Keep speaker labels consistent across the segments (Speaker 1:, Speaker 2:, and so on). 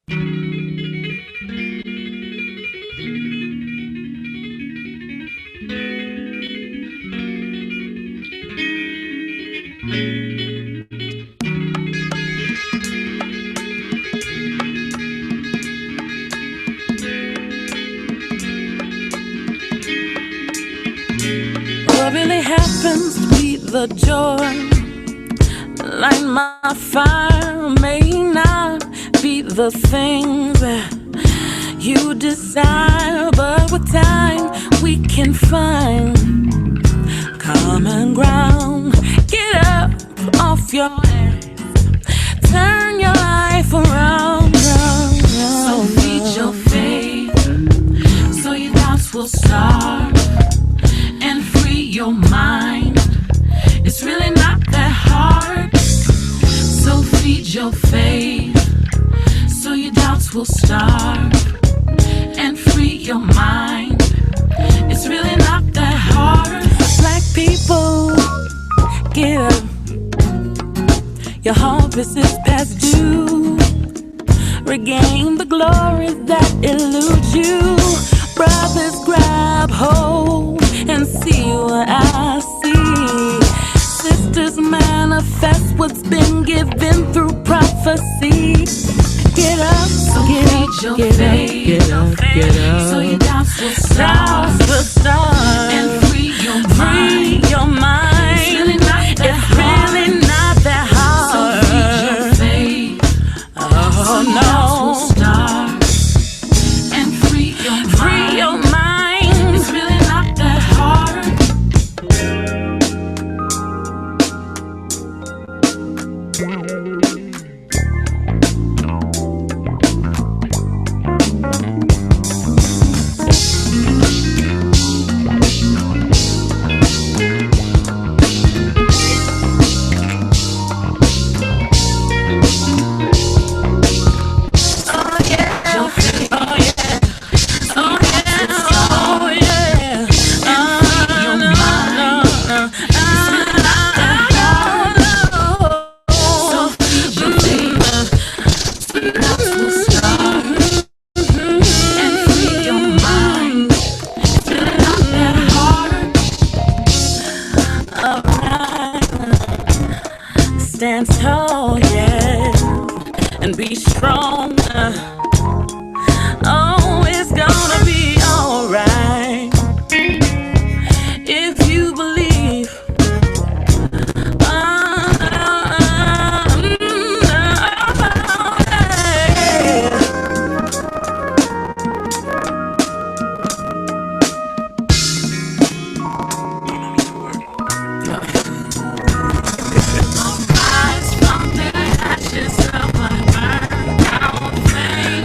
Speaker 1: What really happens to be the joy? Light my fire may not be the things that you desire, but with time we can find common ground. Get up off your ass, turn your life around, round, round. So feed your faith, so your doubts will start, and free your mind. It's really not that hard. So feed your faith, so your doubts will start, and free your mind. It's really not that hard. Black people, get up. Your harvest is past due. Regain the glory that eludes you. Brothers, grab hold and see what I see. Sisters, manifest what's been given through prophecy. Get up, so get up, get up, get up, get up. So your doubts will start, and free your mind. Free your mind. It's really not that hard. Really not that hard. So feed your faith. Oh so your doubts will start, and free your mind. Free your mind. It's really not that hard. Stand tall, yeah, and be strong. Oh, it's gonna be alright if you believe. Rise from the ashes of my burnt out flame.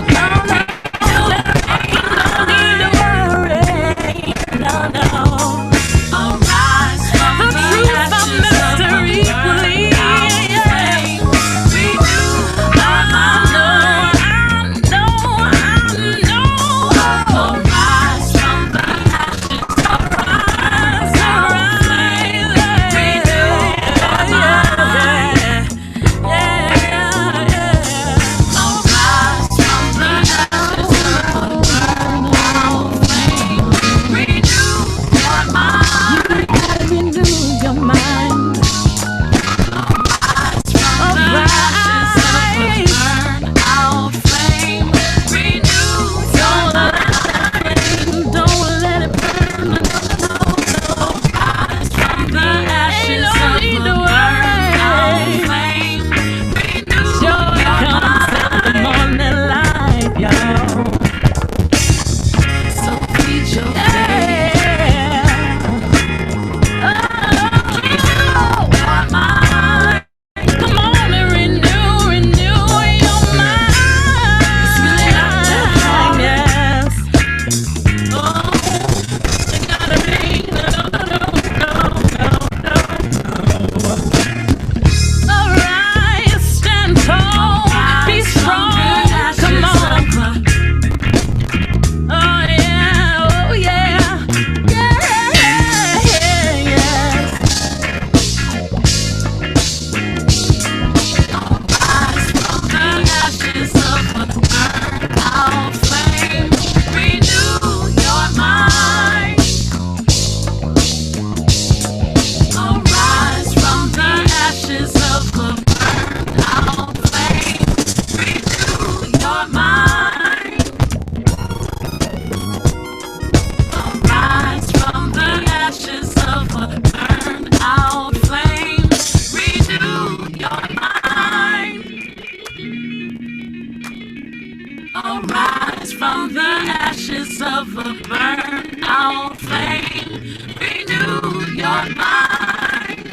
Speaker 1: of a burnout flame. Renew your mind.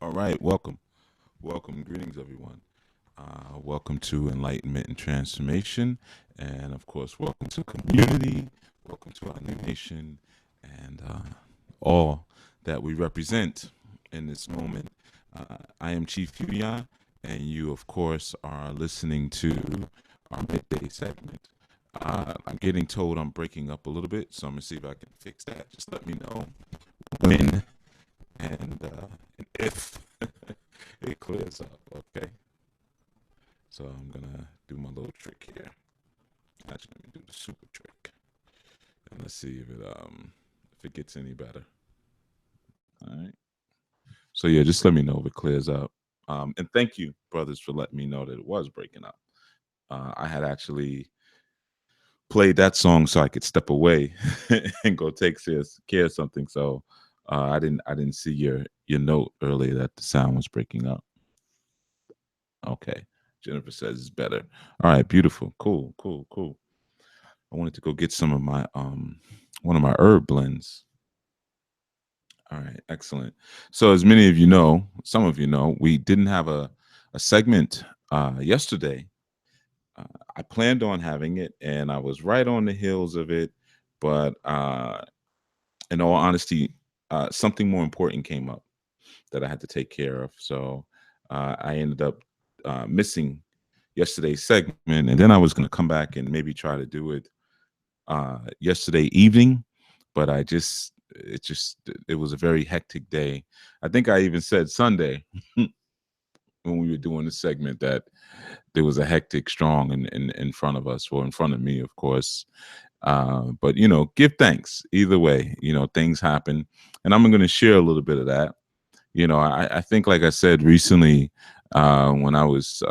Speaker 2: All right, welcome. Welcome. Greetings, everyone. Welcome to Enlightenment and Transformation. And of course, welcome to community. Welcome to our new nation and all that we represent in this moment. I am Chief Yuya, and you, of course, are listening to our midday segment. I'm getting told I'm breaking up a little bit, so I'm going to see if I can fix that. Just let me know when and if it clears up, okay? So I'm gonna do my little trick here. Actually, let me do the super trick, and let's see if it gets any better. All right. So yeah, just let me know if it clears up. And thank you, brothers, for letting me know that it was breaking up. I had actually played that song so I could step away and go take care of something. So I didn't see your note earlier that the sound was breaking up. Okay. Jennifer says it's better. All right, beautiful. Cool, cool, cool. I wanted to go get some of my one of my herb blends. All right, excellent. So as many of you know, some of you know, we didn't have a segment yesterday. I planned on having it and I was right on the heels of it, but in all honesty, something more important came up that I had to take care of. So I ended up missing yesterday's segment, and then I was going to come back and maybe try to do it yesterday evening, but it was a very hectic day. I think I even said Sunday when we were doing the segment that there was a hectic strong in front of us, or in front of me, of course. But give thanks either way. Things happen, and I'm going to share a little bit of that. I think, like I said recently, when I was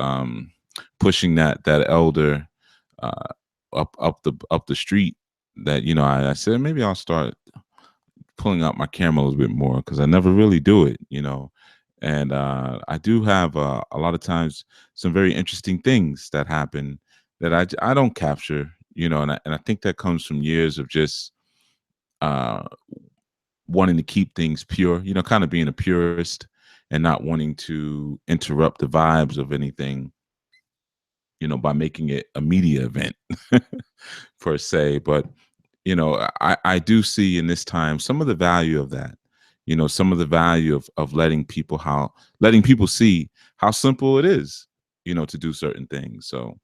Speaker 2: pushing that elder uh, up the street, that I said maybe I'll start pulling out my camera a little bit more, because I never really do it. And I do have a lot of times some very interesting things that happen that I don't capture, and I think that comes from years of just uh, wanting to keep things pure, kind of being a purist and not wanting to interrupt the vibes of anything, by making it a media event per se. But I do see in this time some of the value of that. Some of the value of letting people see how simple it is, to do certain things. So,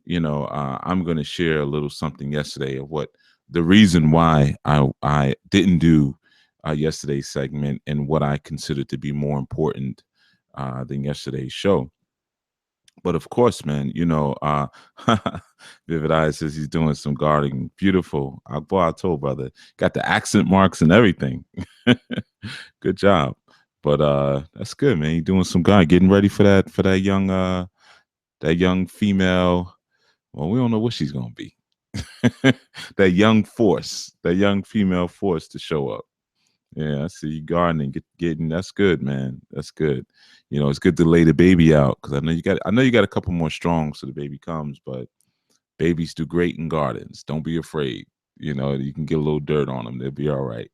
Speaker 2: I'm going to share a little something yesterday of what the reason why I didn't do yesterday's segment, and what I consider to be more important than yesterday's show. But of course, man, Vivid Eyes says he's doing some gardening. Beautiful. Boy, I told brother, got the accent marks and everything. Good job. But that's good, man. You doing some gardening, getting ready for that young female. Well, we don't know what she's gonna be. That young female force to show up. Yeah, I see you gardening, getting. That's good, man. That's good. It's good to lay the baby out, because I know you got a couple more strong so the baby comes, but babies do great in gardens. Don't be afraid. You can get a little dirt on them; they'll be all right.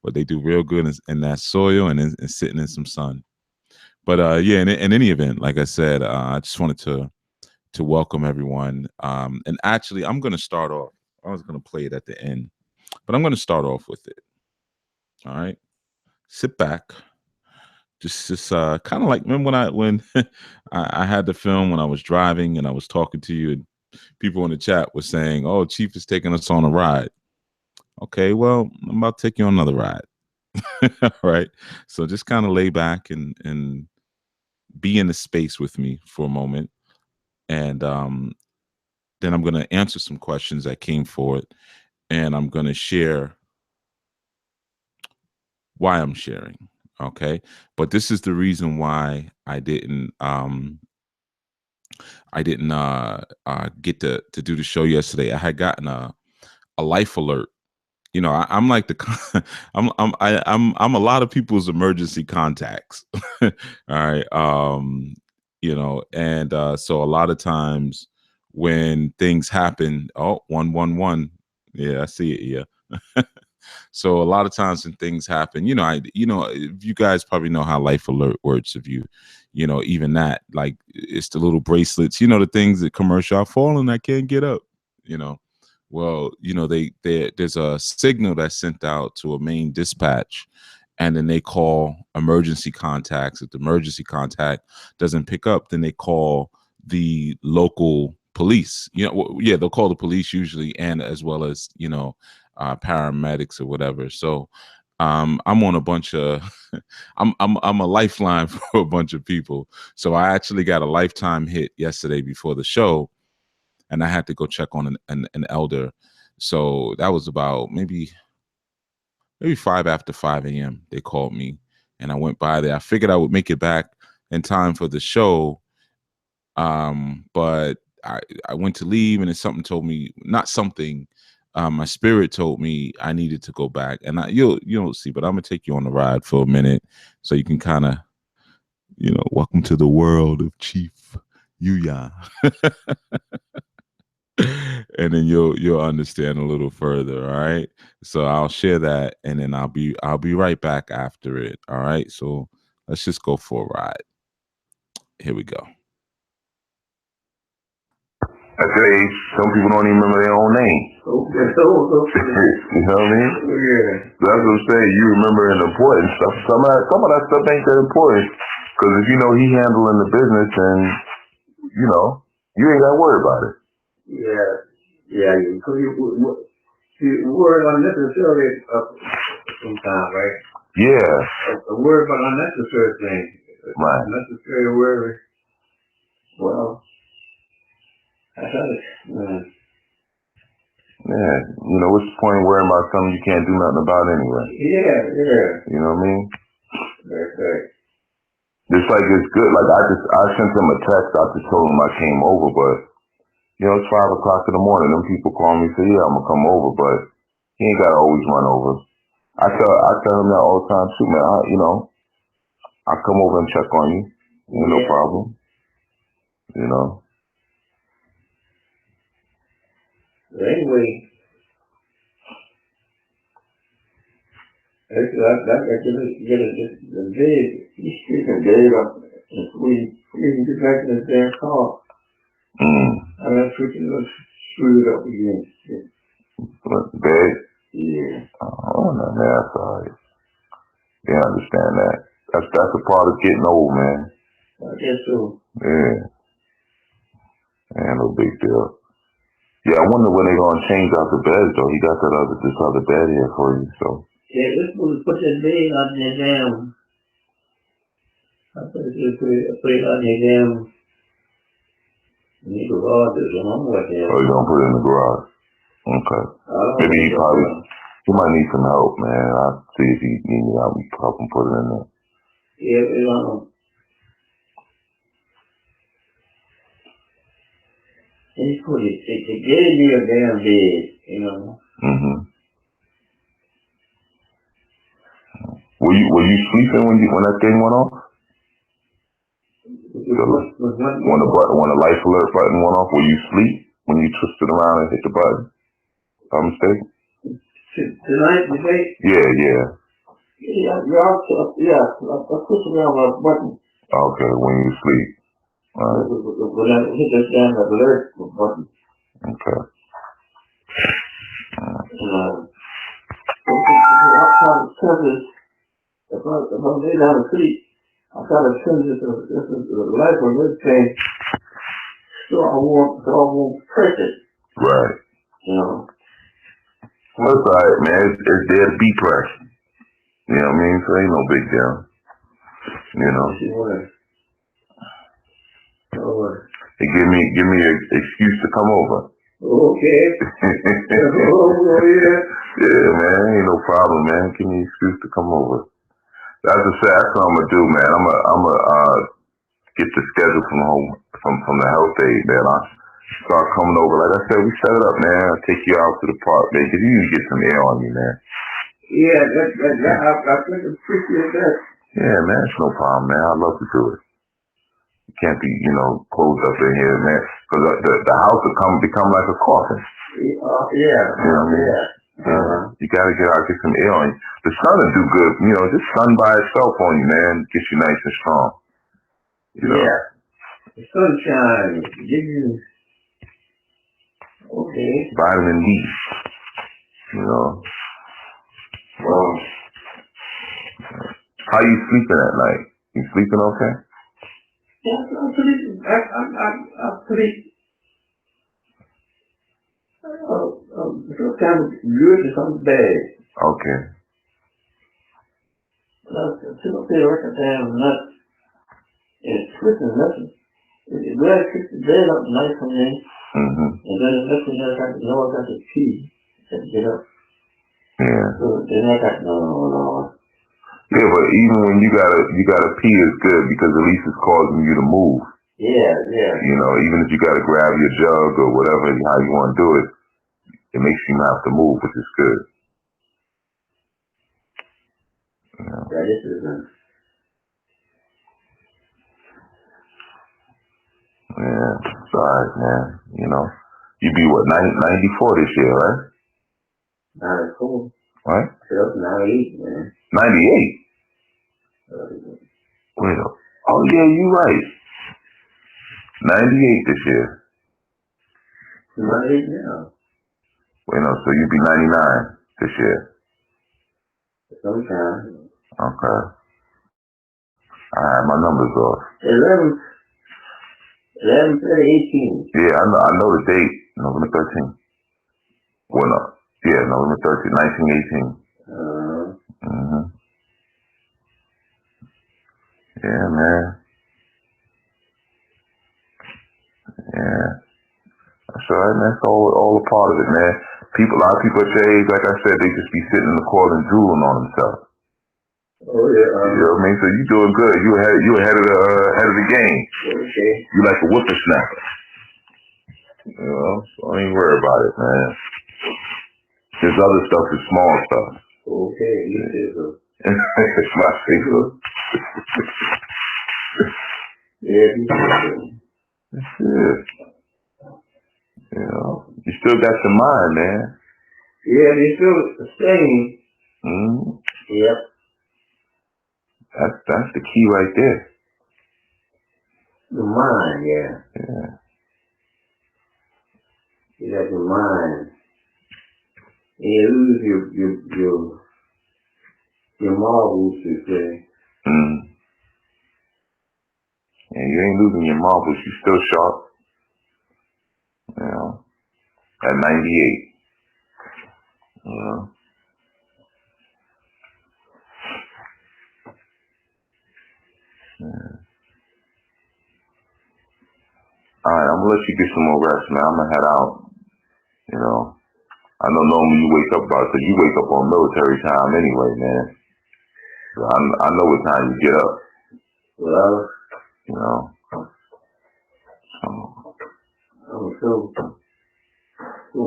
Speaker 2: But they do real good in that soil, and sitting in some sun. But yeah, in any event, like I said, I just wanted to welcome everyone. And actually, I'm going to start off. I was going to play it at the end, but I'm going to start off with it. All right, sit back. Just kind of like, remember when I had the film when I was driving and I was talking to you, and people in the chat were saying, "Oh, Chief is taking us on a ride." Okay, well, I'm about to take you on another ride. All right, so just kind of lay back and be in the space with me for a moment, and then I'm going to answer some questions that came forward, and I'm going to share why I'm sharing. Okay, but this is the reason why I didn't I didn't get to do the show yesterday. I had gotten a life alert. You know, I'm like the I'm a lot of people's emergency contacts. All right. You know, and so a lot of times when things happen, 111. Yeah, I see it. Yeah. So a lot of times when things happen, you guys probably know how life alert works. If even that, like it's the little bracelets, the things that commercial, I've fallen, I can't get up, you know. Well, there's a signal that's sent out to a main dispatch, and then they call emergency contacts. If the emergency contact doesn't pick up, then they call the local police. Yeah, they'll call the police usually, and as well as paramedics or whatever. So I'm on a bunch of I'm a lifeline for a bunch of people. So I actually got a lifetime hit yesterday before the show, and I had to go check on an elder. So that was about maybe 5 after 5 a.m. They called me, and I went by there. I figured I would make it back in time for the show, but I went to leave, and then something told me, not something, my spirit told me I needed to go back. And you'll see, but I'm gonna take you on the ride for a minute so you can kind of, welcome to the world of Chief Yuya. And then you'll understand a little further. All right. So I'll share that, and then I'll be right back after it. All right. So let's just go for a ride. Here we go.
Speaker 3: At that age, some people don't even remember their own name. Okay. You know what I mean? Yeah. That's what I'm saying. You remember the important stuff. Some of that stuff ain't that important. Because if you know he handling the business, and you ain't got to worry about it. Yeah. Yeah. Because you worry unnecessarily sometimes, right? Yeah. A worry about unnecessary things. Right. Unnecessary worry. Well, I got it. Yeah, what's the point of worrying about something you can't do nothing about anyway? Yeah. You know what I mean? Okay. Just like it's good. Like I sent him a text. I just told him I came over, but it's 5 o'clock in the morning. Them people call me and say, yeah, I'm gonna come over, but he ain't gotta always run over. I tell him that all the time too, man. I'll come over and check on you. No problem. Anyway. That's get a big. He's speaking Dave up. We can get back in the damn car. I'm not screw it up again. Big? Yeah. Oh, no, man, that's all right. Yeah, I understand that. That's a part of getting old, man. I guess so. Yeah. Man, no big deal. Yeah, I wonder when they're gonna change out the beds though. He got this other bed here for you, so. Yeah, this was put that bed on the damn. I put it on the damn. In the garage, there's a home right there. Oh, you're gonna put it in the garage? Okay. Maybe he might need some help, man. I'll see if he needs me help. Help him put it in there. Yeah, He put it. It gave me a damn bed, Mm-hmm. Were you sleeping when that thing went off? When the life alert button went off, were you asleep when you twisted around and hit the button? If I'm mistaken? Tonight, today? Yeah. Yeah, I pushed around my button. Okay, when you sleep. Right. When I hit that damn alert button. Okay. If I lay down to sleep, I gotta turn this the light alert thing so I won't press it. Right. That's all right, man. It's there to be pressed. You know what I mean? So ain't no big deal. It give me an excuse to come over. Okay. Yeah, man. Ain't no problem, man. Give me an excuse to come over. That's what I'm gonna do, man. I'm gonna
Speaker 4: get the schedule from home from the health aide, man. I start coming over. Like I said, we set it up, man. I'll take you out to the park, man, because you need to get some air on you, man.
Speaker 3: Yeah, I think appreciate that.
Speaker 4: Yeah, man, it's no problem, man. I'd love to do it. You can't be, closed up in here, man, because the house will become like a coffin.
Speaker 3: Yeah.
Speaker 4: You know what I mean? Yeah. You gotta get out, get some air on you. The sun will do good, just sun by itself on you, man, gets you nice and strong.
Speaker 3: Yeah. The sunshine gives you
Speaker 4: vitamin D. Well, how you sleeping at night? You sleeping okay?
Speaker 3: Yeah, I'm pretty sometimes good and sometimes bad.
Speaker 4: Okay.
Speaker 3: I sit up there right down nuts and twisting nothing. It really kicks the bed up nice for me.
Speaker 4: Mm-hmm.
Speaker 3: And then the next thing I got to pee and get up.
Speaker 4: Yeah.
Speaker 3: So then I got no.
Speaker 4: Yeah, but even when you gotta pee is good because at least it's causing you to move.
Speaker 3: Yeah.
Speaker 4: Even if you gotta grab your jug or whatever, how you want to do it, it makes you not have to move, which is good.
Speaker 3: Yeah, this is
Speaker 4: Yeah, it's alright, man. You be what, 94 this year, right?
Speaker 3: 94.
Speaker 4: Right?
Speaker 3: 98, man.
Speaker 4: 98? Wait up. Oh yeah, you right. 98 this year.
Speaker 3: 98 now.
Speaker 4: Wait, no, so you'd be 99 this year.
Speaker 3: Sometime.
Speaker 4: Okay. Alright, my number's off.
Speaker 3: 11, 18.
Speaker 4: Yeah, I know the date. November 13th. Well, no. Yeah, November 13th, 1918. Mm-hmm. Yeah, man. Yeah. That's all right, man. It's all a part of it, man. A lot of people at your age, like I said, they just be sitting in the corner and drooling on themselves.
Speaker 3: Oh yeah.
Speaker 4: You know what I mean? So you doing good. You ahead of the game.
Speaker 3: Okay.
Speaker 4: You like a whippersnapper. So don't even worry about it, man. This other stuff is small stuff.
Speaker 3: Okay, you too.
Speaker 4: It's my secret.
Speaker 3: Yeah, you too.
Speaker 4: That's it. You still got your mind, man.
Speaker 3: Yeah, they still the same.
Speaker 4: Mm-hmm.
Speaker 3: Yep.
Speaker 4: That's the key right there.
Speaker 3: The mind, yeah.
Speaker 4: Yeah.
Speaker 3: You got your mind. And you lose your marbles, you say.
Speaker 4: Mm. And you ain't losing your marbles. You still sharp. At 98. Yeah. Alright, I'm gonna let you get some more rest, man. I'm gonna head out. I know normally you wake up you wake up on military time anyway, man. So I know what time you get up.
Speaker 3: Well, I'm so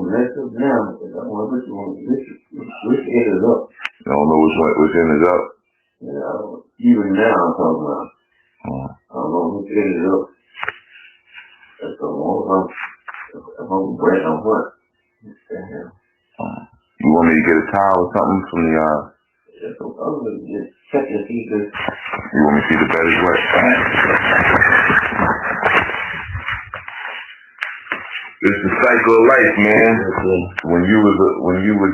Speaker 3: messed up now because I want which end is up.
Speaker 4: You don't know which end is up?
Speaker 3: Yeah, even now I'm talking about. I don't know which end is up. That's the one I'm waiting on what.
Speaker 4: You want me to get a towel or something from the
Speaker 3: I'm gonna just check to see this.
Speaker 4: You want me to see the bed is wet? It's the cycle of life, man. When you was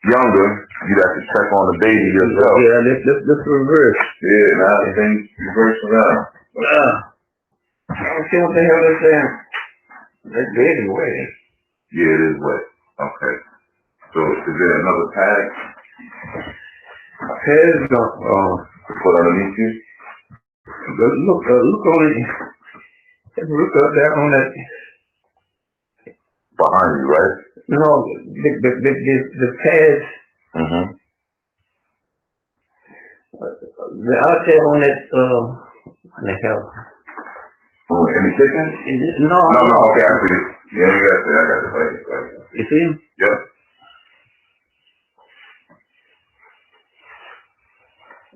Speaker 4: younger, you'd have to check on the baby yourself.
Speaker 3: Yeah, let's reverse.
Speaker 4: Yeah, now things reverse around.
Speaker 3: I don't see what the hell they're saying. That baby wet.
Speaker 4: Yeah, it is wet. Okay. So is there another pad?
Speaker 3: Pad is gone.
Speaker 4: Put underneath you?
Speaker 3: Look on it. Look up there on that.
Speaker 4: Behind you, right?
Speaker 3: No, the pads.
Speaker 4: Mm-hmm.
Speaker 3: Out there on that, what the hell?
Speaker 4: Oh, in the kitchen?
Speaker 3: No,
Speaker 4: Okay, I see it. Yeah, you got it. I got it.
Speaker 3: You see him?
Speaker 4: Yep.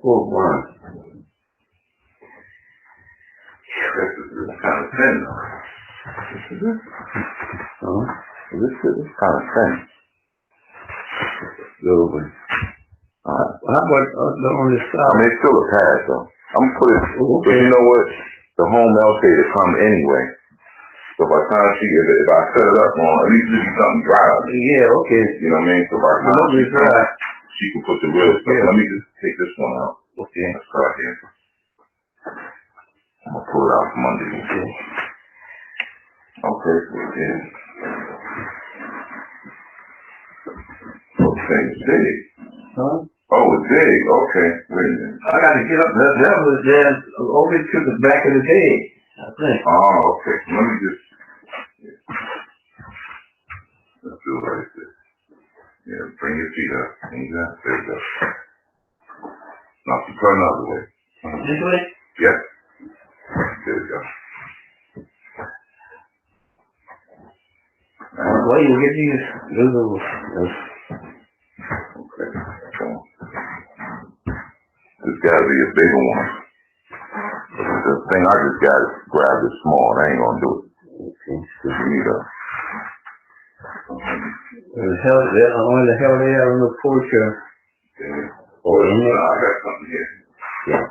Speaker 3: Oh, wow.
Speaker 4: This is kind of thin, though. This is kind of thin. Little bit.
Speaker 3: How about on the
Speaker 4: I
Speaker 3: side?
Speaker 4: mean, it's still a pad, though. I'm gonna put it,
Speaker 3: Oh,
Speaker 4: but
Speaker 3: okay.
Speaker 4: you know what? The home LCD come anyway. So by the time if I set it up on, at least it'll be something dry.
Speaker 3: Yeah, okay.
Speaker 4: You know what I mean? So by the time she can put the real stuff. Let me just take this one out.
Speaker 3: Okay.
Speaker 4: Let's start here. I'm gonna pull it out from underneath. Okay, so yeah. Okay, it's big.
Speaker 3: Huh?
Speaker 4: Oh, it's big. Okay, wait a minute.
Speaker 3: I got to get up. That was there over to the back of the day, I think.
Speaker 4: Oh, okay. Let me just. Let's do it like this. Yeah, bring your feet up. There you go. Now, you turn the other way.
Speaker 3: This way?
Speaker 4: Yep. There we go.
Speaker 3: Well, you get these little.
Speaker 4: Okay. So, this gotta be a bigger one. The thing I just got is grabbed is small. I ain't gonna do it.
Speaker 3: Okay.
Speaker 4: Cause you need a.
Speaker 3: The hell, when the hell they have on the porch?
Speaker 4: Yeah. Oh, in there? I got something here.
Speaker 3: Yeah.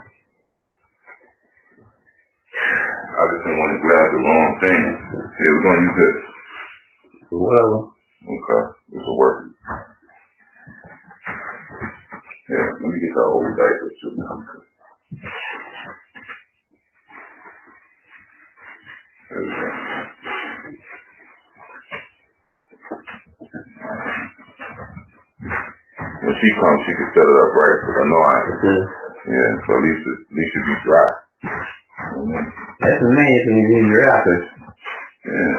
Speaker 4: I just didn't want to grab the wrong thing. Here, we're gonna use this.
Speaker 3: Whatever.
Speaker 4: Okay, this will work. Yeah, let me get that old diaper too now. There we go. When she comes, she can set it up right, because I know yeah, so at least it'll be dry.
Speaker 3: That's the main thing you need your apples.
Speaker 4: Yeah.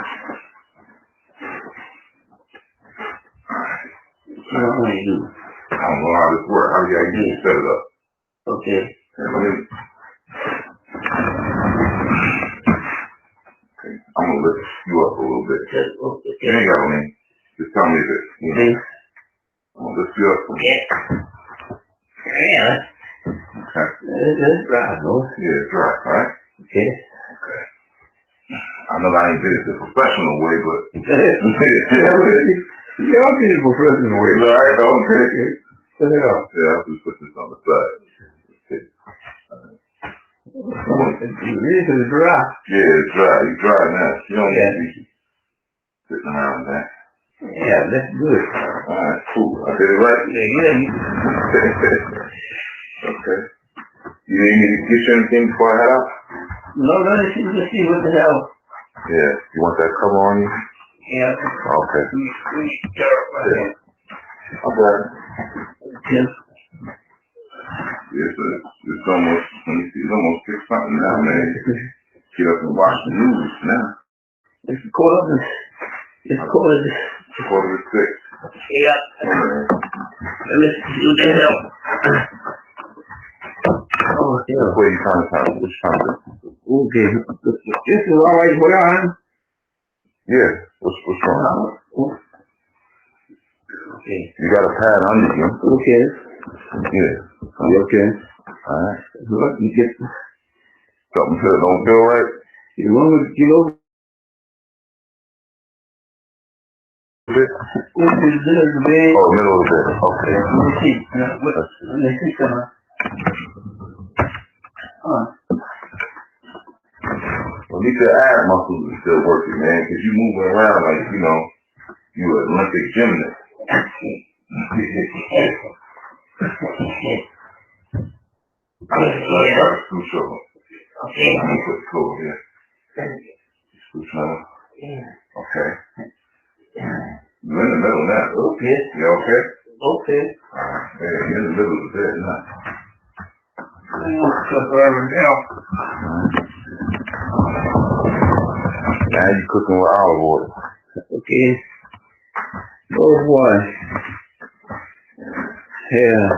Speaker 3: I don't
Speaker 4: know how this works. How do you set it up?
Speaker 3: Okay.
Speaker 4: Okay, I'm gonna lift you up a little bit.
Speaker 3: Okay.
Speaker 4: You ain't got me. Just tell me this.
Speaker 3: Okay.
Speaker 4: I'm gonna lift you up.
Speaker 3: Yeah. Yeah.
Speaker 4: Okay.
Speaker 3: It's dry, no?
Speaker 4: Yeah, it's dry, right?
Speaker 3: Okay.
Speaker 4: Okay. I know I ain't did it the professional way, but
Speaker 3: y'all did it professional way.
Speaker 4: Right, okay.
Speaker 3: Yeah.
Speaker 4: I'll just put this on the side. Okay.
Speaker 3: This is dry.
Speaker 4: Yeah, it's dry. You dry now. You don't need to be sitting around that.
Speaker 3: Yeah, that's good.
Speaker 4: Alright, cool. I did it right?
Speaker 3: Yeah.
Speaker 4: Okay. You need me to get you anything before I head out?
Speaker 3: No, let's see what the hell.
Speaker 4: Yeah. You want that cover on you?
Speaker 3: Yeah.
Speaker 4: Okay.
Speaker 3: We start right here.
Speaker 4: Okay.
Speaker 3: Yes.
Speaker 4: It's almost, let me see, it's almost 6 something now, man. Get up and watch the news now.
Speaker 3: It's quarter to 6.
Speaker 4: Quarter to 6.
Speaker 3: Yeah.
Speaker 4: Okay.
Speaker 3: Let's see what the hell. Oh, yeah.
Speaker 4: What are you trying to do? What you trying to do?
Speaker 3: Okay. This is all right for y'all, huh?
Speaker 4: Yeah. What's wrong?
Speaker 3: Okay.
Speaker 4: You got a pad under you.
Speaker 3: Okay.
Speaker 4: Yeah.
Speaker 3: Okay.
Speaker 4: Alright.
Speaker 3: Look, you get
Speaker 4: Something that don't feel right?
Speaker 3: you want to get over
Speaker 4: A bit?
Speaker 3: the bed.
Speaker 4: Oh, middle of the bed. Okay.
Speaker 3: Let me see. Let me see something.
Speaker 4: Well, at least your ab muscles are still working, man, because you moving around like, you know, you an Olympic gymnast. That's too short.
Speaker 3: Okay.
Speaker 4: I'm gonna put the code here. Too short. Okay. You're in the middle now.
Speaker 3: Okay.
Speaker 4: You okay?
Speaker 3: Okay.
Speaker 4: Alright. Yeah, you're in the middle of the bed now. Now you cooking with olive oil.
Speaker 3: Okay. Oh boy. Yeah.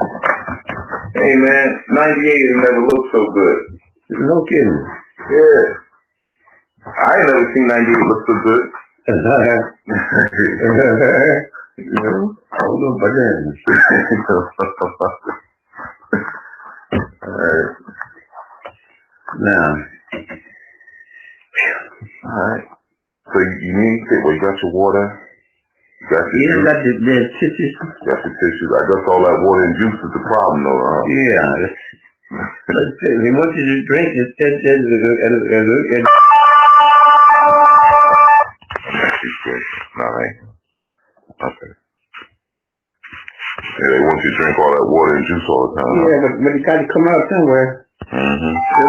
Speaker 4: Hey man, 98 has never looked so good.
Speaker 3: No kidding.
Speaker 4: Yeah. I ain't never seen that dude look so good.
Speaker 3: You know, I don't know about that.
Speaker 4: Alright.
Speaker 3: Now,
Speaker 4: Alright. So you need to, well, you got your water, you got your
Speaker 3: you
Speaker 4: juice,
Speaker 3: got the tissues.
Speaker 4: got your tissues. I guess all that water and juice is the problem though, huh?
Speaker 3: Yeah. He wants you to drink it.
Speaker 4: She's good. No, right. Okay. Yeah, they want you to drink all that water and juice all the time.
Speaker 3: Yeah, but it got to come out somewhere.
Speaker 4: Mm-hmm.
Speaker 3: So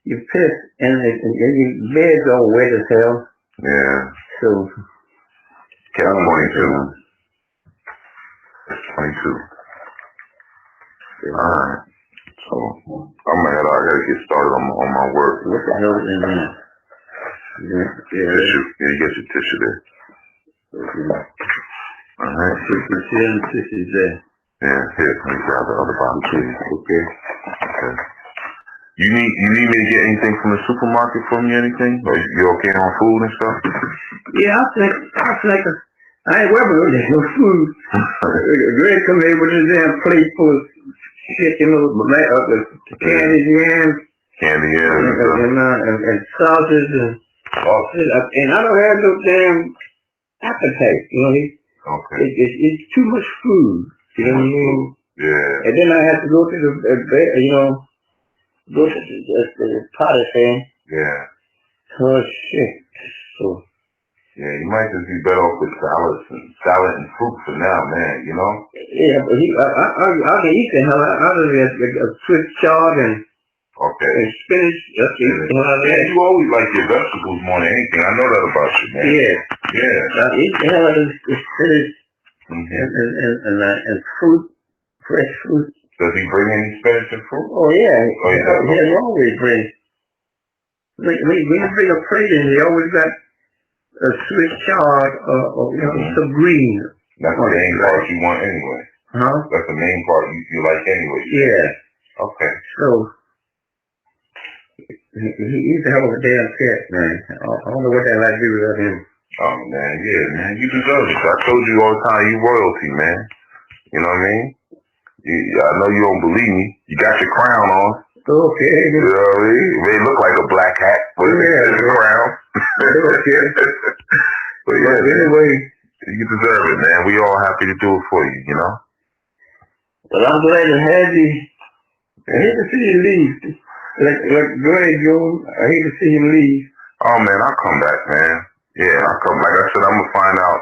Speaker 3: you piss and your bed's all wet as hell.
Speaker 4: Yeah.
Speaker 3: So,
Speaker 4: Cat 22. 22. Alright. So, I'm gonna head out. I gotta get started on my work.
Speaker 3: What the hell is in there? Yeah.
Speaker 4: Tissue. Yeah, you got your tissue there. Alright.
Speaker 3: Tissues there.
Speaker 4: Yeah, here, let me grab the other bottle, please.
Speaker 3: Okay.
Speaker 4: Okay. You need me to get anything from the supermarket for me, anything? Or you okay on food and stuff?
Speaker 3: Yeah, I ain't worried about no food. Greg come here with his damn plate full of shit, you know, the candy yams.
Speaker 4: Candy yams
Speaker 3: and sausages and and I don't have no damn appetite, you know.
Speaker 4: Okay.
Speaker 3: It's too much food, you know what I mean?
Speaker 4: Yeah.
Speaker 3: And then I have to go to the, you know, go to the potty thing.
Speaker 4: Yeah.
Speaker 3: Oh shit. So.
Speaker 4: Yeah, you might just be better off with salad and fruit for now, man, you know?
Speaker 3: Yeah, but I can eat the hell out of it, a Swiss chard and spinach.
Speaker 4: Yeah, you always like your vegetables more than anything. I know that about you, man.
Speaker 3: Yeah.
Speaker 4: Yeah.
Speaker 3: I eat the hell out of the spinach and fruit, fresh fruit.
Speaker 4: Does he bring any spinach and fruit?
Speaker 3: Oh yeah.
Speaker 4: Oh, he does?
Speaker 3: He always brings. When you bring a plate in, he always got a Swiss chard or you know, some green.
Speaker 4: That's the main part you want anyway.
Speaker 3: Huh?
Speaker 4: That's the main part you like anyway.
Speaker 3: Yeah.
Speaker 4: Okay.
Speaker 3: So, he's a hell of a damn cat, man. I don't know what that like to do without him.
Speaker 4: Oh, man, yeah, man. You deserve it. I told you all the time, you royalty, man. You know what I mean? I know you don't believe me. You got your crown on.
Speaker 3: Okay.
Speaker 4: You know what I mean? It may look like a black hat, but it's a crown.
Speaker 3: Okay.
Speaker 4: But yeah,
Speaker 3: anyway,
Speaker 4: you deserve it, man. We all happy to do it for you, you know?
Speaker 3: But I'm glad to have you. I hate to see you leave. Like go ahead, Joe. I hate to see him leave.
Speaker 4: Oh, man, I'll come back, man. Yeah, I'll come. Like I said, I'm going to find out.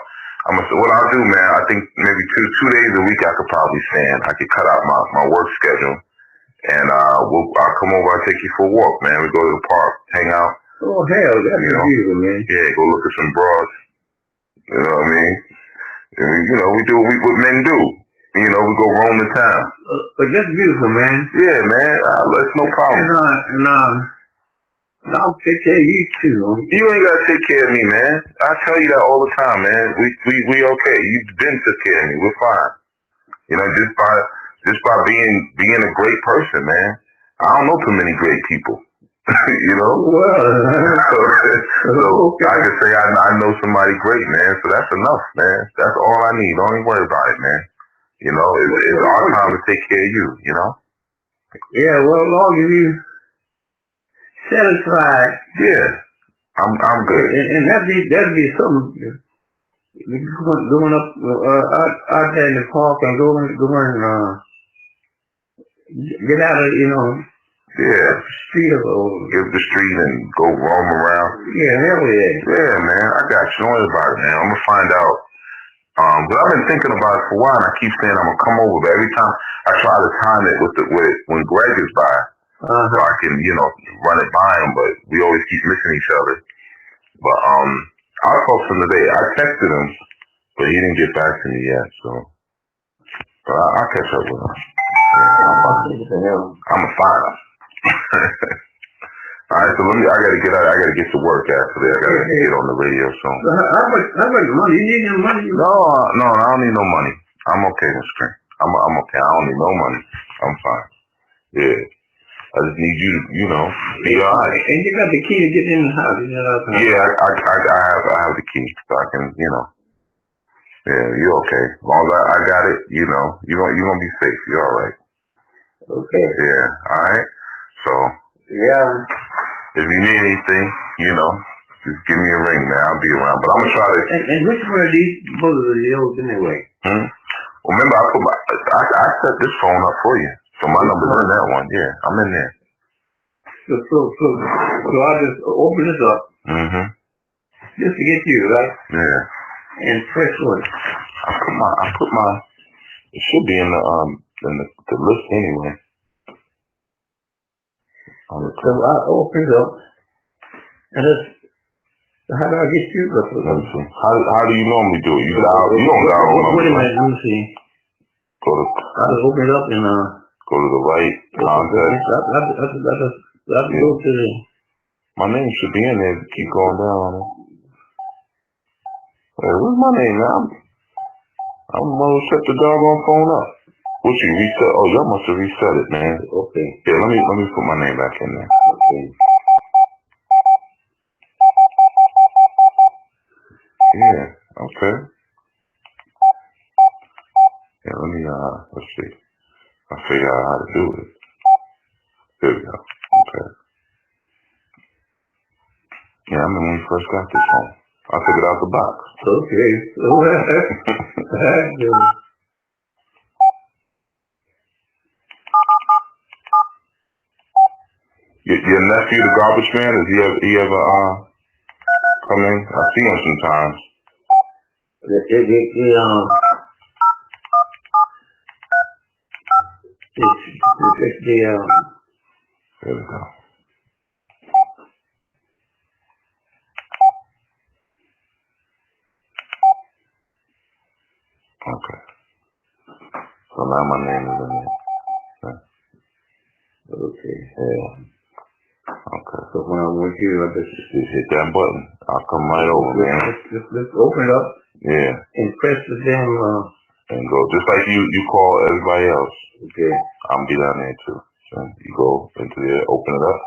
Speaker 4: What I'll do, man, I think maybe two days a week I could probably stand. I could cut out my work schedule. And I'll come over and take you for a walk, man. We go to the park, hang out.
Speaker 3: Oh, hell, that's beautiful, man.
Speaker 4: Yeah, go look at some broads. You know what I mean? And, you know, we do what men do. You know, we go roam the town.
Speaker 3: But that's beautiful, man.
Speaker 4: Yeah, man. It's no problem.
Speaker 3: And I'll take care of you, too.
Speaker 4: You ain't got to take care of me, man. I tell you that all the time, man. We okay. You've been took care of me. We're fine. You know, just by being a great person, man. I don't know too many great people. You know?
Speaker 3: Well,
Speaker 4: so I can say I know somebody great, man. So that's enough, man. That's all I need. Don't even worry about it, man. You know, it's our time to take care of you, you know?
Speaker 3: Yeah, well, as long as you satisfied.
Speaker 4: Yeah. I'm good.
Speaker 3: And that'd be something. Going up out there in the park and going get out of, you know,
Speaker 4: yeah,
Speaker 3: street or
Speaker 4: get the street and go roam around.
Speaker 3: Yeah, hell yeah.
Speaker 4: Yeah, man, I got you. Don't worry about it, man. I'm gonna find out. But I've been thinking about it for a while, and I keep saying I'm gonna come over. But every time I try to time it with when Greg is by, so I can, you know, run it by him. But we always keep missing each other. But I'll talk to him today. I texted him, but he didn't get back to me yet. So I'll catch up with him. Yeah, I'm a fine. All right, so I gotta get out. I gotta get to work after that. I gotta get on the radio soon.
Speaker 3: How much money? You need no money?
Speaker 4: No, I don't need no money. I'm okay, Mr. Green. I'm okay. I don't need no money. I'm fine. Yeah. I just need you to, you know, be all right.
Speaker 3: And you got the key to get in the house.
Speaker 4: Yeah, I have the key, so I can, Yeah, you're okay. As long as I got it, you're gonna be safe. You're all right.
Speaker 3: Okay.
Speaker 4: Yeah. All right. So.
Speaker 3: Yeah.
Speaker 4: If you need anything, just give me a ring, man. I'll be around. But I'm gonna try to.
Speaker 3: And which one of these brothers are yours anyway?
Speaker 4: Well, remember, I set this phone up for you, so my number's in that one. Yeah, I'm in there.
Speaker 3: So I just open this up. Just to get you, right?
Speaker 4: Yeah. And
Speaker 3: press what?
Speaker 4: I put my. It should be in the list anyway.
Speaker 3: So I open it up, and how do I get you?
Speaker 4: Let me see. How do you normally do it? You don't dial.
Speaker 3: Wait a minute. Let me see. I just open it up and
Speaker 4: go to the right contact.
Speaker 3: I go to the.
Speaker 4: My name should be in there. Keep going down on it. Hey, where's my name, man? I'm gonna set the doggone phone up. What you reset? Oh, y'all must have reset it, man.
Speaker 3: Okay.
Speaker 4: Yeah, let me put my name back in there. Okay. Yeah. Okay. Yeah. Let's see. I'll figure out how to do it. There we go. Okay. Yeah, I remember when we first got this phone. I took it out the box.
Speaker 3: Okay.
Speaker 4: Your nephew, the garbage man, does he ever come in? I see him sometimes.
Speaker 3: There
Speaker 4: we go. Okay. So now my name is in there.
Speaker 3: Okay.
Speaker 4: Yeah. Okay.
Speaker 3: So when I want you, I just
Speaker 4: hit that button. I'll come right over, man.
Speaker 3: Let's open it up.
Speaker 4: Yeah.
Speaker 3: And press the damn
Speaker 4: and go just like you call everybody else.
Speaker 3: Okay.
Speaker 4: I'll be down there too. So you go into there, open it up,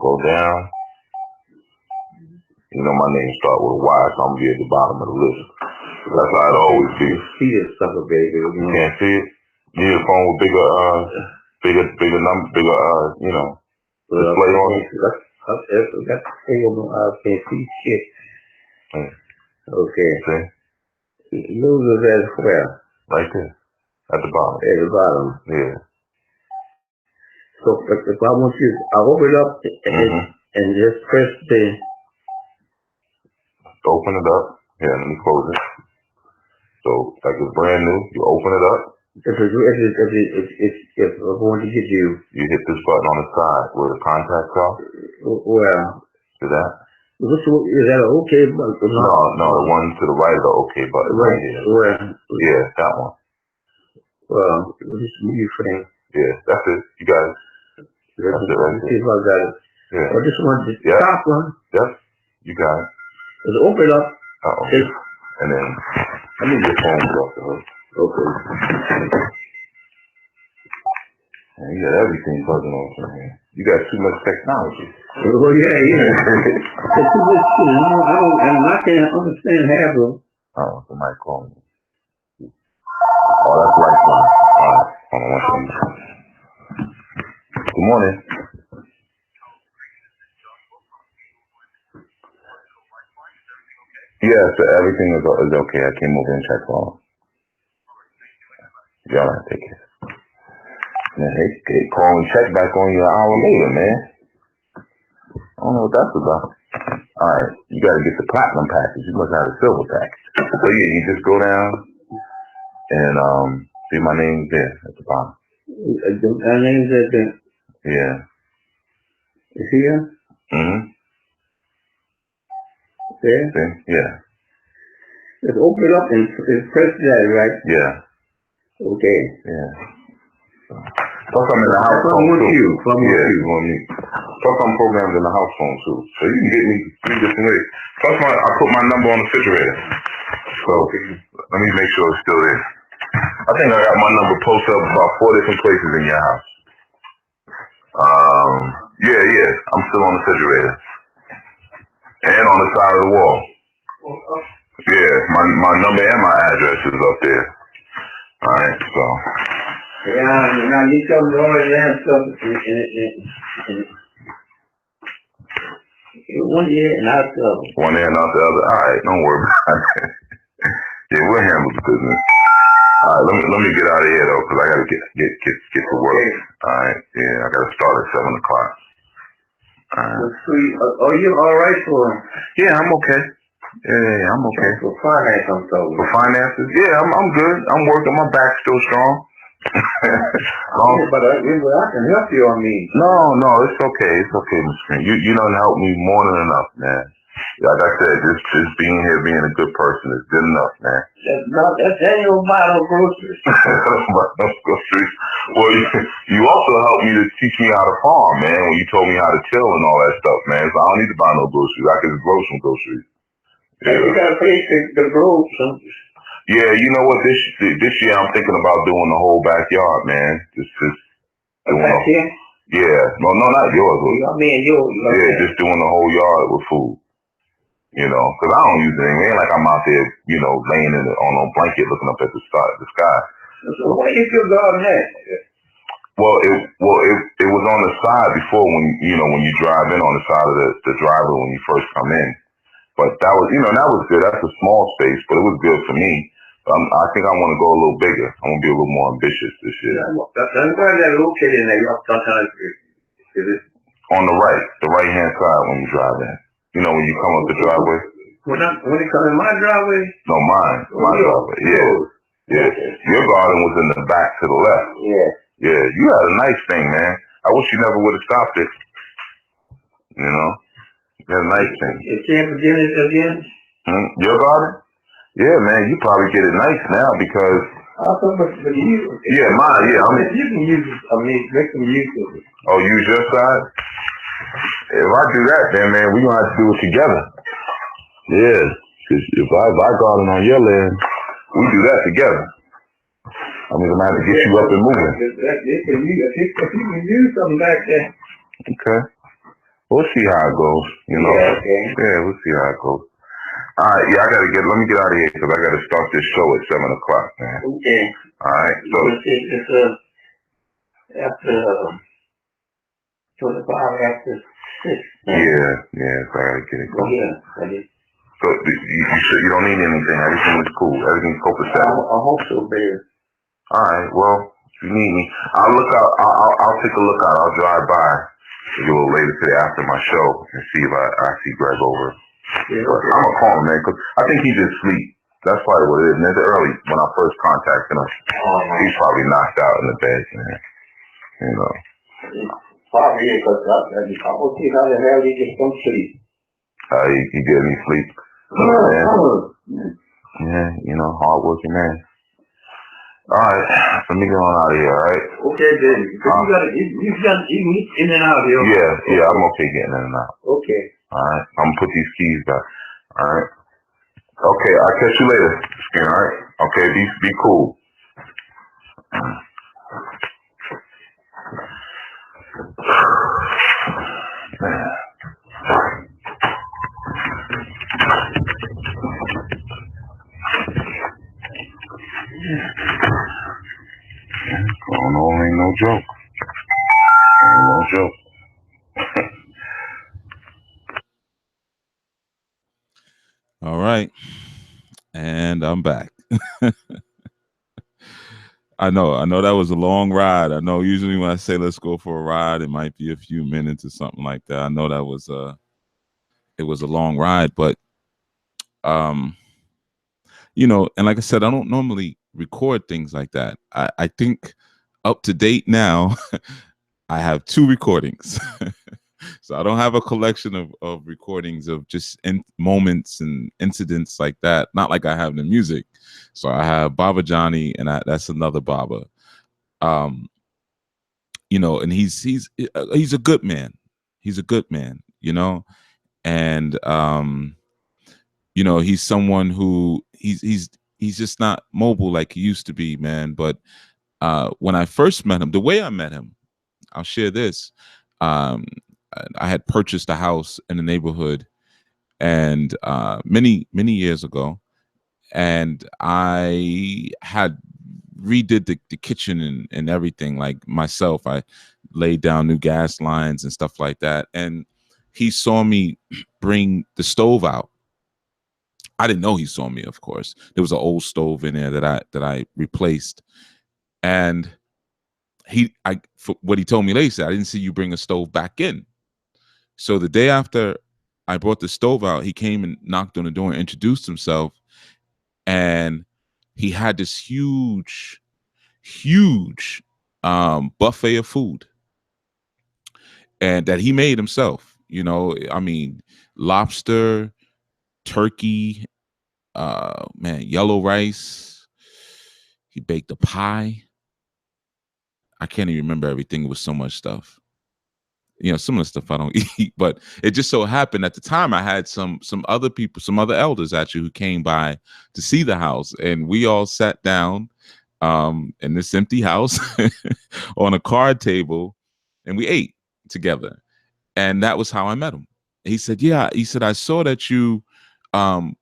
Speaker 4: go down. My name start with a Y, so I'm gonna be at the bottom of the list. That's how it always be.
Speaker 3: See this sucker, baby.
Speaker 4: You can't see it. You need a phone with bigger number, display on it.
Speaker 3: That's terrible. I can't see shit. Okay.
Speaker 4: See?
Speaker 3: Use it as well.
Speaker 4: Right there. At the bottom.
Speaker 3: At the bottom.
Speaker 4: Yeah.
Speaker 3: So if I want you, I'll open it up and just press the.
Speaker 4: Open it up. Yeah, let me close it. So like it's brand new. You open it up.
Speaker 3: If I want to get you.
Speaker 4: You hit this button on the side where the contacts are.
Speaker 3: Well.
Speaker 4: See that?
Speaker 3: Is that an okay button?
Speaker 4: No, the one to the right of the okay button right here.
Speaker 3: Where?
Speaker 4: Yeah, that one.
Speaker 3: Well, just you frame.
Speaker 4: Yeah, that's it. You got it. That's it right there.
Speaker 3: See if I got it.
Speaker 4: Yeah.
Speaker 3: Or this one, the top one.
Speaker 4: Yep. You got it.
Speaker 3: Just open it up.
Speaker 4: And then let me get phone off the hook. Okay. Man, you got everything buzzing on from here. You got too much technology.
Speaker 3: Oh yeah. That's too much shit. I can't understand half of them.
Speaker 4: Oh, somebody calling me. Oh, that's Lifeline. All right. Hold on one second. Good morning. Yeah, so everything is okay. I came over and checked on. Yeah, all right, take care. Man, they call and check back on you an hour later, man. I don't know what that's about. All right, you got to get the platinum package. You must have the silver package. So yeah, you just go down and see my name's there at the bottom.
Speaker 3: My name's at the.
Speaker 4: Yeah.
Speaker 3: Is here? There?
Speaker 4: See? Yeah.
Speaker 3: Just open it up and press that, right?
Speaker 4: Yeah.
Speaker 3: Okay.
Speaker 4: Yeah. Plus I'm in the house phone too. Plus I'm programmed in the house phone too. So you can get me 3 different ways. Plus I put my number on the refrigerator. So let me make sure it's still there. I think I got my number posted up about 4 different places in your house. Yeah. I'm still on the refrigerator. And on the side of the wall. Yeah, my number and my address is up there. Alright, so.
Speaker 3: Yeah, now you tell me all of that stuff in one ear and out the other.
Speaker 4: One ear and out the other. Alright, don't worry about it. Yeah, we'll handle the business. Alright, let me get out of here though, because I gotta get to work. Alright, yeah, I gotta start at 7 o'clock.
Speaker 3: Are you alright for?
Speaker 4: Yeah, I'm okay. Yeah, I'm okay.
Speaker 3: For finance, I'm talking.
Speaker 4: For finances? Yeah, I'm good. I'm working. My back's still strong.
Speaker 3: But I can help you on me.
Speaker 4: No, it's okay. It's okay, Mr. Green. You done helped me more than enough, man. Like I said, just being here, being a good person is good enough, man.
Speaker 3: That's annual bottle groceries.
Speaker 4: Groceries. Well, you also helped me to teach me how to farm, man, when you told me how to till and all that stuff, man. So I don't need to buy no groceries. I can just grow some groceries.
Speaker 3: Yeah. You gotta pay to grow some.
Speaker 4: Yeah, you know what? This year I'm thinking about doing the whole backyard, man. Just
Speaker 3: back here?
Speaker 4: Yeah. No, not yours.
Speaker 3: I mean yours.
Speaker 4: Yeah, just doing the whole yard with food. You know, because I don't use it. It ain't like I'm out there, you know, laying on a blanket looking up at the sky.
Speaker 3: So where is your garden at?
Speaker 4: Well, it was on the side before when you drive in on the side of the driveway when you first come in. But that was good. That's a small space, but it was good for me. I think I want to go a little bigger. I want to be a little more ambitious this year.
Speaker 3: I'm glad that located in there. Sometimes is it
Speaker 4: on the right-hand side when you drive in. You know, when you come up the driveway.
Speaker 3: When it comes in my driveway?
Speaker 4: No, mine. My driveway. Yeah. Your garden was in the back to the left.
Speaker 3: Yeah.
Speaker 4: Yeah. You had a nice thing, man. I wish you never would have stopped it. You know? You had a nice thing.
Speaker 3: You can't forget it again?
Speaker 4: Your garden? Yeah, man. You probably get it nice now because.
Speaker 3: But you.
Speaker 4: Yeah, mine. Yeah.
Speaker 3: You can use it. Make them use it.
Speaker 4: Oh, use your side? If I do that, then man, we're gonna have to do it together. Yeah, because if I garden on your land, we do that together. I mean, I'm gonna have to get you up and moving.
Speaker 3: If you can use something back there.
Speaker 4: Okay. We'll see how it goes, you know.
Speaker 3: Yeah, okay.
Speaker 4: Yeah, we'll see how it goes. All right, yeah, let me get out of here because I gotta start this show at 7 o'clock, man.
Speaker 3: Okay.
Speaker 4: All right, so.
Speaker 3: It's after 25 after 6.
Speaker 4: Yeah, so I gotta get it going.
Speaker 3: Yeah.
Speaker 4: So you don't need anything. Everything is cool. Everything's copacetic.
Speaker 3: I hope so, baby.
Speaker 4: All right. Well, if you need me, I'll look out. I'll take a look out. I'll drive by a little later today after my show and see if I see Greg over.
Speaker 3: Yeah,
Speaker 4: okay. I'm gonna call him, man, because I think he's asleep. That's probably what it is. And it's early when I first contacted him. He's probably knocked out in the bed, man. You know.
Speaker 3: Probably is, because I will see how the hell he gets some sleep.
Speaker 4: He get any sleep? Yeah, you know, hard-working man. All right, let me get on out of here, all right?
Speaker 3: Okay, baby. You get in and out here.
Speaker 4: Yeah, I'm okay getting in and out.
Speaker 3: Okay.
Speaker 4: All right, I'm gonna put these keys back. All right. Okay, I'll catch you later, Skin, all right? Okay, be cool. Man. Going on ain't no joke. Ain't no joke.
Speaker 2: All right. And I'm back. I know that was a long ride. I know usually when I say let's go for a ride, it might be a few minutes or something like that. I know that was it was a long ride, but you know, and like I said, I don't normally record things like that. I think up to date now, I have 2 recordings. So I don't have a collection of recordings of just moments and incidents like that. Not like I have the music. So I have Baba Johnny, and that's another Baba. You know, and he's a good man. He's a good man, you know, and you know, he's someone who he's just not mobile like he used to be, man. But when I first met him, the way I met him, I'll share this. I I had purchased a house in the neighborhood, and many years ago, and I had redid the kitchen and everything like myself. I laid down new gas lines and stuff like that. And he saw me bring the stove out. I didn't know he saw me, of course. There was an old stove in there that I replaced. And what he told me later, he said, I didn't see you bring a stove back in. So the day after I brought the stove out, he came and knocked on the door and introduced himself. And he had this huge buffet of food, and that he made himself. I mean, lobster, turkey, man, yellow rice. He baked a pie. I can't even remember everything. It was so much stuff. Some of the stuff I don't eat, but it just so happened at the time I had some other people, some other elders actually, who came by to see the house, and we all sat down in this empty house on a card table, and we ate together. And that was how I met him. He said, yeah, he said, I saw that you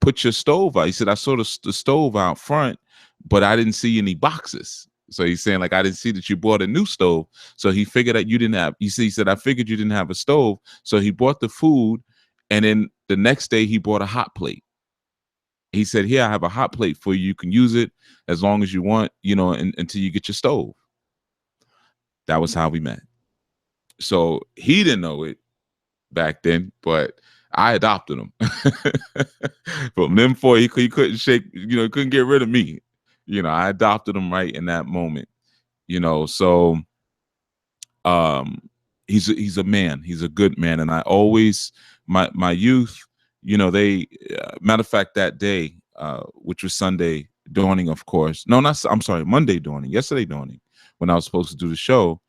Speaker 2: put your stove out. He said, I saw the stove out front, but I didn't see any boxes. So he's saying, like, I didn't see that you bought a new stove. So he figured that you didn't have, he said, I figured you didn't have a stove. So he bought the food. And then the next day he bought a hot plate. He said, here, I have a hot plate for you. You can use it as long as you want, until you get your stove. That was how we met. So he didn't know it back then, but I adopted him. From them four, he couldn't shake, he couldn't get rid of me. I adopted him right in that moment. So he's a man. He's a good man. And I always, my youth, they, matter of fact, that day, which was Sunday dawning, of course. No, I'm sorry, Monday dawning, yesterday dawning, when I was supposed to do the show.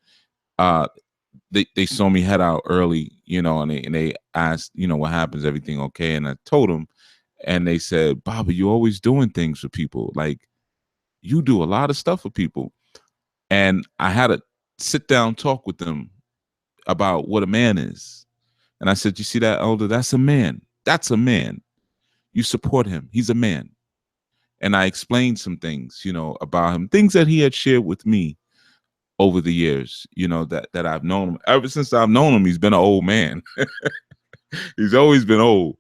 Speaker 2: They saw me head out early, and they asked, what happens, everything okay? And I told them, and they said, Bobby, you're always doing things for people. Like, you do a lot of stuff for people. And I had a sit down talk with them about what a man is. And I said, you see that, elder? That's a man. That's a man. You support him. He's a man. And I explained some things, about him, things that he had shared with me over the years, that I've known him. Ever since I've known him, he's been an old man. He's always been old.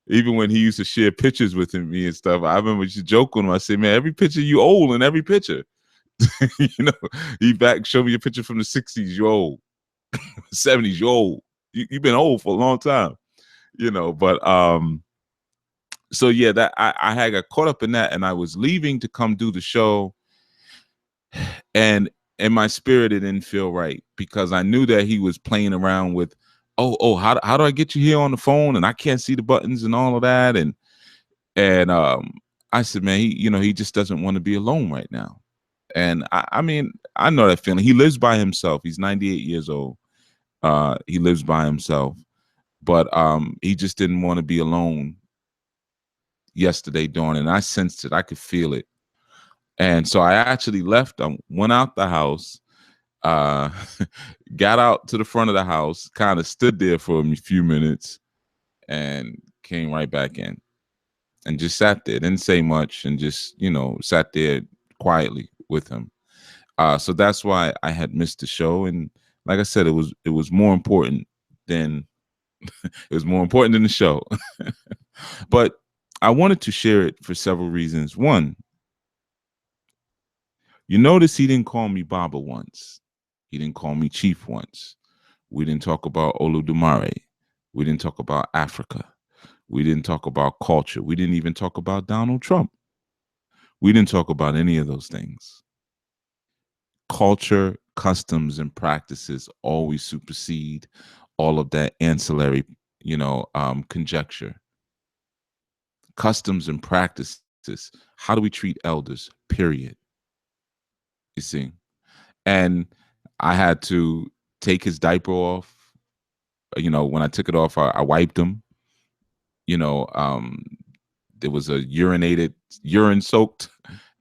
Speaker 2: Even when he used to share pictures with me and stuff, I remember just joking with him. I said, man, every picture you old in every picture. He showed me a picture from the 60s, you old. 70s, you old. You've been old for a long time. But so yeah, that I had got caught up in that, and I was leaving to come do the show. And in my spirit, it didn't feel right, because I knew that he was playing around with, how do I get you here on the phone? And I can't see the buttons and all of that. And I said, man, he just doesn't want to be alone right now. And I mean, I know that feeling. He lives by himself. He's 98 years old. He lives by himself, but he just didn't want to be alone yesterday dawn. And I sensed it. I could feel it. And so I actually left. I went out the house, got out to the front of the house, kind of stood there for a few minutes, and came right back in and just sat there. Didn't say much, and just, sat there quietly with him. So that's why I had missed the show. And like I said, it was more important than the show. But I wanted to share it for several reasons. One, you notice he didn't call me Baba once. He didn't call me Chief once. We didn't talk about Oludumare. We didn't talk about Africa. We didn't talk about culture. We didn't even talk about Donald Trump. We didn't talk about any of those things. Culture, customs, and practices always supersede all of that ancillary, conjecture. Customs and practices. How do we treat elders? Period. You see? And I had to take his diaper off. When I took it off, I wiped him. There was a urine-soaked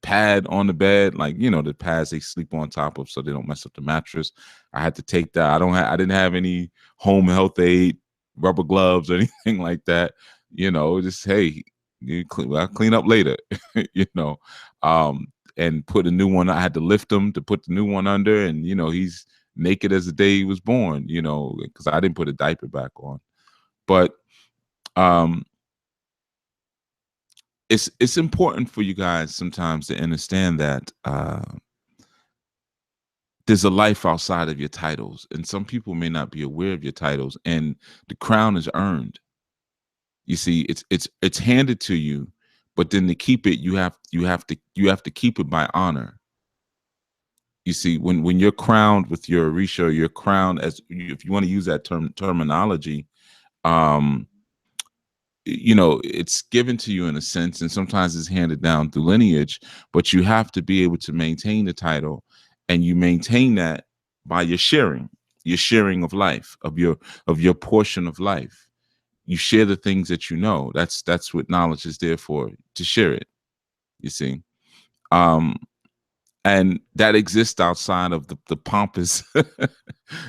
Speaker 2: pad on the bed, like, you know, the pads they sleep on top of so they don't mess up the mattress. I had to take that. I didn't have any home health aid, rubber gloves or anything like that. You know, just, hey, I'll clean up later, you know. And put a new one. I had to lift him to put the new one under, and you know, he's naked as the day he was born, you know, because I didn't put a diaper back on. But um it's important for you guys sometimes to understand that there's a life outside of your titles, and some people may not be aware of your titles, and the crown is earned. You see, it's handed to you, but then to keep it, you have to keep it by honor. You see, when you're crowned with your Orisha, you're crowned as, if you want to use that terminology, um, you know, it's given to you in a sense, and sometimes it's handed down through lineage, but you have to be able to maintain the title, and you maintain that by your sharing of life, of your portion of life. You share the things that you know. That's what knowledge is there for, to share it. You see. Um, and that exists outside of the pompous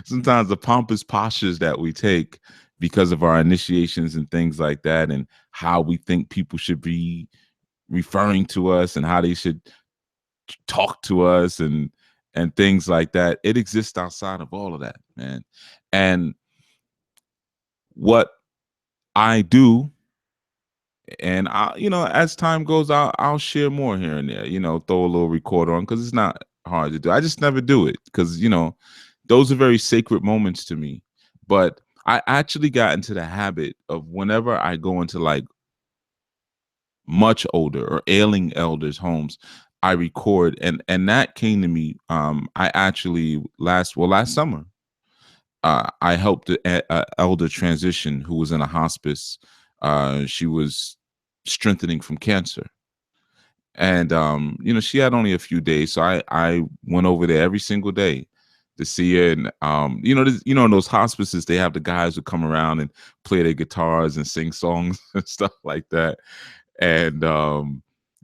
Speaker 2: sometimes the pompous postures that we take because of our initiations and things like that, and how we think people should be referring to us and how they should talk to us, and things like that. It exists outside of all of that, man. And what I do, and I, you know, as time goes, I'll share more here and there. You know, throw a little recorder on, because it's not hard to do. I just never do it because, you know, those are very sacred moments to me. But I actually got into the habit of, whenever I go into like much older or ailing elders' homes, I record, and that came to me. I actually last summer, I helped a elder transition who was in a hospice. She was strengthening from cancer, and you know, she had only a few days, so I went over there every single day to see her. And you know, you know, in those hospices, they have the guys who come around and play their guitars and sing songs and stuff like that. And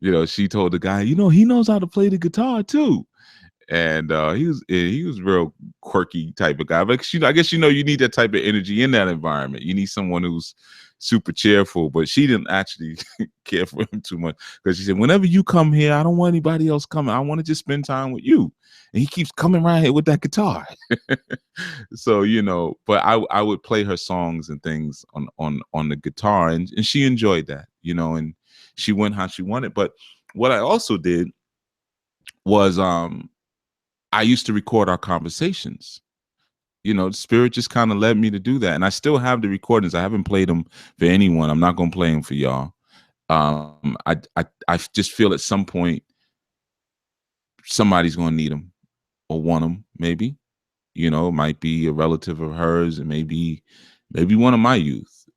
Speaker 2: you know, she told the guy, you know, he knows how to play the guitar too. And he was real quirky type of guy. But you know, I guess, you know, you need that type of energy in that environment. You need someone who's super cheerful. But she didn't actually care for him too much, because she said, whenever you come here, I don't want anybody else coming. I want to just spend time with you. And he keeps coming around here with that guitar. So, you know, but I would play her songs and things on the guitar, and she enjoyed that, you know, and she went how she wanted. But what I also did was I used to record our conversations. You know, the spirit just kind of led me to do that. And I still have the recordings. I haven't played them for anyone. I'm not going to play them for y'all. I just feel at some point somebody's going to need them or want them, maybe. You know, it might be a relative of hers, and maybe one of my youth,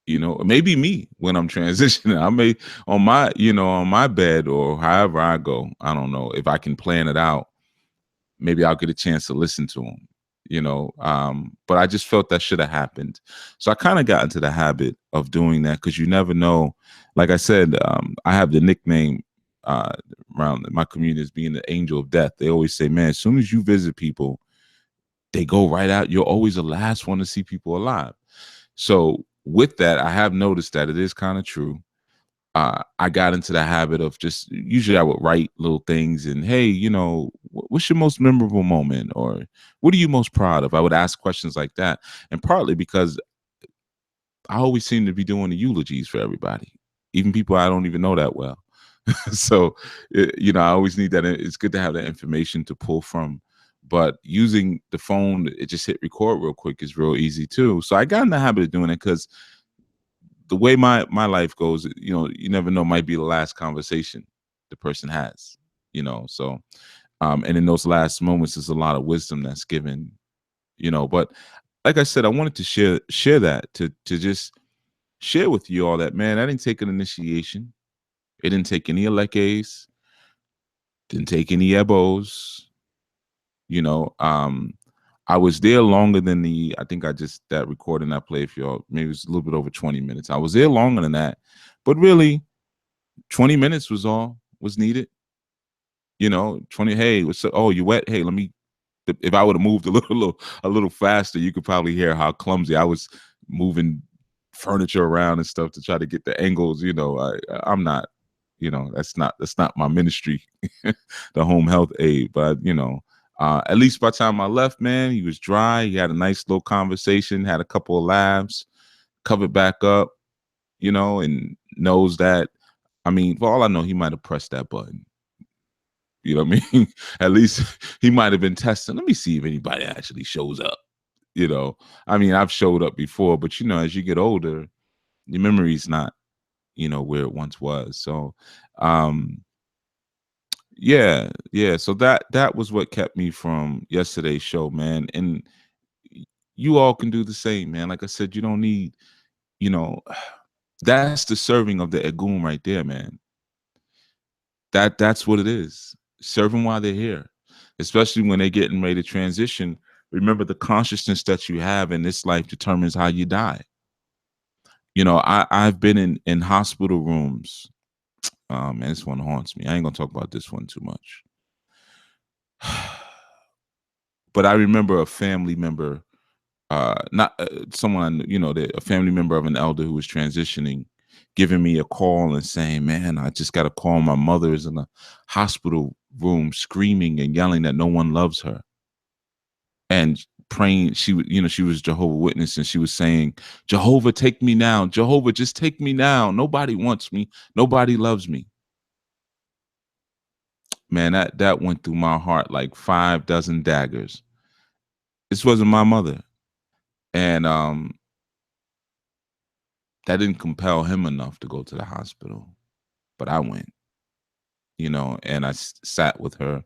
Speaker 2: you know, or maybe me when I'm transitioning. I may, on my, you know, on my bed, or however I go. I don't know if I can plan it out. Maybe I'll get a chance to listen to them, you know. But I just felt that should have happened. So I kind of got into the habit of doing that, because you never know. Like I said, I have the nickname uh, around my community as being the angel of death. They always say, man, as soon as you visit people, they go right out. You're always the last one to see people alive. So with that, I have noticed that it is kind of true. I got into the habit of just, usually I would write little things, and hey, you know, what's your most memorable moment, or what are you most proud of? I would ask questions like that, and partly because I always seem to be doing the eulogies for everybody, even people I don't even know that well. So, you know, I always need that. It's good to have that information to pull from. But using the phone, it just hit record real quick, is real easy too. So I got in the habit of doing it, because the way my life goes, you know, you never know, might be the last conversation the person has, you know. So and in those last moments, there's a lot of wisdom that's given, you know. But like I said, I wanted to share that, to just share with you all that, man, I didn't take an initiation. It didn't take any Alekes, didn't take any ebos, you know. I was there longer than I think that recording I played for y'all, maybe it was a little bit over 20 minutes. I was there longer than that, but really 20 minutes was all was needed. You know, 20. Hey, what's up? Oh, you wet? Hey, let me. If I would have moved a little faster, you could probably hear how clumsy I was moving furniture around and stuff to try to get the angles. You know, I'm not. You know, that's not my ministry, the home health aid. But you know, at least by the time I left, man, he was dry. He had a nice little conversation, had a couple of laughs, covered back up. You know, and knows that. I mean, for all I know, he might have pressed that button. You know what I mean? At least he might have been testing. Let me see if anybody actually shows up. You know, I mean, I've showed up before, but you know, as you get older, your memory's not, you know, where it once was. So, um, yeah, yeah. So that was what kept me from yesterday's show, man. And you all can do the same, man. Like I said, you don't need, you know, that's the serving of the egum right there, man. That's what it is. Serve them while they're here, especially when they're getting ready to transition. Remember, the consciousness that you have in this life determines how you die. You know, I've been in hospital rooms. Man, this one haunts me. I ain't gonna talk about this one too much. But I remember a family member, not someone, you know, a family member of an elder who was transitioning, giving me a call and saying, "Man, I just got a call. My mother is in a hospital room, screaming and yelling that no one loves her." And praying, you know, she was Jehovah Witness, and she was saying, "Jehovah, take me now. Jehovah, just take me now. Nobody wants me. Nobody loves me." Man, that went through my heart like 5 dozen daggers. This wasn't my mother, and that didn't compel him enough to go to the hospital, but I went, you know, and I sat with her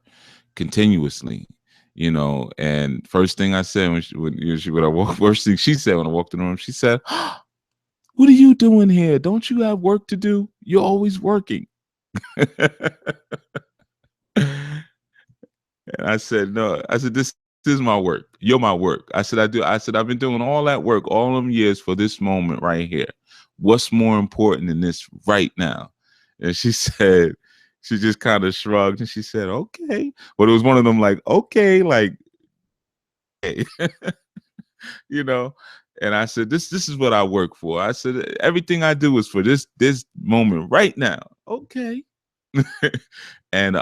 Speaker 2: continuously, you know. And first thing I said when I walked, first thing she said when I walked in the room, she said, "What are you doing here? Don't you have work to do? You're always working." And I said, "No." I said, "This is my work. You're my work." I said, I said, "I've been doing all that work all them years for this moment right here. What's more important than this right now?" And she said, she just kind of shrugged and she said, "Okay." But it was one of them like, "Okay, like, hey." You know. And I said, this is what I work for. I said, everything I do is for this moment right now. Okay. And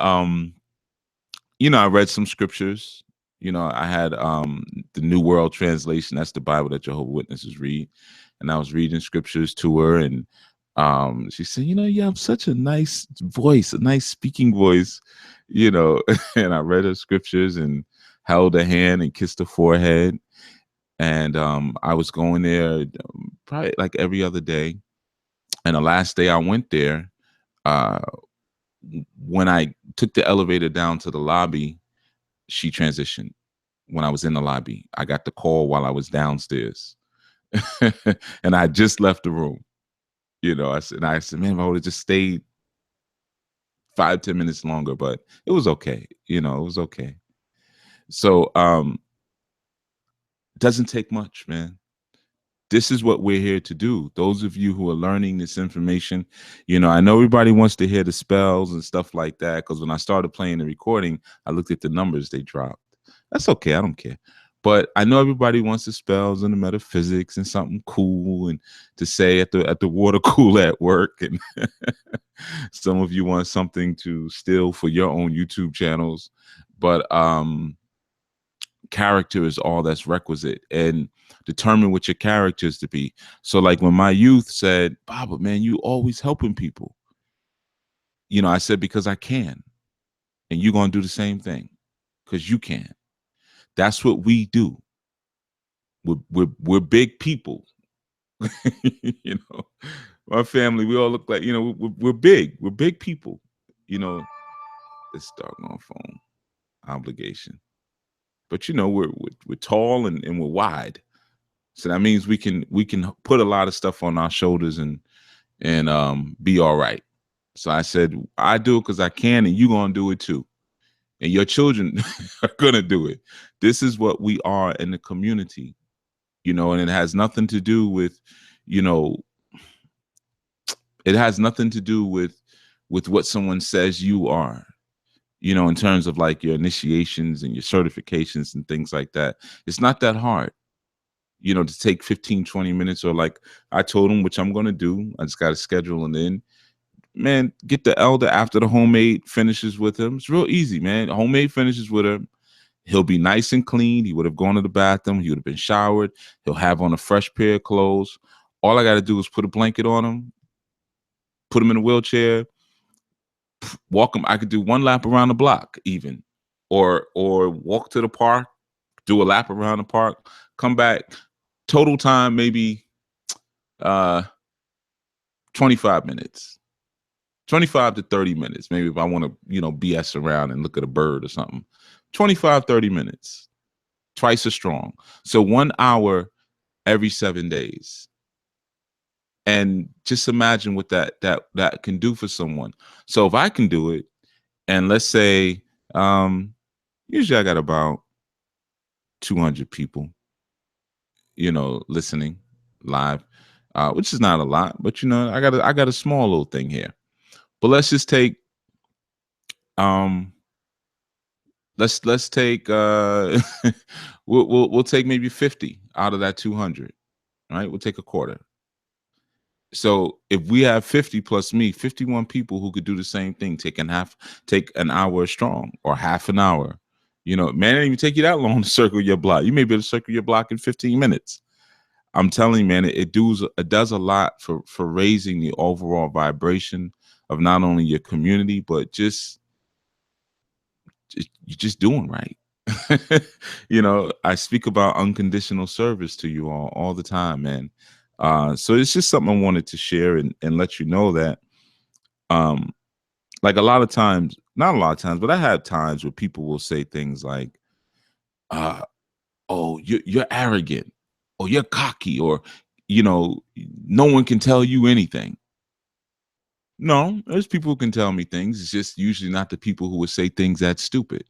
Speaker 2: you know, I read some scriptures. You know, I had the New World Translation. That's the Bible that Jehovah Witnesses read. And I was reading scriptures to her, and she said, "You know, you have such a nice voice, a nice speaking voice," you know. And I read her scriptures and held her hand and kissed her forehead. And I was going there probably like every other day. And the last day I went there, uh, when I took the elevator down to the lobby, she transitioned. When I was in the lobby, I got the call while I was downstairs, and I just left the room. You know, I said, "Man, if I would have just stayed 5, 10 minutes longer," but it was okay. You know, it was okay. So, it doesn't take much, man. This is what we're here to do. Those of you who are learning this information, you know, I know everybody wants to hear the spells and stuff like that, because when I started playing the recording, I looked at the numbers they dropped. That's okay. I don't care. But I know everybody wants the spells and the metaphysics and something cool and to say at the water cooler at work. And some of you want something to steal for your own YouTube channels. But character is all that's requisite, and determine what your character is to be. So like when my youth said, "Baba, man, you always helping people," you know, I said, "Because I can, and you're going to do the same thing because you can." That's what we do. We're big people. You know, our family, we all look like, you know, we're big. We're big people. You know, this doggone phone obligation. But you know, we're tall and we're wide. So that means we can put a lot of stuff on our shoulders and be all right. So I said, I do it because I can, and you're gonna do it too. And your children are gonna do it. This is what we are in the community, you know, and it has nothing to do with, you know, it has nothing to do with what someone says you are. in terms of like your initiations and your certifications and things like that. It's not that hard, to take 15, 20 minutes, or like I told him, which I'm going to do. I just got to schedule it in. Man, get the elder after the homemade finishes with him. It's real easy, man. Homemade finishes with him. He'll be nice and clean. He would have gone to the bathroom. He would have been showered. He'll have on a fresh pair of clothes. All I got to do is put a blanket on him, put him in a wheelchair, walk him. I could do one lap around the block even, or walk to the park, do a lap around the park, come back. Total time, maybe 25 minutes. 25 to 30 minutes. Maybe if I want to, BS around and look at a bird or something. 25, 30 minutes. Twice as strong. So 1 hour every 7 days. And just imagine what that can do for someone. So if I can do it, and let's say usually I got about 200 people, listening live, which is not a lot, but I got a small little thing here. But let's just take let's take we'll take maybe 50 out of that 200, right? We'll take a quarter. So if we have 50 plus me, 51 people who could do the same thing, take an hour strong, or half an hour. Man, it didn't even take you that long to circle your block. You may be able to circle your block in 15 minutes. I'm telling you, man, it does a lot for raising the overall vibration of not only your community, but you're just doing right. I speak about unconditional service to you all the time, man. So it's just something I wanted to share and let you know that, like a lot of times, not a lot of times, but I have times where people will say things like, oh, you're arrogant, or you're cocky, or, no one can tell you anything. No, there's people who can tell me things. It's just usually not the people who would say things that stupid.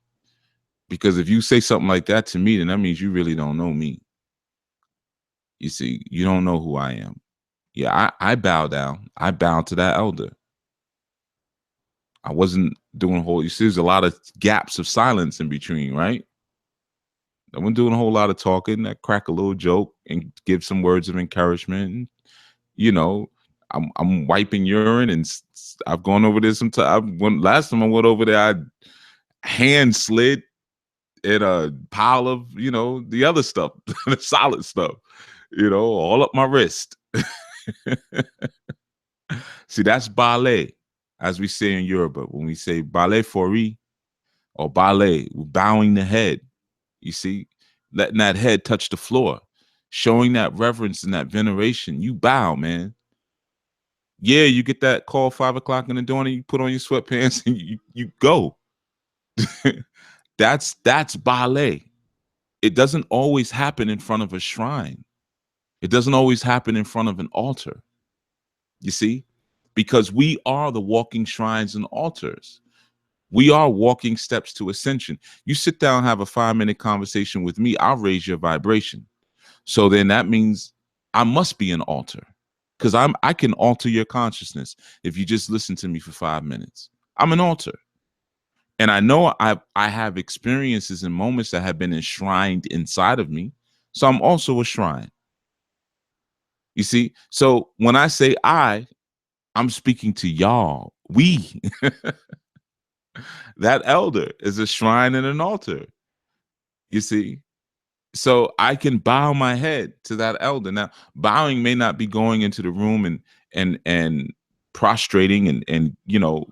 Speaker 2: Because if you say something like that to me, then that means you really don't know me. You see, you don't know who I am. Yeah, I bow down. I bow to that elder. I wasn't doing you see, there's a lot of gaps of silence in between, right? I wasn't doing a whole lot of talking. I crack a little joke and give some words of encouragement. I'm wiping urine, and I've gone over there sometime. Last time I went over there, I hand slid in a pile of, the other stuff, the solid stuff, all up my wrist. See, that's ballet, as we say in Europe. But when we say ballet fori or ballet, we're bowing the head. You see, letting that head touch the floor, showing that reverence and that veneration. You bow, man. Yeah, you get that call 5 o'clock in the morning, you put on your sweatpants and you go. That's ballet. It doesn't always happen in front of a shrine. It doesn't always happen in front of an altar. You see, because we are the walking shrines and altars. We are walking steps to ascension. You sit down, have a 5-minute conversation with me, I'll raise your vibration. So then that means I must be an altar, because I can alter your consciousness if you just listen to me for 5 minutes. I'm an altar. And I know I have experiences and moments that have been enshrined inside of me. So I'm also a shrine. You see? So when I say I'm speaking to y'all. We. That elder is a shrine and an altar. You see? So I can bow my head to that elder. Now, bowing may not be going into the room and prostrating and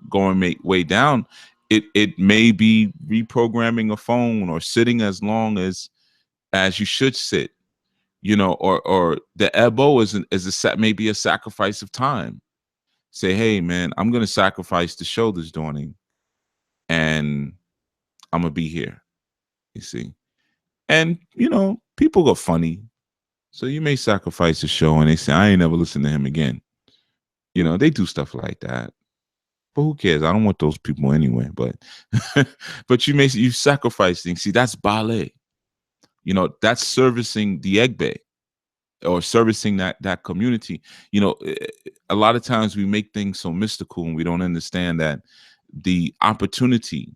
Speaker 2: going way down. It may be reprogramming a phone, or sitting as long as you should sit, or the ebo maybe a sacrifice of time. Say, hey man, I'm gonna sacrifice the show this morning, and I'm gonna be here. You see, and people are funny, so you may sacrifice the show, and they say, I ain't never listen to him again. They do stuff like that. But who cares? I don't want those people anyway. But but you sacrifice things. See, that's ballet. That's servicing the Egbe, or servicing that community. A lot of times we make things so mystical, and we don't understand that the opportunity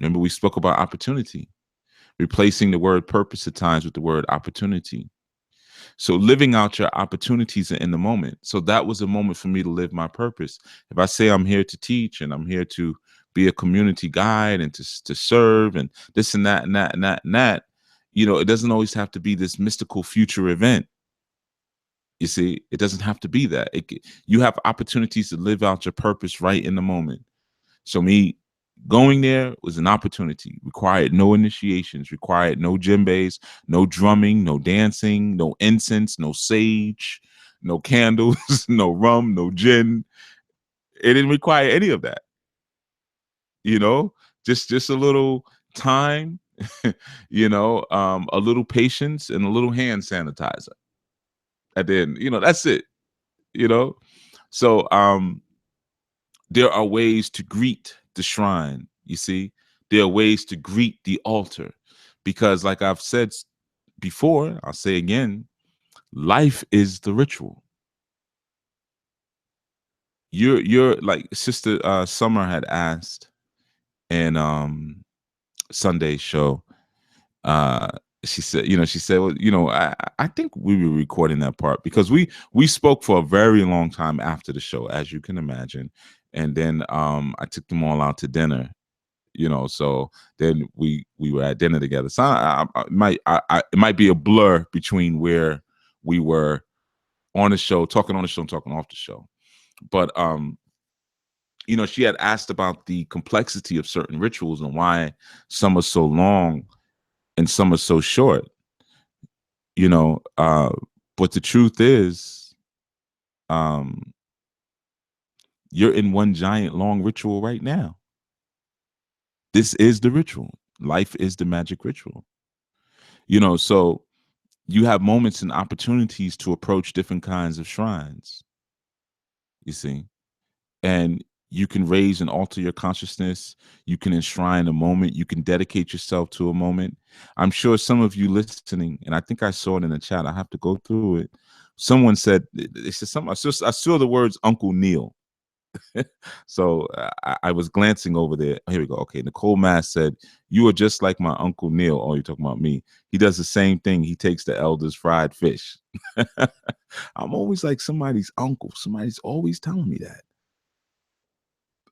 Speaker 2: Remember, we spoke about opportunity, replacing the word purpose at times with the word opportunity. So living out your opportunities in the moment. So that was a moment for me to live my purpose. If I say I'm here to teach and I'm here to be a community guide and to serve and this and that and that and that and that, it doesn't always have to be this mystical future event. You see, it doesn't have to be that. You have opportunities to live out your purpose right in the moment. So me going there was an opportunity, required no initiations, required no djembes, no drumming, no dancing, no incense, no sage, no candles, no rum, no gin. It didn't require any of that, you know, just a little time, a little patience and a little hand sanitizer at the end. That's it, you know. So there are ways to greet the shrine, you see. There are ways to greet the altar, because like I've said before, I'll say again, life is the ritual. You're like Sister Summer had asked in Sunday's show. uh she said, well, I think we were recording that part because we spoke for a very long time after the show, as you can imagine. And then I took them all out to dinner, so then we were at dinner together. So it might be a blur between where we were on the show, talking on the show and talking off the show. But she had asked about the complexity of certain rituals and why some are so long and some are so short. But the truth is, um you're in one giant long ritual right now. This is the ritual. Life is the magic ritual. So you have moments and opportunities to approach different kinds of shrines, you see, and you can raise and alter your consciousness. You can enshrine a moment. You can dedicate yourself to a moment. I'm sure some of you listening, and I think I saw it in the chat, I have to go through it. Someone said, they said something, I saw the words Uncle Neil. So I was glancing over there. Here we go. Okay, Nicole Mass said, "You are just like my Uncle Neil." Oh, you're talking about me. He does the same thing. He takes the elders' fried fish. I'm always like somebody's uncle. Somebody's always telling me that.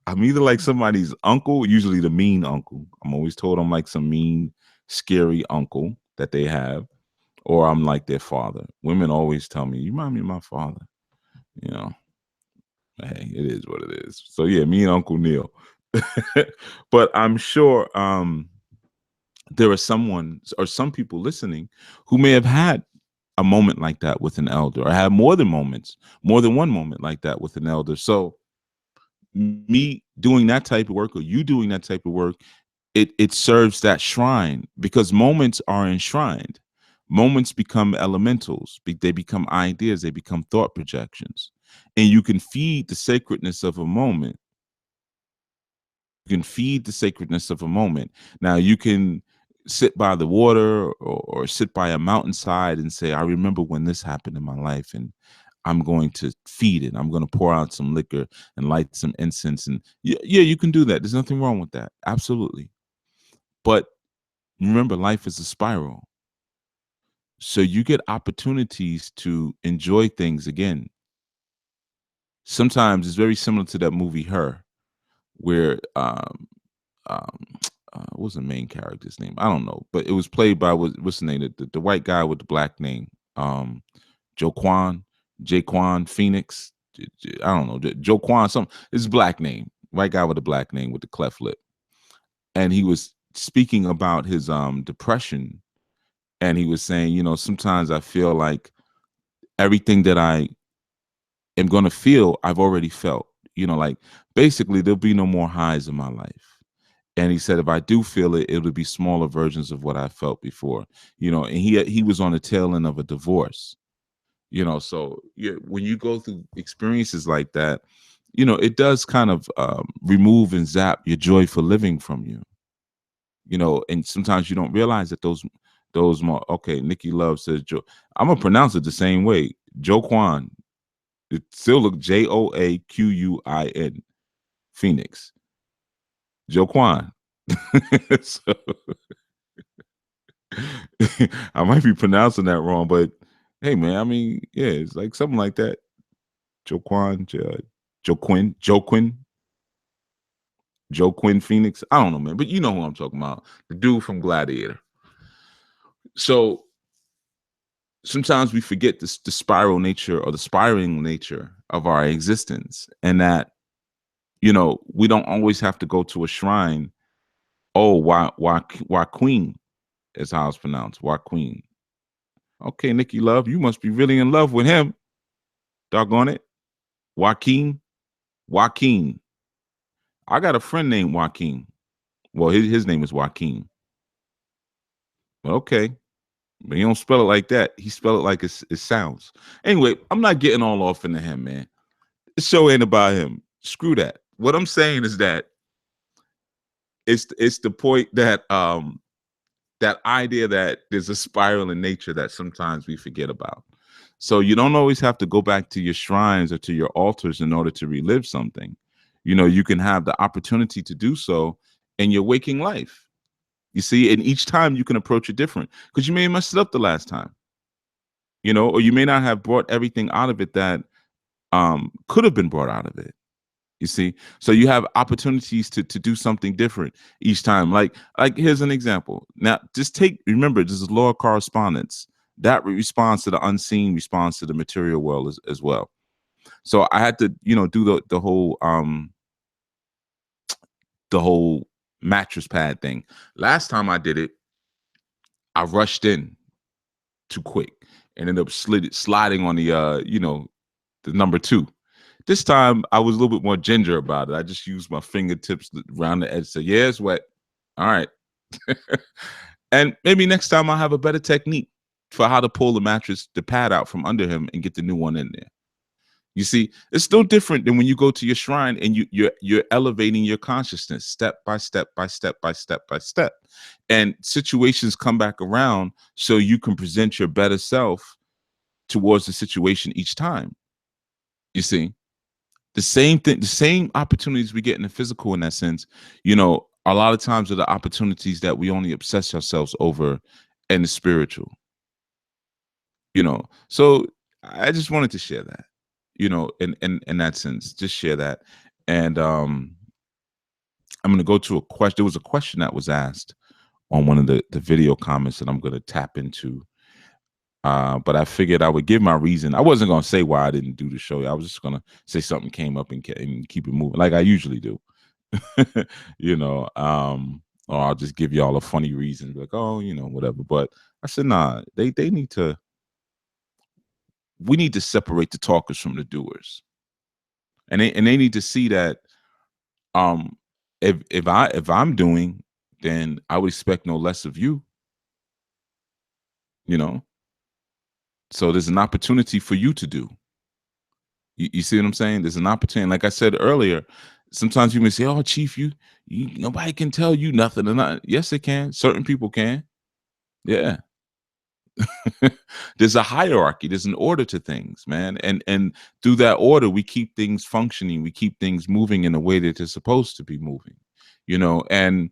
Speaker 2: I'm either like somebody's uncle, usually the mean uncle. I'm always told I'm like some mean, scary uncle that they have, or I'm like their father. Women always tell me, "You remind me of my father." You know, hey, it is what it is. So yeah, me and Uncle Neil. But I'm sure there are someone or some people listening who may have had a moment like that with an elder, or have more than one moment like that with an elder. So me doing that type of work, or you doing that type of work, it serves that shrine, because moments are enshrined. Moments become elementals. They become ideas. They become thought projections, and you can feed the sacredness of a moment. You can feed the sacredness of a moment. Now you can sit by the water, or sit by a mountainside and say, "I remember when this happened in my life," and I'm going to feed it. I'm going to pour out some liquor and light some incense. And yeah, you can do that. There's nothing wrong with that. Absolutely. But remember, life is a spiral. So you get opportunities to enjoy things again. Sometimes it's very similar to that movie Her, where um what was the main character's name? I don't know, but it was played by what's the name? The white guy with the black name, Jaquan Phoenix. I don't know, Joquan. Some his black name, white guy with a black name with the cleft lip, and he was speaking about his depression, and he was saying, sometimes I feel like everything that I am going to feel, I've already felt. Like basically there'll be no more highs in my life. And he said, if I do feel it, it'll be smaller versions of what I felt before. And he was on the tail end of a divorce. So yeah, when you go through experiences like that, it does kind of remove and zap your joy for living from you. And sometimes you don't realize that those more. Okay, Nikki Love says, I'm gonna pronounce it the same way. Joquan. It still look Joaquin Phoenix. Joquan. So I might be pronouncing that wrong, but hey, man, I mean, yeah, it's like something like that. Joaquin, Joaquin, Joe Quinn Phoenix. I don't know, man, but you know who I'm talking about. The dude from Gladiator. So sometimes we forget this, the spiral nature or the spiraling nature of our existence, and that, you know, we don't always have to go to a shrine. Oh, why Queen is how it's pronounced. Why Queen. Okay, Nikki Love, you must be really in love with him. Doggone it. Joaquin. Joaquin. I got a friend named Joaquin. Well, his name is Joaquin. Okay. But he don't spell it like that. He spell it like it sounds. Anyway, I'm not getting all off into him, man. This show ain't about him. Screw that. What I'm saying is that it's the point that that idea that there's a spiral in nature that sometimes we forget about. So you don't always have to go back to your shrines or to your altars in order to relive something. You know, you can have the opportunity to do so in your waking life. You see, and each time you can approach it different because you may have messed it up the last time, you know, or you may not have brought everything out of it that could have been brought out of it. You see, so you have opportunities to do something different each time. Like here's an example. Now, just remember, this is law of correspondence. That responds to the unseen, responds to the material world as well. So I had to, you know, do the whole mattress pad thing. Last time I did it, I rushed in too quick and ended up sliding on the you know, the number 2. This time I was a little bit more ginger about it. I just used my fingertips around the edge. Say, yeah, it's wet. All right. And maybe next time I'll have a better technique for how to pull the pad out from under him and get the new one in there. You see, it's still different than when you go to your shrine and you're elevating your consciousness step by step by step by step by step. And situations come back around so you can present your better self towards the situation each time. You see, the same thing, the same opportunities we get in the physical in that sense, you know, a lot of times are the opportunities that we only obsess ourselves over in the spiritual, you know. So I just wanted to share that, you know, in that sense, just share that. And I'm gonna go to a question. There was a question that was asked on one of the video comments that I'm gonna tap into. But I figured I would give my reason. I wasn't gonna say why I didn't do the show. I was just gonna say something came up and keep it moving, like I usually do. You know, or I'll just give y'all a funny reason, like, oh, you know, whatever. But I said, nah, they need to. We need to separate the talkers from the doers, and they need to see that um, if I'm doing, then I would expect no less of you. You know, so there's an opportunity for you to do. You see what I'm saying? There's an opportunity. Like I said earlier, sometimes you may say, "Oh, Chief, you nobody can tell you nothing." And yes, they can. Certain people can. Yeah. There's a hierarchy. There's an order to things, man. And through that order, we keep things functioning. We keep things moving in the way that they're supposed to be moving. You know, and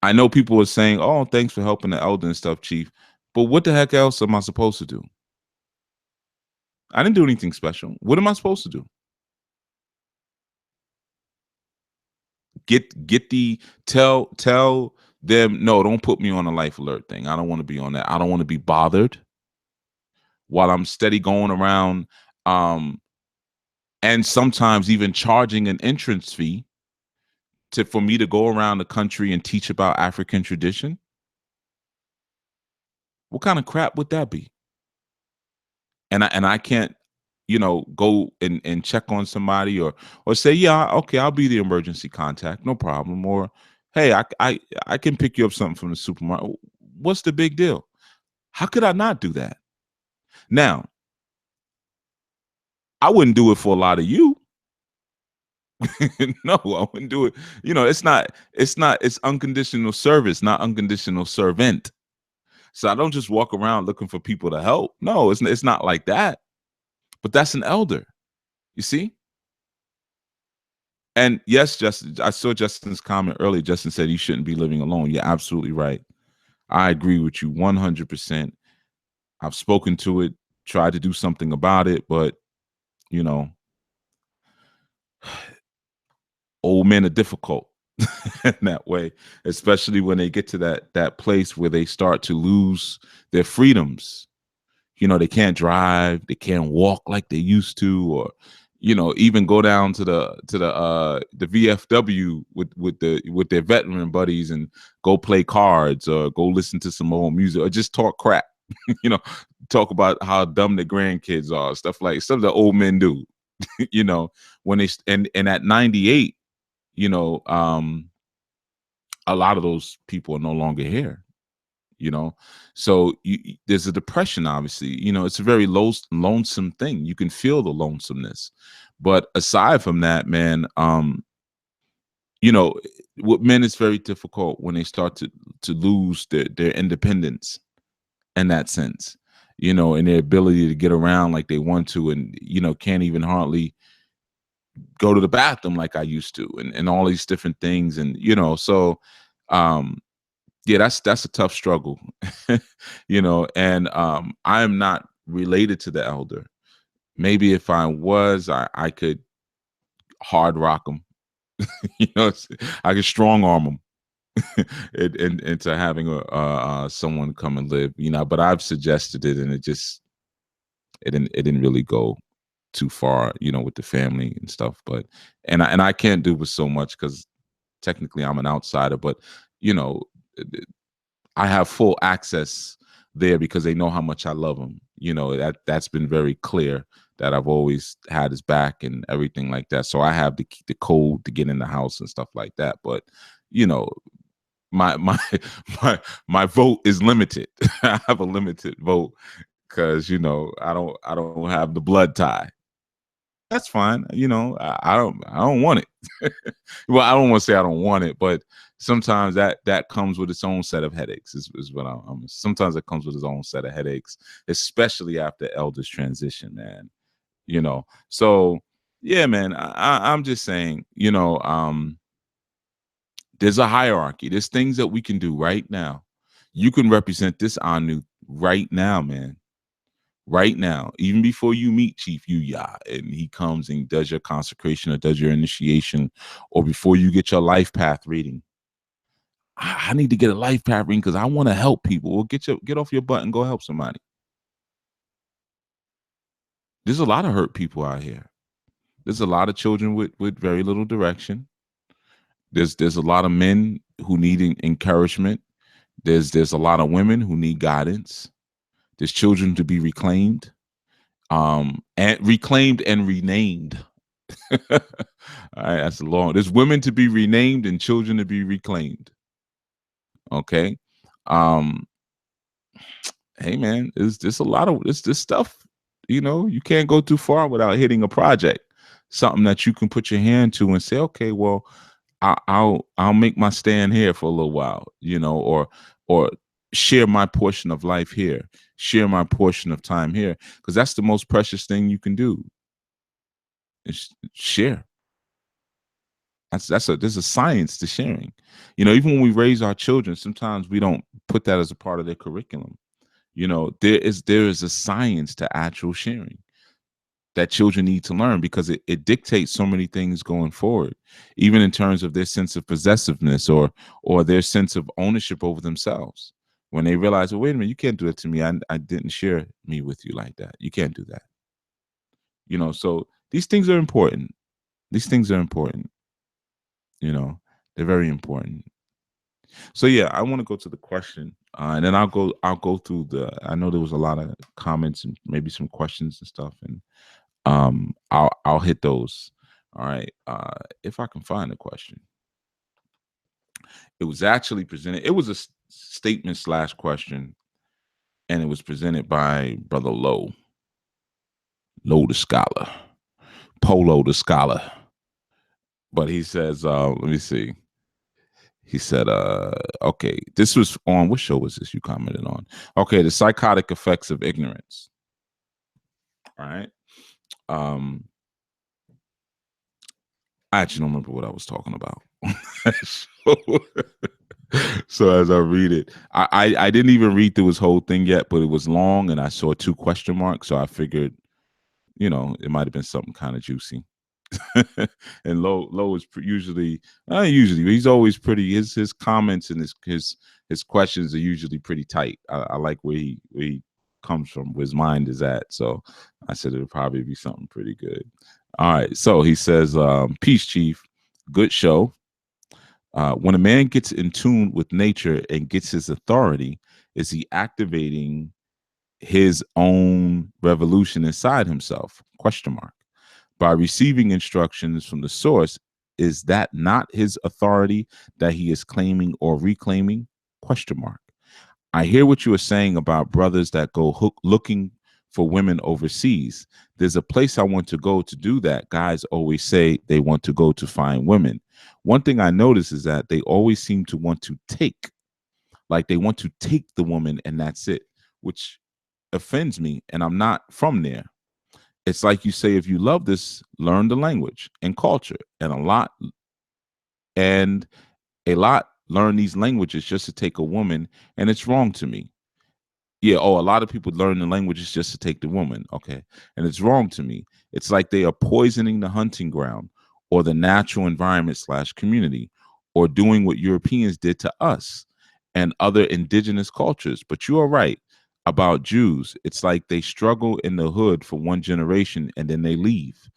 Speaker 2: I know people are saying, "Oh, thanks for helping the elder and stuff, Chief." But what the heck else am I supposed to do? I didn't do anything special. What am I supposed to do? Get the tell them, no, don't put me on a life alert thing. I don't want to be on that. I don't want to be bothered while I'm steady going around, and sometimes even charging an entrance fee for me to go around the country and teach about African tradition. What kind of crap would that be? And I can't, you know, go and check on somebody or say, yeah, okay, I'll be the emergency contact, no problem. Or hey, I can pick you up something from the supermarket. What's the big deal? How could I not do that? Now, I wouldn't do it for a lot of you. No, I wouldn't do it. You know, it's unconditional service, not unconditional servant. So I don't just walk around looking for people to help. No, it's not like that. But that's an elder. You see? And yes, Justin, I saw Justin's comment earlier. Justin said he shouldn't be living alone. You're absolutely right. I agree with you 100%. I've spoken to it, tried to do something about it, but you know, old men are difficult in that way, especially when they get to that place where they start to lose their freedoms. You know, they can't drive, they can't walk like they used to, or even go down to the VFW with their veteran buddies and go play cards or go listen to some old music or just talk crap. you know, talk about how dumb the grandkids are, stuff that old men do. you know, when they and at 98, you know, a lot of those people are no longer here. So there's a depression. Obviously, it's a very lonesome thing. You can feel the lonesomeness, but aside from that, man, with men, it's very difficult when they start to lose their independence in that sense, and their ability to get around like they want to, and can't even hardly go to the bathroom like I used to, and all these different things, and so um yeah, that's a tough struggle. And I am not related to the elder. Maybe if I was, I could hard rock them. I could strong arm them into having someone come and live. But I've suggested it, and it didn't really go too far, with the family and stuff. But I can't do with so much because technically I'm an outsider. But you know, I have full access there because they know how much I love him. That's been very clear, that I've always had his back and everything like that. So I have the code to get in the house and stuff like that. But you know, my my vote is limited. I have a limited vote because I don't have the blood tie. That's fine. I don't want it. Well, I don't want to say I don't want it, but sometimes that comes with its own set of headaches. Is what I'm. Sometimes it comes with its own set of headaches, especially after elders transition, man. So yeah, man. I'm just saying, there's a hierarchy. There's things that we can do right now. You can represent this Anu right now, man. Right now, even before you meet Chief Yuya and he comes and does your consecration or does your initiation, or before you get your life path reading. I need to get a life path reading because I want to help people. Well, get off your butt and go help somebody. There's a lot of hurt people out here. There's a lot of children with very little direction. There's a lot of men who need encouragement. There's a lot of women who need guidance. There's children to be reclaimed, and reclaimed and renamed. All right, that's long. There's women to be renamed and children to be reclaimed. Okay. Um, hey man, there's a lot of this stuff. You can't go too far without hitting a project, something that you can put your hand to and say, okay, well, I'll make my stand here for a little while, or share my portion of life here, share my portion of time here, because that's the most precious thing you can do. Is share. There's a science to sharing. Even when we raise our children, sometimes we don't put that as a part of their curriculum. There is a science to actual sharing that children need to learn, because it dictates so many things going forward, even in terms of their sense of possessiveness or their sense of ownership over themselves. When they realize, well, wait a minute, you can't do it to me. I didn't share me with you like that. You can't do that. So these things are important. These things are important. They're very important. So yeah, I want to go to the question, and then I'll go through I know there was a lot of comments and maybe some questions and stuff, and I'll hit those. All right. If I can find the question. It was actually presented. It was a statement / question, and it was presented by Brother Lowe the scholar, Polo the scholar. But he says, let me see. He said, okay, this was on, what show was this you commented on? Okay, the psychotic effects of ignorance. All right. I actually don't remember what I was talking about. so, so as I read it, I didn't even read through his whole thing yet, but it was long and I saw 2 question marks. So I figured, it might have been something kind of juicy. And Lo is usually, usually he's always pretty. His comments and his questions are usually pretty tight. I like where he comes from, where his mind is at. So I said it'll probably be something pretty good. All right. So he says, "Peace, Chief. Good show. When a man gets in tune with nature and gets his authority, is he activating his own revolution inside himself? Question mark. By receiving instructions from the source, is that not his authority that he is claiming or reclaiming? Question mark. I hear what you are saying about brothers that go looking for women overseas. There's a place I want to go to do that. Guys always say they want to go to find women. One thing I notice is that they always seem to want to take, like they want to take the woman and that's it, which offends me. And I'm not from there. It's like you say, if you love this, learn the language and culture, and a lot learn these languages just to take a woman, and it's wrong to me. Yeah. Oh, a lot of people learn the languages just to take the woman. Okay. And it's wrong to me. It's like they are poisoning the hunting ground or the natural environment / community, or doing what Europeans did to us and other indigenous cultures. But you are right about Jews. It's like they struggle in the hood for one generation and then they leave.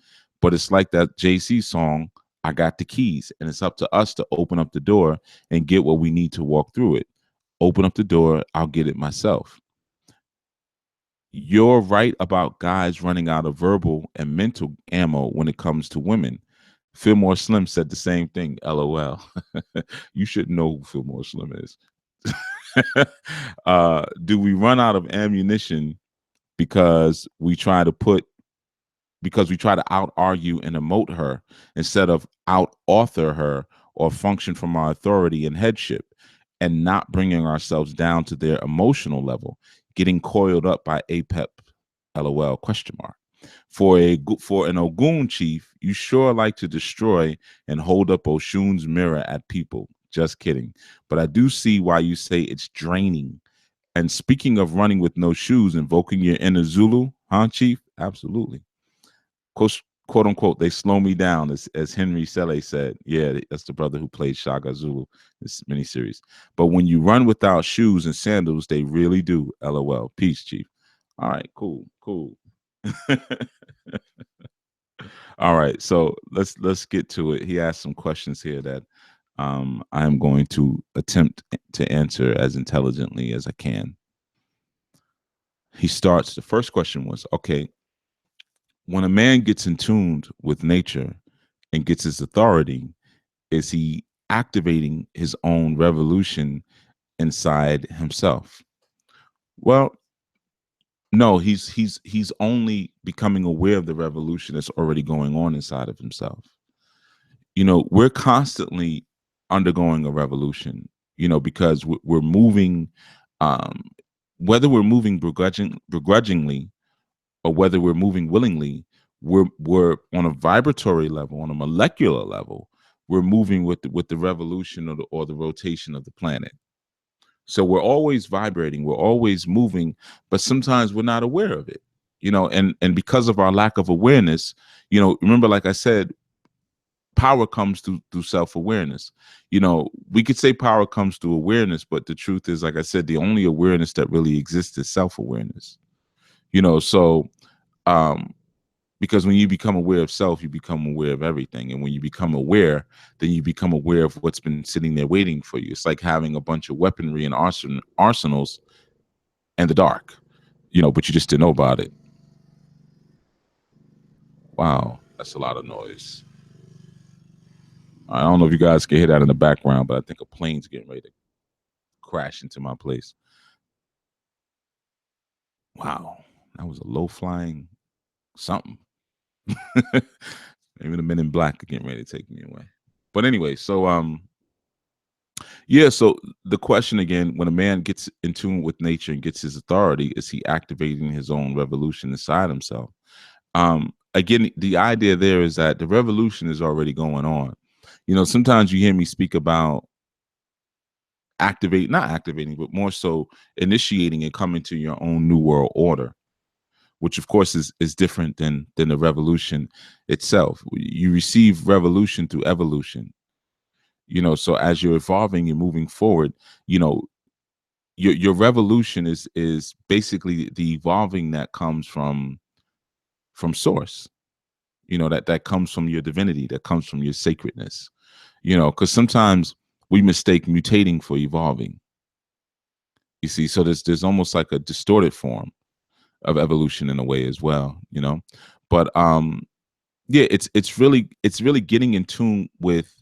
Speaker 2: But it's like that JC song, I got the keys, and it's up to us to open up the door and get what we need to walk through it. Open up the door, I'll get it myself. You're right about guys running out of verbal and mental ammo when it comes to women. Fillmore Slim said the same thing. LOL. You should know who Fillmore Slim is. Do we run out of ammunition because we try to out argue and emote her instead of out author her or function from our authority and headship, and not bringing ourselves down to their emotional level, getting coiled up by APEP? LOL question mark. For an Ogun chief, you sure like to destroy and hold up Oshun's mirror at people. Just kidding. But I do see why you say it's draining. And speaking of running with no shoes, invoking your inner Zulu, huh, Chief? Absolutely. Quote unquote, they slow me down, as Henry Sele said. Yeah, that's the brother who played Shaga Zulu, this miniseries. But when you run without shoes and sandals, they really do. LOL. Peace, Chief. All right, cool. All right, so let's get to it. He asked some questions here that I'm going to attempt to answer as intelligently as I can. He starts. The first question was, okay, when a man gets in tune with nature and gets his authority, is he activating his own revolution inside himself? Well, no, he's only becoming aware of the revolution that's already going on inside of himself. We're constantly undergoing a revolution, because we're moving, um, whether we're moving begrudgingly or whether we're moving willingly, we're on a vibratory level, on a molecular level, we're moving with the revolution or the rotation of the planet. So we're always vibrating, we're always moving, but sometimes we're not aware of it, and because of our lack of awareness, remember, like I said, power comes through self-awareness. We could say power comes through awareness, but the truth is, like I said, the only awareness that really exists is self-awareness. So because when you become aware of self, you become aware of everything. And when you become aware, then you become aware of what's been sitting there waiting for you. It's like having a bunch of weaponry and arsenals in the dark, but you just didn't know about it. Wow, that's a lot of noise. I don't know if you guys can hear that in the background, but I think a plane's getting ready to crash into my place. Wow, that was a low flying something. Maybe the men in black are getting ready to take me away. But anyway, so yeah, so the question again, when a man gets in tune with nature and gets his authority, is he activating his own revolution inside himself? again, the idea there is that the revolution is already going on. Sometimes you hear me speak about not activating, but more so initiating and coming to your own new world order, which of course is different than the revolution itself. You receive revolution through evolution. So as you're evolving and moving forward, your revolution is basically the evolving that comes from source. That comes from your divinity, that comes from your sacredness. Because sometimes we mistake mutating for evolving. You see, so there's almost like a distorted form of evolution in a way as well. But yeah, it's really getting in tune with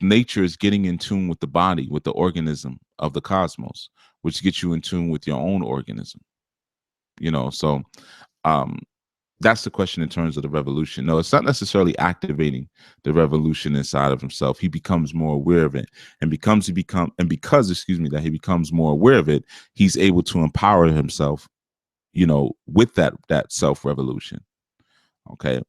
Speaker 2: nature, is getting in tune with the body, with the organism of the cosmos, which gets you in tune with your own organism. So um that's the question in terms of the revolution. No, it's not necessarily activating the revolution inside of himself. He becomes more aware of it, and because that he becomes more aware of it, he's able to empower himself, with that self revolution. Okay.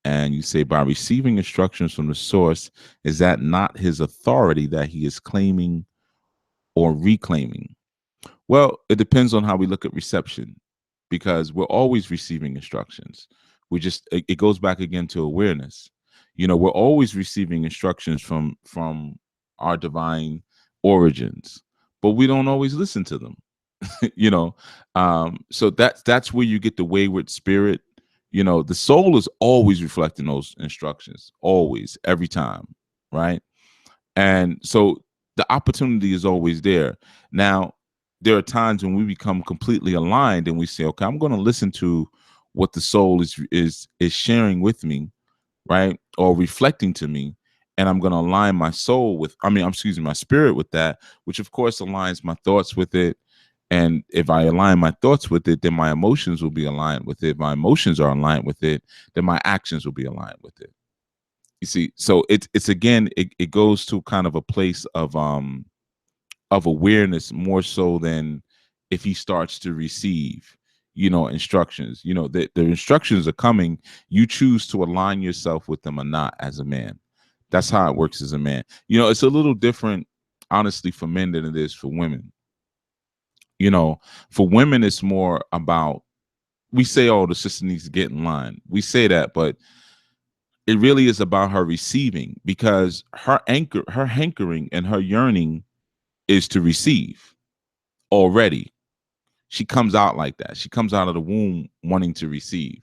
Speaker 2: And you say, by receiving instructions from the source, is that not his authority that he is claiming or reclaiming? Well, it depends on how we look at reception, because we're always receiving instructions. It goes back again to awareness. We're always receiving instructions from our divine origins, but we don't always listen to them. you know so that's where you get the wayward spirit. The soul is always reflecting those instructions, always, every time, right? And so the opportunity is always there. Now, there are times when we become completely aligned and we say, okay, I'm going to listen to what the soul is sharing with me, right, or reflecting to me, and I'm going to align my soul with, my spirit with that, which of course aligns my thoughts with it. And if I align my thoughts with it, then my emotions will be aligned with it. If my emotions are aligned with it, then my actions will be aligned with it. You see, so it's again, it goes to kind of a place of awareness, more so than if he starts to receive instructions. The instructions are coming. You choose to align yourself with them or not as a man. That's how it works as a man. It's a little different, honestly, for men than it is for women. For women, it's more about, we say, oh, the sister needs to get in line. We say that, but it really is about her receiving, because her hankering and her yearning is to receive already. She comes out like that. She comes out of the womb wanting to receive,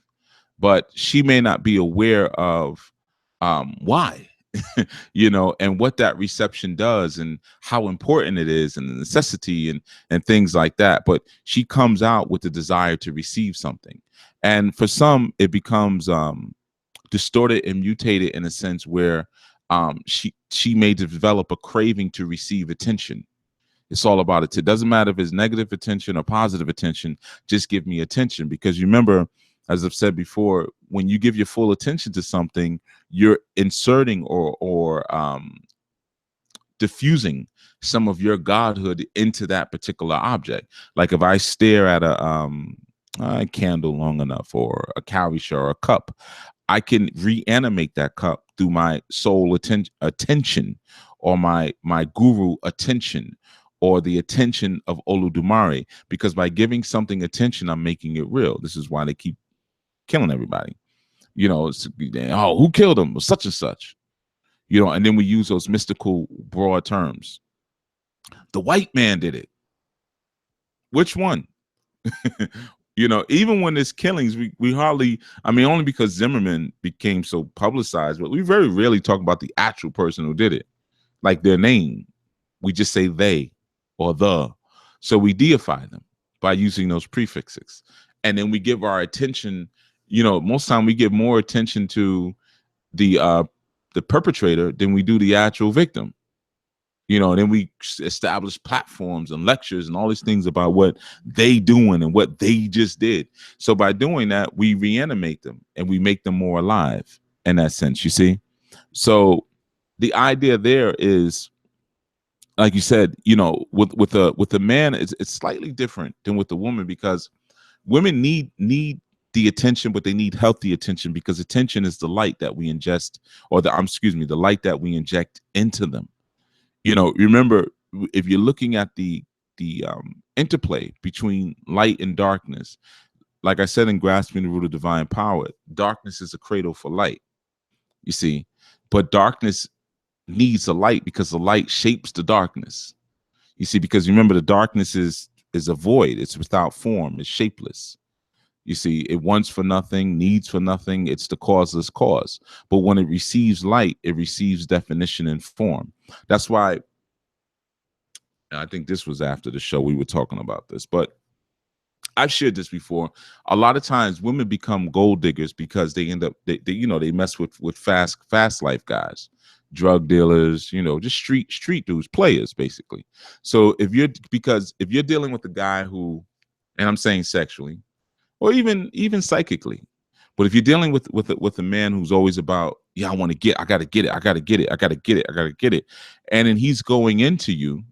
Speaker 2: but she may not be aware of why, and what that reception does and how important it is and the necessity and things like that. But she comes out with the desire to receive something. And for some, it becomes distorted and mutated in a sense where she may develop a craving to receive attention. It's all about it. It doesn't matter if it's negative attention or positive attention. Just give me attention. Because you remember, as I've said before, when you give your full attention to something, you're inserting or diffusing some of your godhood into that particular object. Like if I stare at a candle long enough, or a cowrie shell, or a cup, I can reanimate that cup through my soul attention, or my guru attention, or the attention of Oludumare. Because by giving something attention, I'm making it real. This is why they keep killing everybody. Oh, who killed him? Such and such. And then we use those mystical broad terms. The white man did it. Which one? Even when there's killings, we hardly, only because Zimmerman became so publicized, but we very rarely talk about the actual person who did it, like their name. We just say they or the. So we deify them by using those prefixes. And then we give our attention, most time we give more attention to the perpetrator than we do the actual victim. And then we establish platforms and lectures and all these things about what they doing and what they just did. So by doing that, we reanimate them and we make them more alive in that sense, you see? So the idea there is, like you said, with a man, it's slightly different than with the woman, because women need the attention, but they need healthy attention, because attention is the light that we ingest, or the light that we inject into them. Remember, if you're looking at the interplay between light and darkness, like I said in Grasping the Root of Divine Power, darkness is a cradle for light. You see, but darkness needs a light because the light shapes the darkness. You see, because remember, the darkness is a void. It's without form. It's shapeless. You see, it wants for nothing, needs for nothing. It's the causeless cause. But when it receives light, it receives definition and form. That's why I think this was after the show we were talking about this, but I've shared this before. A lot of times women become gold diggers because they end up they mess with fast life guys, drug dealers, just street dudes, players basically. So if you're dealing with a guy who, and I'm saying sexually or even psychically, but if you're dealing with a man who's always about, yeah, I got to get it, I got to get it, I got to get it, I got to get it, and then he's going into you,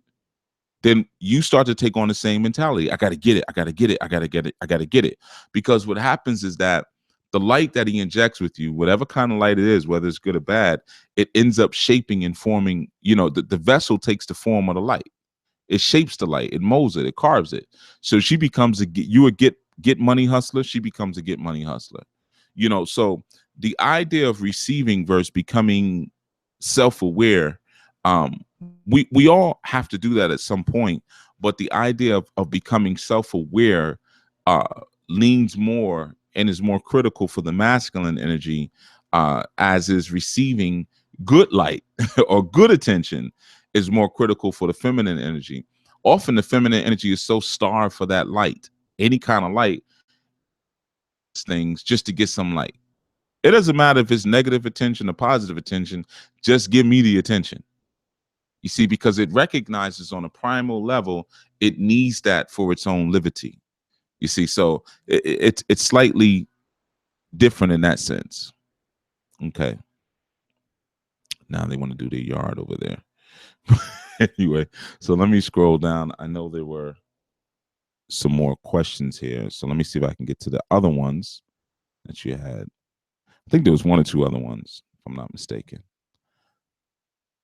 Speaker 2: then you start to take on the same mentality. I got to get it. I got to get it. I got to get it. I got to get it. Because what happens is that the light that he injects with you, whatever kind of light it is, whether it's good or bad, it ends up shaping and forming, the vessel takes the form of the light. It shapes the light. It molds it. It carves it. So she becomes a get money hustler. She becomes a get money hustler. So the idea of receiving versus becoming self-aware, we all have to do that at some point, but the idea of becoming self-aware leans more and is more critical for the masculine energy, as is receiving good light or good attention is more critical for the feminine energy. Often the feminine energy is so starved for that light, any kind of light, things just to get some light. It doesn't matter if it's negative attention or positive attention, just give me the attention. You see, because it recognizes on a primal level, it needs that for its own liberty. You see, so it's slightly different in that sense. Okay. Now they want to do their yard over there. Anyway, so let me scroll down. I know there were some more questions here. So let me see if I can get to the other ones that you had. I think there was one or two other ones, if I'm not mistaken.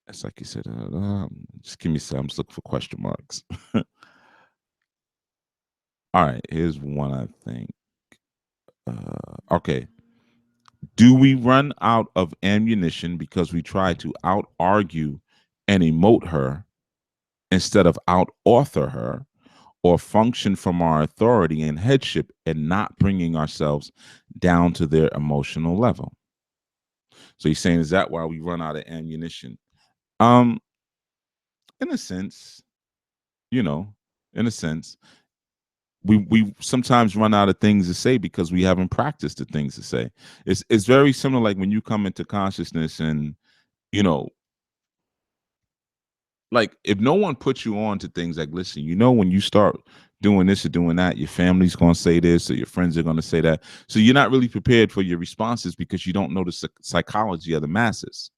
Speaker 2: It's like you said, just give me some. I'm just looking for question marks. All right, here's one, I think. Okay. Do we run out of ammunition because we try to out argue and emote her instead of out author her, or function from our authority and headship and not bringing ourselves down to their emotional level? So he's saying, is that why we run out of ammunition? In a sense, in a sense, we sometimes run out of things to say because we haven't practiced the things to say. It's very similar, like when you come into consciousness and, like if no one puts you on to things, like, listen, when you start doing this or doing that, your family's going to say this or your friends are going to say that. So you're not really prepared for your responses because you don't know the psychology of the masses.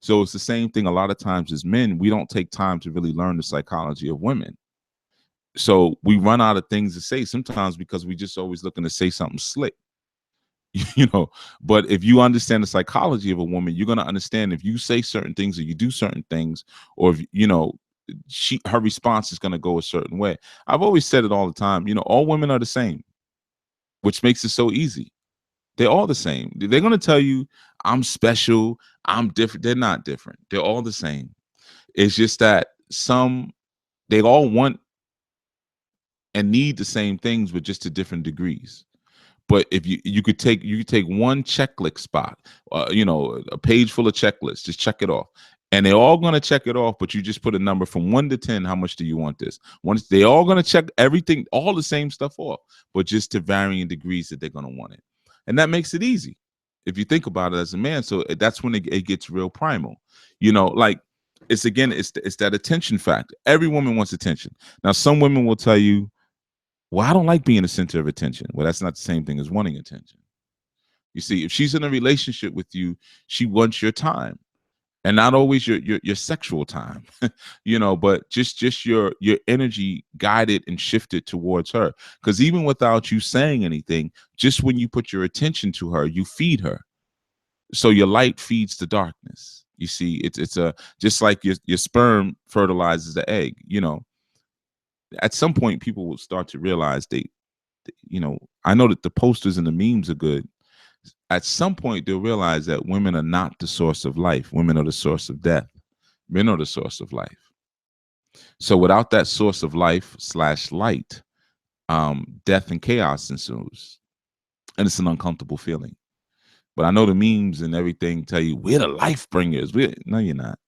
Speaker 2: So it's the same thing a lot of times as men. We don't take time to really learn the psychology of women. So we run out of things to say sometimes because we just always looking to say something slick. But if you understand the psychology of a woman, you're going to understand if you say certain things or you do certain things, or if, her response is going to go a certain way. I've always said it all the time, all women are the same, which makes it so easy. They're all the same. They're going to tell you I'm special, I'm different. They're not different. They're all the same. It's just that they all want and need the same things, but just to different degrees. But if you could take one checklist spot, a page full of checklists, just check it off, and they're all going to check it off. But you just put a number from 1 to 10. How much do you want this? They're all going to check everything, all the same stuff off, but just to varying degrees that they're going to want it, and that makes it easy if you think about it as a man. So that's when it gets real primal. Like it's that attention factor. Every woman wants attention. Now, some women will tell you, well, I don't like being the center of attention. Well, that's not the same thing as wanting attention. You see, if she's in a relationship with you, she wants your time. and not always your sexual time, but just your energy guided and shifted towards her. Because even without you saying anything, just when you put your attention to her, you feed her. So your light feeds the darkness. You see, it's a just like your sperm fertilizes the egg. At some point, people will start to realize I know that the posters and the memes are good. At some point, they'll realize that women are not the source of life. Women are the source of death. Men are the source of life. So without that source of life / light, death and chaos ensues. And it's an uncomfortable feeling. But I know the memes and everything tell you we're the life bringers. No, you're not.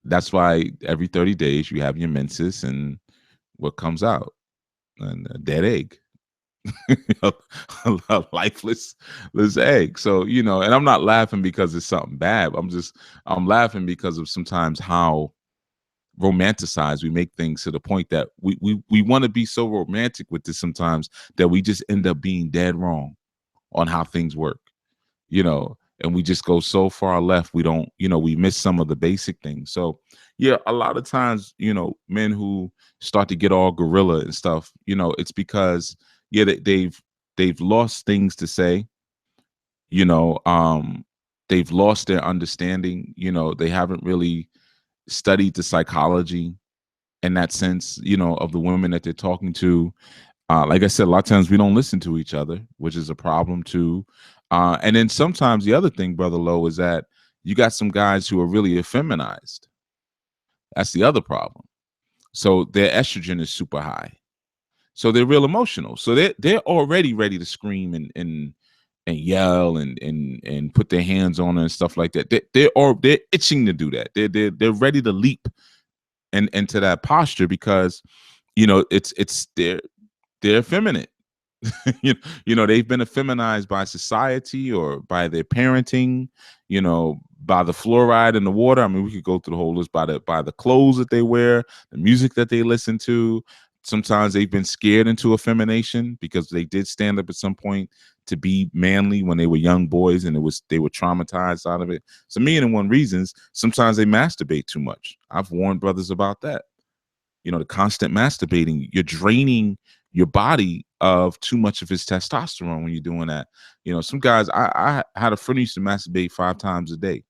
Speaker 2: That's why every 30 days you have your menses, and what comes out? A dead egg. a lifeless egg. So, and I'm not laughing because it's something bad. I'm laughing because of sometimes how romanticized we make things, to the point that we want to be so romantic with this sometimes that we just end up being dead wrong on how things work, and we just go so far left, we don't, we miss some of the basic things. So yeah, a lot of times, men who start to get all gorilla and stuff, it's because they've lost things to say, you know um they've lost their understanding, they haven't really studied the psychology in that sense, of the women that they're talking to. Like I said, a lot of times we don't listen to each other, which is a problem too. And then sometimes the other thing, Brother Lowe, is that you got some guys who are really effeminized. That's the other problem. So their estrogen is super high. So they're real emotional. So they're already ready to scream and yell and put their hands on her and stuff like that. They're itching to do that. They're ready to leap and into that posture, because it's they're effeminate. They've been effeminized by society or by their parenting, by the fluoride in the water. I mean, we could go through the whole list, by the clothes that they wear, the music that they listen to. Sometimes they've been scared into effemination because they did stand up at some point to be manly when they were young boys, and they were traumatized out of it. So, one reasons, sometimes they masturbate too much. I've warned brothers about that. The constant masturbating, you're draining your body of too much of his testosterone when you're doing that. Some guys, I had a friend who used to masturbate 5 times a day.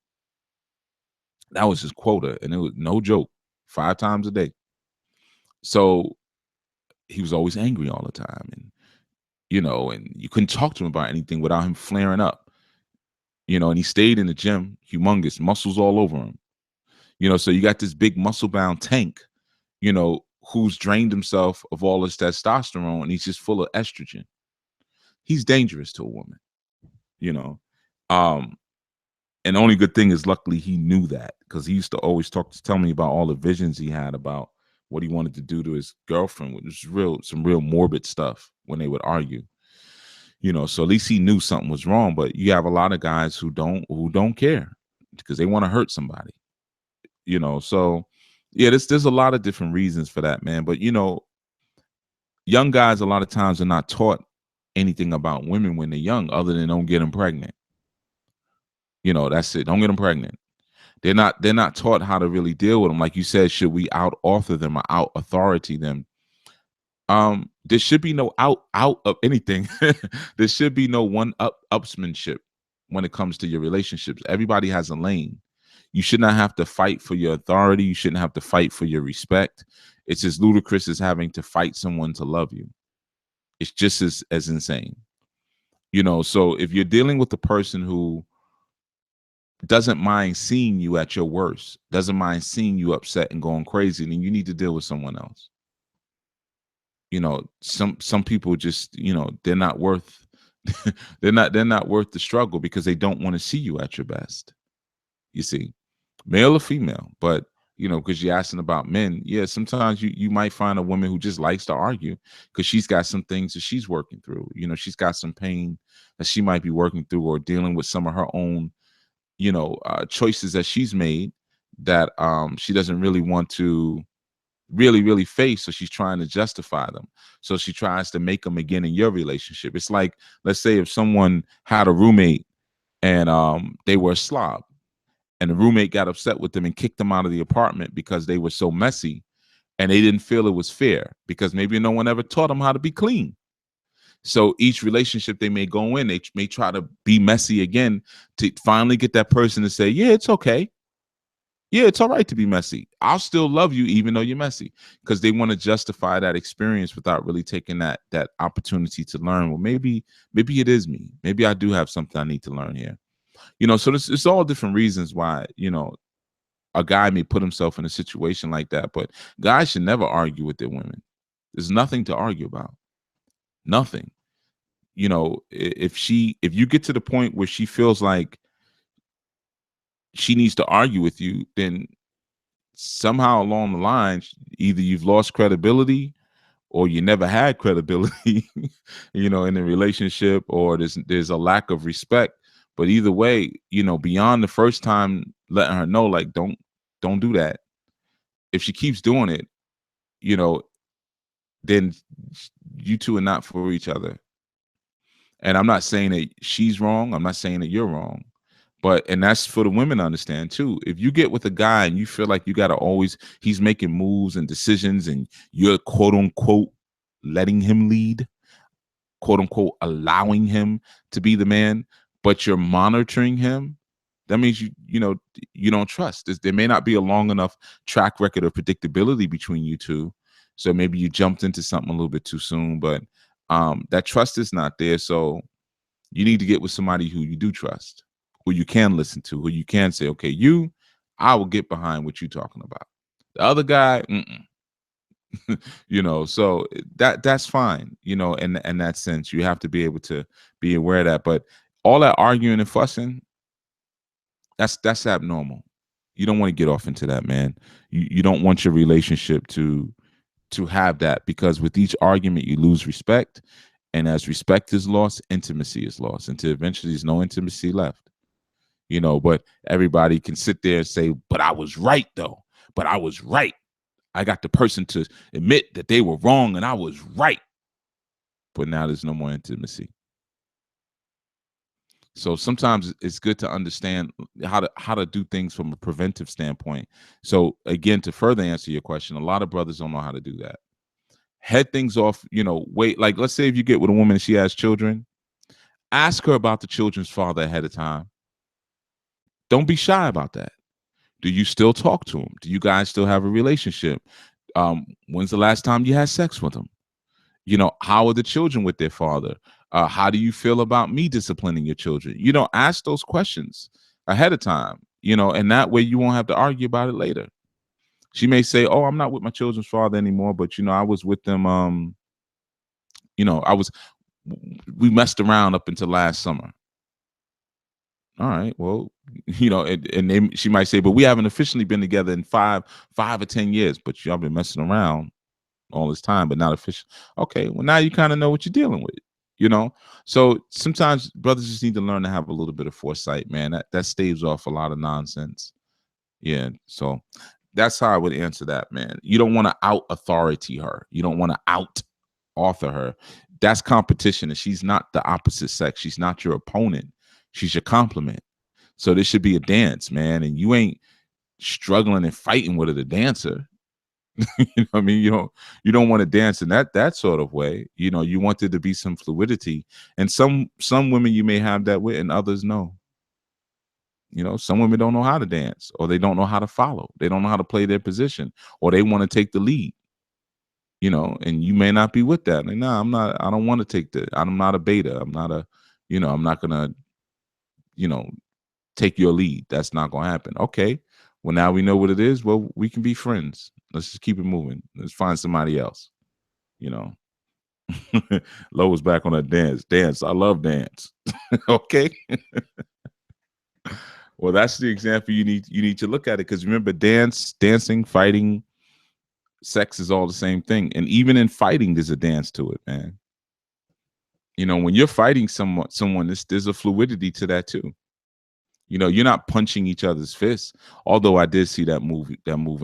Speaker 2: That was his quota, and it was no joke, 5 times a day. So he was always angry all the time, and and you couldn't talk to him about anything without him flaring up. And he stayed in the gym, humongous, muscles all over him. So you got this big muscle bound tank, who's drained himself of all his testosterone, and he's just full of estrogen. He's dangerous to a woman, you know. And the only good thing is, luckily, he knew that, because he used to always tell me about all the visions he had about what he wanted to do to his girlfriend, which was some real morbid stuff when they would argue. So at least he knew something was wrong. But you have a lot of guys who don't care because they want to hurt somebody. So yeah, there's a lot of different reasons for that, man. But young guys a lot of times are not taught anything about women when they're young, other than don't get them pregnant. That's it. Don't get them pregnant. They're not taught how to really deal with them. Like you said, should we out author them or out authority them? There should be no out of anything. There should be no one upsmanship when it comes to your relationships. Everybody has a lane. You should not have to fight for your authority. You shouldn't have to fight for your respect. It's as ludicrous as having to fight someone to love you. It's just as insane. So if you're dealing with a person who doesn't mind seeing you at your worst, doesn't mind seeing you upset and going crazy, then you need to deal with someone else. Some people just, they're not worth they're not worth the struggle, because they don't want to see you at your best. You see, male or female. But because you're asking about men, yeah, sometimes you might find a woman who just likes to argue because she's got some things that she's working through. She's got some pain that she might be working through, or dealing with some of her own choices that she's made that she doesn't really want to really face. So she's trying to justify them. So she tries to make them again in your relationship. It's like, let's say if someone had a roommate and they were a slob, and the roommate got upset with them and kicked them out of the apartment because they were so messy, and they didn't feel it was fair because maybe no one ever taught them how to be clean. So each relationship they may go in, they may try to be messy again to finally get that person to say, yeah, it's okay. Yeah, it's all right to be messy. I'll still love you even though you're messy, because they want to justify that experience without really taking that opportunity to learn. Well, maybe it is me. Maybe I do have something I need to learn here. So it's all different reasons why, a guy may put himself in a situation like that, but guys should never argue with their women. There's nothing to argue about. Nothing. If you get to the point where she feels like she needs to argue with you, then somehow along the line, either you've lost credibility or you never had credibility, in the relationship, or there's a lack of respect. But either way, beyond the first time letting her know, like, don't do that. If she keeps doing it, then you two are not for each other. And I'm not saying that she's wrong. I'm not saying that you're wrong. And that's for the women to understand too. If you get with a guy and you feel like you got to always, he's making moves and decisions and you're quote unquote letting him lead, quote unquote allowing him to be the man, but you're monitoring him, that means you don't trust. There may not be a long enough track record of predictability between you two. So maybe you jumped into something a little bit too soon, but that trust is not there. So you need to get with somebody who you do trust, who you can listen to, who you can say, okay, I will get behind what you're talking about. The other guy, so that's fine, in that sense. You have to be able to be aware of that. But all that arguing and fussing, that's abnormal. You don't want to get off into that, man. You don't want your relationship to have that, because with each argument you lose respect. And as respect is lost, intimacy is lost, until eventually there's no intimacy left. But everybody can sit there and say, but I was right though. But I was right. I got the person to admit that they were wrong and I was right. But now there's no more intimacy. So sometimes it's good to understand how to do things from a preventive standpoint. So again, to further answer your question, a lot of brothers don't know how to do that. Head things off, wait, like let's say if you get with a woman and she has children, ask her about the children's father ahead of time. Don't be shy about that. Do you still talk to him? Do you guys still have a relationship? When's the last time you had sex with him? How are the children with their father? How do you feel about me disciplining your children? Ask those questions ahead of time, and that way you won't have to argue about it later. She may say, oh, I'm not with my children's father anymore, but I was with them. We messed around up until last summer. All right, well, she might say, but we haven't officially been together in 5 or 10 years, but y'all been messing around all this time, but not official. Okay, well, now you kind of know what you're dealing with, So sometimes brothers just need to learn to have a little bit of foresight, man. That staves off a lot of nonsense. Yeah, so that's how I would answer that, man. You don't want to out authority her. You don't want to out author her. That's competition, and she's not the opposite sex. She's not your opponent. She's your complement. So this should be a dance, man. And you ain't struggling and fighting with her to dancer. I mean, you don't want to dance in that sort of way. You want there to be some fluidity. And some women you may have that with, and others no. Some women don't know how to dance, or they don't know how to follow. They don't know how to play their position, or they want to take the lead. And you may not be with that. Like, nah, I don't want to take I'm not a beta. I'm not a, I'm not gonna, take your lead. That's not gonna happen. Okay. Well, now we know what it is. Well, we can be friends. Let's just keep it moving. Let's find somebody else. Lo was back on that dance. I love dance. Okay. Well, that's the example you need to look at it, because remember, dancing, fighting, sex is all the same thing. And even in fighting, there's a dance to it, man. When you're fighting someone, there's a fluidity to that too. You're not punching each other's fists. Although I did see that move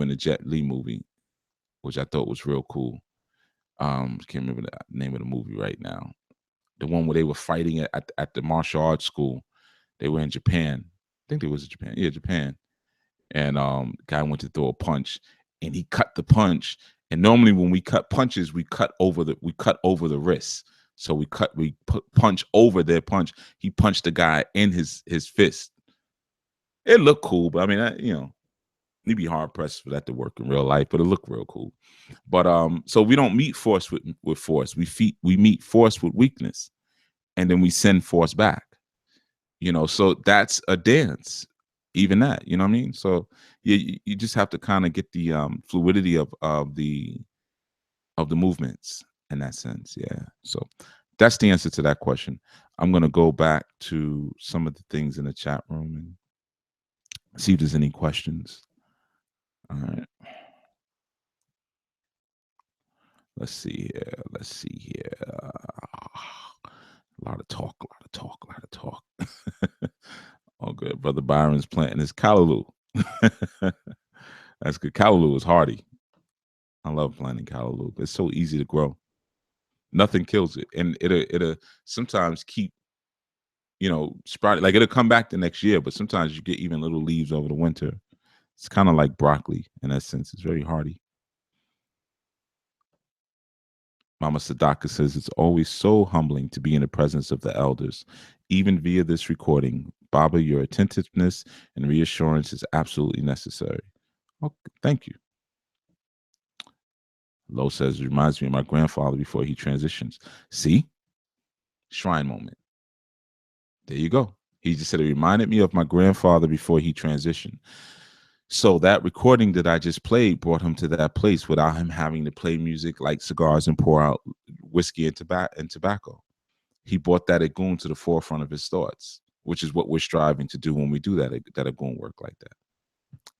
Speaker 2: in the Jet Li movie, which I thought was real cool. Can't remember the name of the movie right now. The one where they were fighting at the martial arts school. They were in Japan. I think it was Japan. Yeah, Japan. and guy went to throw a punch, and he cut the punch. And normally when we cut punches, we cut over the wrist. So we punch over their punch. He punched the guy in his fist. It looked cool, but I mean, you'd be hard pressed for that to work in real life, but it looked real cool. But so we don't meet force with force. We meet force with weakness, and then we send force back. So that's a dance, even that. You know what I mean? So you just have to kind of get the fluidity of the movements in that sense. Yeah. So that's the answer to that question. I'm gonna go back to some of the things in the chat room and see if there's any questions. All right. Let's see here. A lot of talk. Oh, good. Brother Byron's planting his callaloo. That's good. Callaloo is hardy. I love planting callaloo. It's so easy to grow. Nothing kills it, and it'll sometimes keep sprouting. Like, it'll come back the next year, but sometimes you get even little leaves over the winter. It's kind of like broccoli in that sense. It's very hardy. Mama Sadaka says it's always so humbling to be in the presence of the elders, even via this recording. Baba, your attentiveness and reassurance is absolutely necessary. Oh, thank you. Lo says, reminds me of my grandfather before he transitions. See? Shrine moment. There you go. He just said it reminded me of my grandfather before he transitioned. So that recording that I just played brought him to that place without him having to play music, light cigars, and pour out whiskey and tobacco. He brought that Agun to the forefront of his thoughts, which is what we're striving to do when we do that Agun work like that.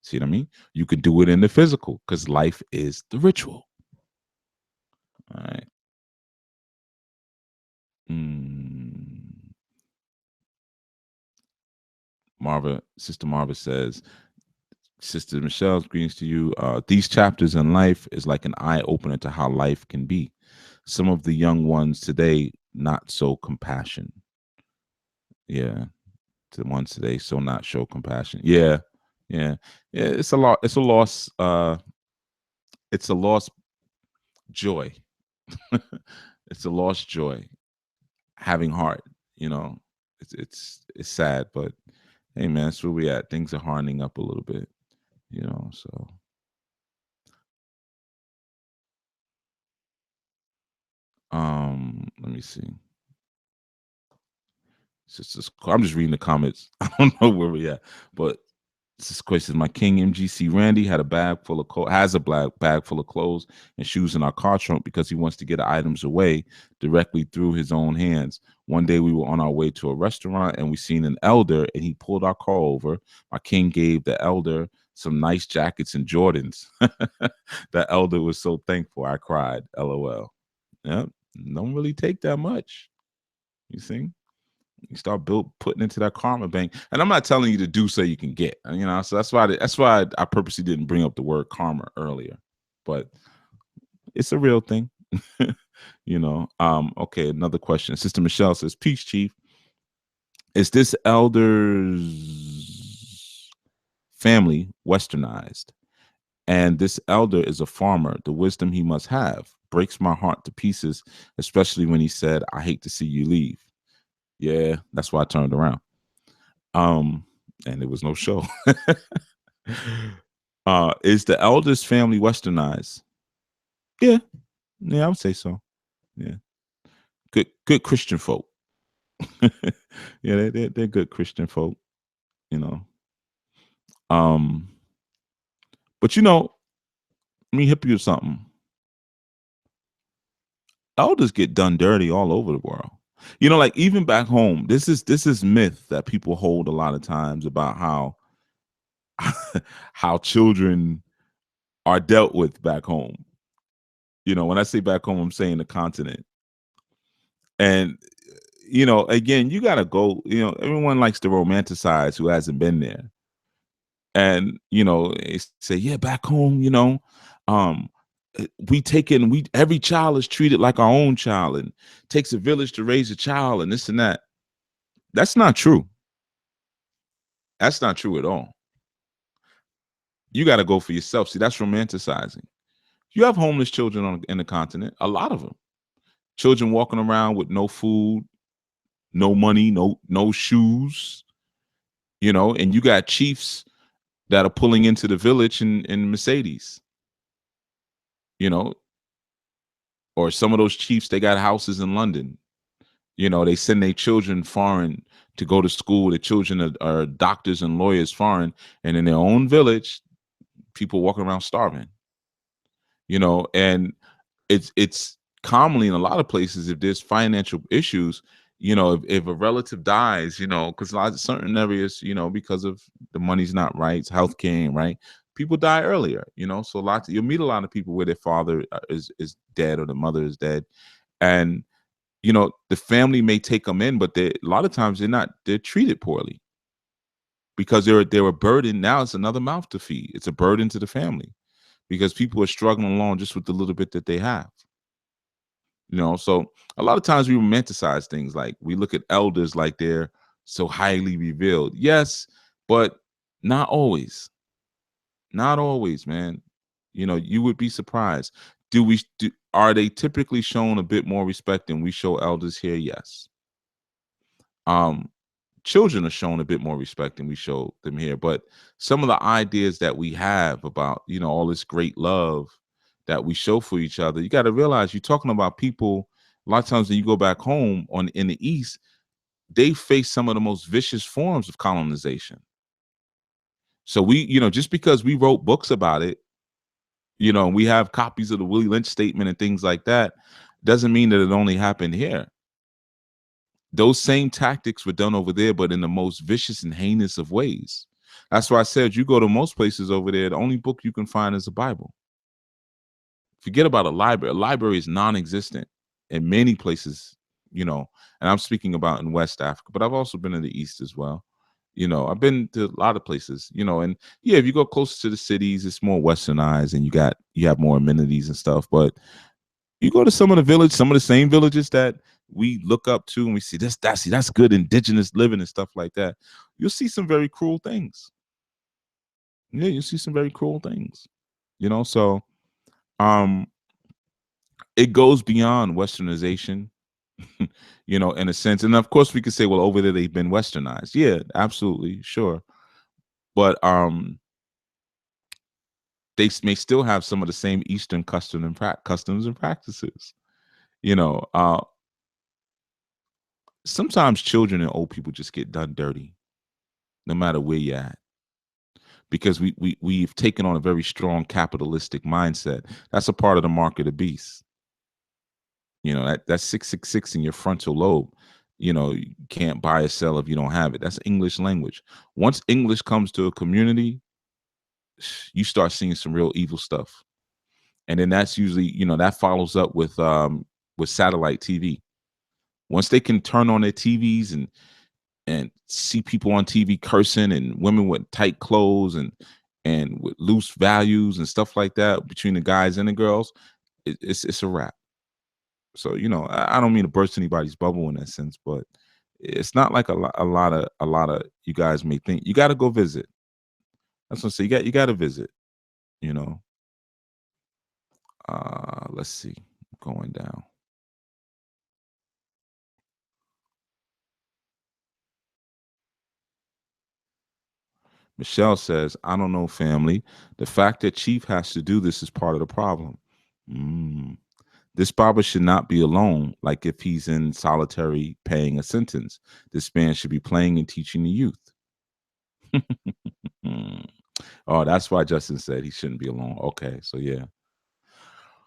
Speaker 2: See what I mean? You can do it in the physical because life is the ritual. All right. Sister Marva says, Sister Michelle's greetings to you. These chapters in life is like an eye opener to how life can be. Some of the young ones today, not so compassion. Yeah. The ones today, so not show compassion. Yeah. It's a lot. It's a loss. It's a lost joy. It's a lost joy. Having heart, it's sad, but hey, man, that's where we at. Things are hardening up a little bit, so. Let me see. I'm just reading the comments. I don't know where we at, but this question: my King MGC Randy had a bag full of bag full of clothes and shoes in our car trunk because he wants to get items away directly through his own hands. One day we were on our way to a restaurant and we seen an elder and he pulled our car over. My King gave the elder some nice jackets and Jordans. The elder was so thankful. I cried. LOL. Yep. Don't really take that much. You see? You start putting into that karma bank, and I'm not telling you to do so you can get, So that's why I purposely didn't bring up the word karma earlier, but it's a real thing, Okay, another question. Sister Michelle says, "Peace, Chief. Is this elder's family westernized? And this elder is a farmer. The wisdom he must have breaks my heart to pieces, especially when he said, 'I hate to see you leave.'" Yeah, that's why I turned around. And there was no show. Is the eldest family westernized? Yeah, I would say so. Yeah, good Christian folk. Yeah, they're good Christian folk. Um, but let me hip you with something. Elders get done dirty all over the world. Like even back home, this is myth that people hold a lot of times about how how children are dealt with back home. When I say back home, I'm saying the continent. And again, you gotta go. Everyone likes to romanticize who hasn't been there, and they say, yeah, back home, um, every child is treated like our own child, and it takes a village to raise a child, and this and that. That's not true. That's not true at all. You got to go for yourself. See, that's romanticizing. You have homeless children in the continent, a lot of them. Children walking around with no food, no money, no shoes, and you got chiefs that are pulling into the village in Mercedes, you know, or some of those chiefs, they got houses in London. They send their children foreign to go to school. The children are doctors and lawyers foreign, and in their own village, people walking around starving. And it's commonly in a lot of places, if there's financial issues, if a relative dies, because a lot of certain areas, because of the money's not right, healthcare ain't right, people die earlier. So you'll meet a lot of people where their father is dead or the mother is dead, and the family may take them in, but a lot of times they're treated poorly because they're a burden. Now it's another mouth to feed. It's a burden to the family because people are struggling along just with the little bit that they have. So a lot of times we romanticize things, like we look at elders like they're so highly revealed. Yes, but not always. Not always, man. You would be surprised. Are they typically shown a bit more respect than we show elders here? Yes. Children are shown a bit more respect than we show them here, but some of the ideas that we have about, all this great love that we show for each other, you got to realize you're talking about people. A lot of times when you go back home in the East, they face some of the most vicious forms of colonization. So we, just because we wrote books about it, we have copies of the Willie Lynch statement and things like that, doesn't mean that it only happened here. Those same tactics were done over there, but in the most vicious and heinous of ways. That's why I said, you go to most places over there, the only book you can find is the Bible. Forget about a library. A library is non-existent in many places, and I'm speaking about in West Africa, but I've also been in the East as well. I've been to a lot of places, and yeah, if you go closer to the cities, it's more westernized and you have more amenities and stuff. But you go to some of the same villages that we look up to and we see that's good indigenous living and stuff like that. You'll see some very cruel things. Yeah, you'll see some very cruel things. So it goes beyond westernization, in a sense. And of course we could say, well, over there they've been westernized. Yeah, absolutely, sure. But they may still have some of the same Eastern customs and practices. Sometimes children and old people just get done dirty, no matter where you're at, because we've taken on a very strong capitalistic mindset. That's a part of the mark of the beast. That's 666 in your frontal lobe. You can't buy or sell if you don't have it. That's English language. Once English comes to a community, you start seeing some real evil stuff. And then that's usually, that follows up with satellite TV. Once they can turn on their TVs and see people on TV cursing and women with tight clothes and with loose values and stuff like that between the guys and the girls, it's a wrap. So I don't mean to burst anybody's bubble in that sense, but it's not like a lot of you guys may think. You got to go visit. That's what I say. You got to visit. Let's see, going down. Michelle says, I don't know, family. The fact that Chief has to do this is part of the problem. This barber should not be alone, like if he's in solitary paying a sentence. This man should be playing and teaching the youth. Oh, that's why Justin said he shouldn't be alone. Okay, so yeah.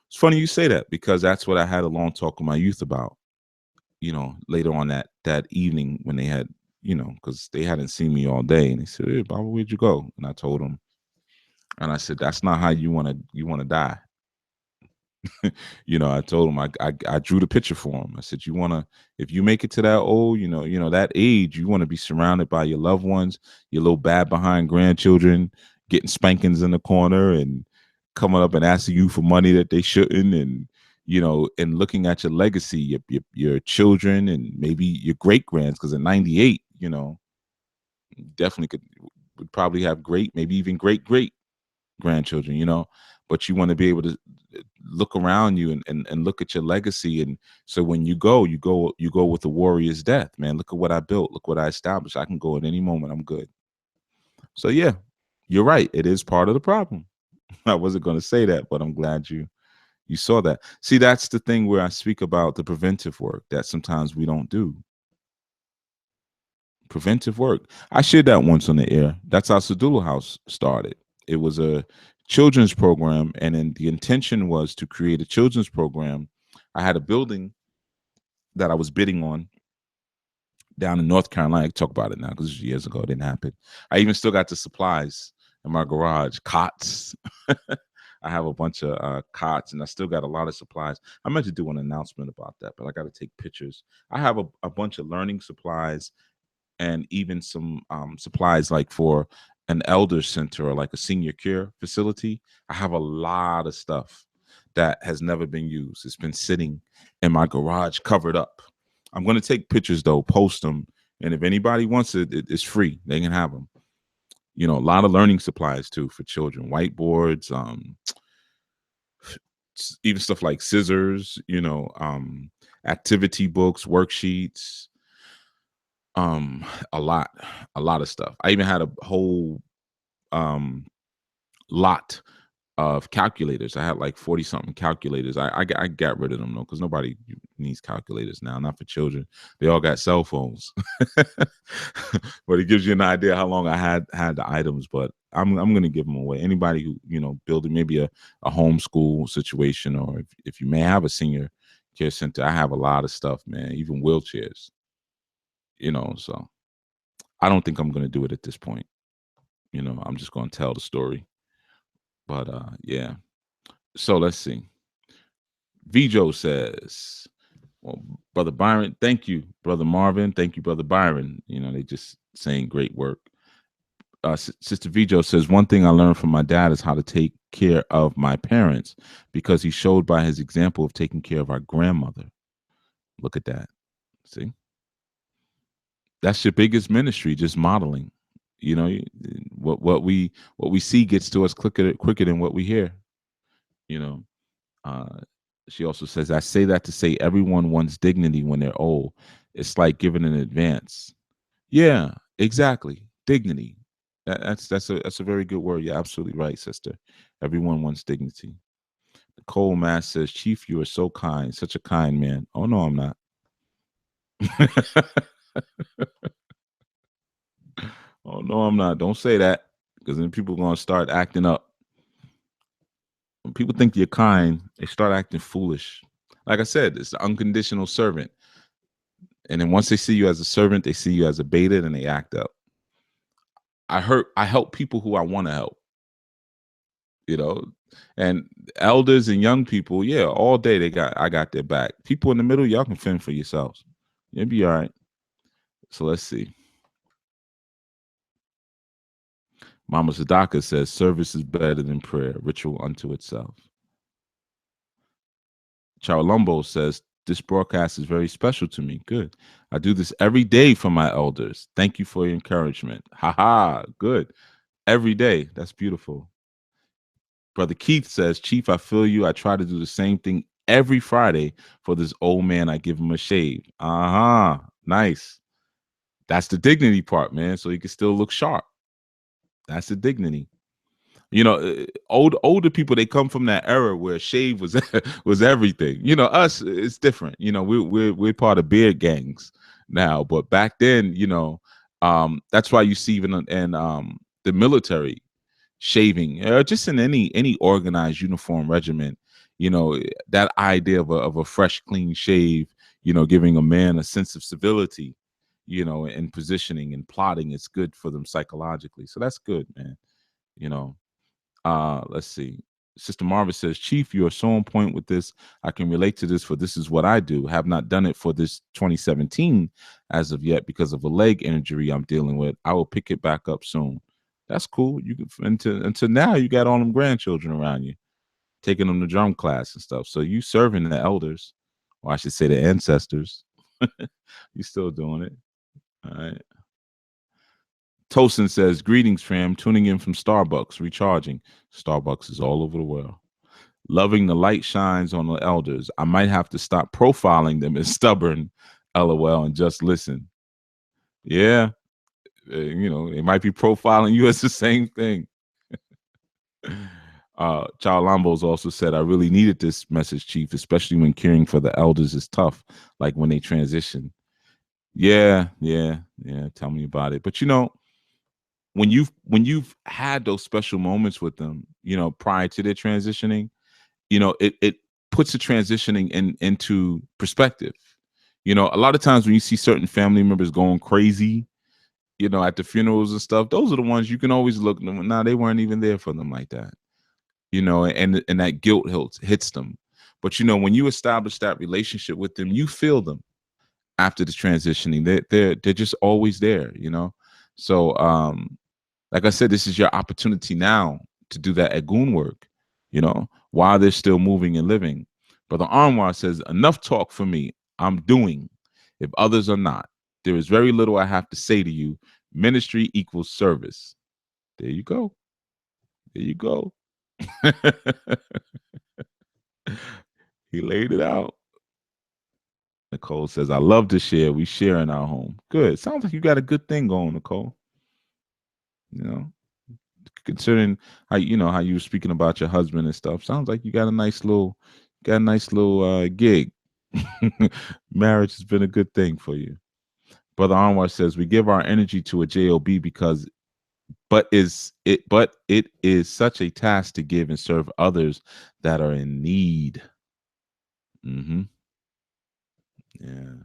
Speaker 2: It's funny you say that, because that's what I had a long talk with my youth about, later on that evening when they had, because they hadn't seen me all day. And they said, hey, Baba, where'd you go? And I told them, and I said, that's not how you want to die. I told him, I drew the picture for him. I said, if you make it to that old, that age, you want to be surrounded by your loved ones, your little bad behind grandchildren, getting spankings in the corner and coming up and asking you for money that they shouldn't. And, and looking at your legacy, your children and maybe your great grands. Cause in 98, definitely would probably have great, maybe even great, grandchildren, but you want to be able to look around you and look at your legacy. And so when you go with a warrior's death, man. Look at what I built. Look what I established. I can go at any moment. I'm good. So yeah, you're right. It is part of the problem. I wasn't going to say that, but I'm glad you saw that. See, that's the thing where I speak about the preventive work that sometimes we don't do. Preventive work. I shared that once on the air. That's how Sadulu House started. It was a children's program, and then the intention was to create a children's program. I had a building that I was bidding on down in North Carolina. I can talk about it now because years ago it didn't happen. I even still got the supplies in my garage, cots. I have a bunch of cots, and I still got a lot of supplies. I meant to do an announcement about that, but I got to take pictures. I have a bunch of learning supplies and even some supplies like for an elder center or like a senior care facility. I have a lot of stuff that has never been used. It's been sitting in my garage covered up. I'm going to take pictures though, post them. And if anybody wants it's free. They can have them. A lot of learning supplies too for children, whiteboards, even stuff like scissors, activity books, worksheets, a lot of stuff. I even had a whole lot of calculators. I had like 40 something calculators. I got rid of them though, because nobody needs calculators now, not for children. They all got cell phones. But it gives you an idea how long I had the items. But I'm gonna give them away. Anybody who building maybe a homeschool situation, or if you may have a senior care center, I have a lot of stuff, man, even wheelchairs. So I don't think I'm gonna do it at this point. I'm just gonna tell the story. But yeah. So let's see. Vijo says, well, Brother Byron, thank you, Brother Marvin. Thank you, Brother Byron. They just saying great work. Sister Vijo says, one thing I learned from my dad is how to take care of my parents, because he showed by his example of taking care of our grandmother. Look at that. See? That's your biggest ministry, just modeling. What we see gets to us quicker than what we hear. She also says, I say that to say everyone wants dignity when they're old. It's like giving an advance. Yeah, exactly. Dignity. That's a very good word. You're absolutely right, sister. Everyone wants dignity. Nicole Mass says, Chief, you are so kind, such a kind man. Oh no, I'm not. Oh no, I'm not. Don't say that, because then people are gonna start acting up. When people think you're kind, they start acting foolish. Like I said, it's the unconditional servant. And then once they see you as a servant, they see you as a beta, and they act up. I help people who I want to help. And elders and young people, yeah, all day I got their back. People in the middle, y'all can fend for yourselves. You'll be all right. So let's see. Mama Sadaka says, service is better than prayer, ritual unto itself. Charlumbo says, this broadcast is very special to me. Good. I do this every day for my elders. Thank you for your encouragement. Ha. Good. Every day. That's beautiful. Brother Keith says, Chief, I feel you. I try to do the same thing every Friday for this old man. I give him a shave. Nice. That's the dignity part, man. So he can still look sharp. That's the dignity. Older people, they come from that era where shave was was everything. Us, it's different. We're part of beard gangs now, but back then, that's why you see even in the military, shaving, just in any organized uniform regiment, that idea of a fresh, clean shave, giving a man a sense of civility, and positioning and plotting, it's good for them psychologically. So that's good, man. Let's see. Sister Marva says, Chief, you are so on point with this. I can relate to this, for this is what I do. Have not done it for this 2017 as of yet because of a leg injury I'm dealing with. I will pick it back up soon. That's cool. You can until now you got all them grandchildren around you, taking them to drum class and stuff. So you serving the elders, or I should say the ancestors. You still doing it. All right. Tosin says, greetings, fam. Tuning in from Starbucks, recharging. Starbucks is all over the world. Loving the light shines on the elders. I might have to stop profiling them as stubborn, LOL, and just listen. Yeah, they might be profiling you as the same thing. Child Lambos also said, I really needed this message, Chief, especially when caring for the elders is tough, like when they transition. Yeah. Tell me about it. But when you've had those special moments with them, prior to their transitioning, it puts the transitioning into perspective. A lot of times when you see certain family members going crazy, at the funerals and stuff, those are the ones you can always look. Nah, they weren't even there for them like that. And that guilt hits them. But when you establish that relationship with them, you feel them after the transitioning. They're just always there. So like I said, this is your opportunity now to do that Agun work. While they're still moving and living. Brother Anwar says, enough talk for me. I'm doing. If others are not, there is very little I have to say to you. Ministry equals service. There you go. There you go. He laid it out. Nicole says, I love to share. We share in our home. Good. Sounds like you got a good thing going, Nicole. Considering how how you were speaking about your husband and stuff. Sounds like you got a nice little gig. Marriage has been a good thing for you. Brother Anwar says, we give our energy to a job because but it is such a task to give and serve others that are in need. Mm-hmm. Yeah.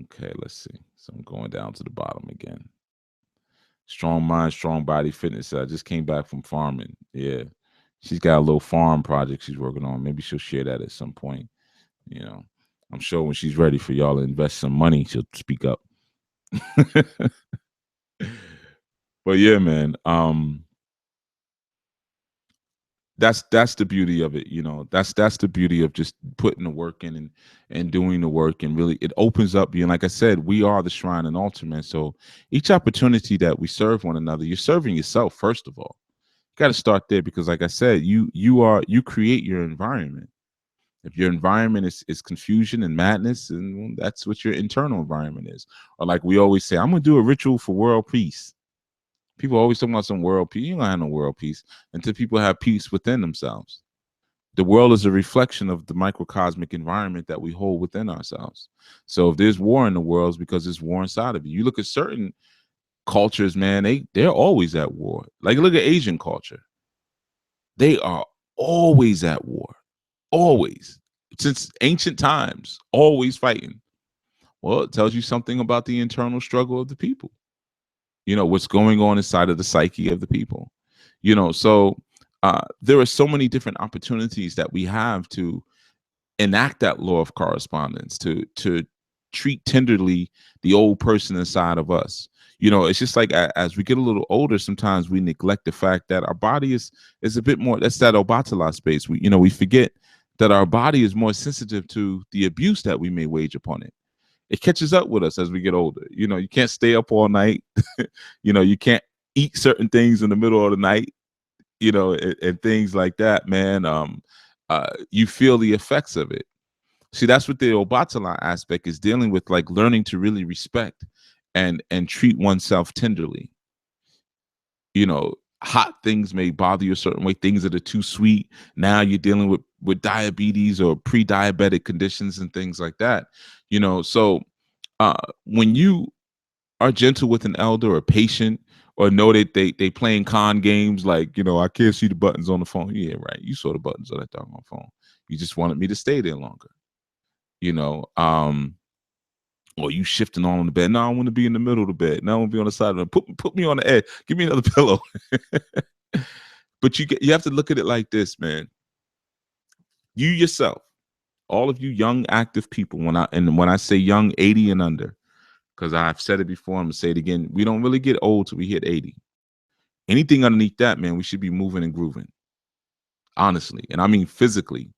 Speaker 2: Okay, let's see. So I'm going down to the bottom again. Strong mind, strong body fitness. I just came back from farming. Yeah. She's got a little farm project she's working on. Maybe she'll share that at some point. I'm sure when she's ready for y'all to invest some money, she'll speak up. But yeah, man. That's the beauty of it. That's the beauty of just putting the work in and doing the work, and really it opens up you. And like I said, we are the shrine and altar, man. So each opportunity that we serve one another, you're serving yourself first of all. You got to start there, because like I said, you create your environment. If your environment is confusion and madness, and that's what your internal environment is. Or like we always say, I'm gonna do a ritual for world peace. People always talking about some world peace. You don't have no world peace until people have peace within themselves. The world is a reflection of the microcosmic environment that we hold within ourselves. So if there's war in the world, it's because there's war inside of you. You look at certain cultures, man, they're always at war. Like look at Asian culture. They are always at war. Always. Since ancient times, always fighting. Well, it tells you something about the internal struggle of the people. What's going on inside of the psyche of the people. So there are so many different opportunities that we have to enact that law of correspondence, to treat tenderly the old person inside of us. It's just like as we get a little older, sometimes we neglect the fact that our body is a bit more. That's that Obatala space. We forget that our body is more sensitive to the abuse that we may wage upon it. It catches up with us as we get older. You can't stay up all night. You can't eat certain things in the middle of the night. And things like that, man. You feel the effects of it. See, that's what the Obatala aspect is dealing with, like learning to really respect and treat oneself tenderly. Hot things may bother you a certain way, things that are too sweet. Now you're dealing with diabetes or pre-diabetic conditions and things like that. So when you are gentle with an elder or patient, or know that they playing con games, like, I can't see the buttons on the phone. Yeah, right. You saw the buttons on that doggone phone. You just wanted me to stay there longer. Or you shifting on the bed. No, I want to be in the middle of the bed. No, I want to be on the side of the bed. Put me on the edge. Give me another pillow. But you have to look at it like this, man. You yourself, all of you young active people, when I say young, 80 and under, because I've said it before, I'm gonna say it again. We don't really get old till we hit 80. Anything underneath that, man, we should be moving and grooving. Honestly. And I mean physically.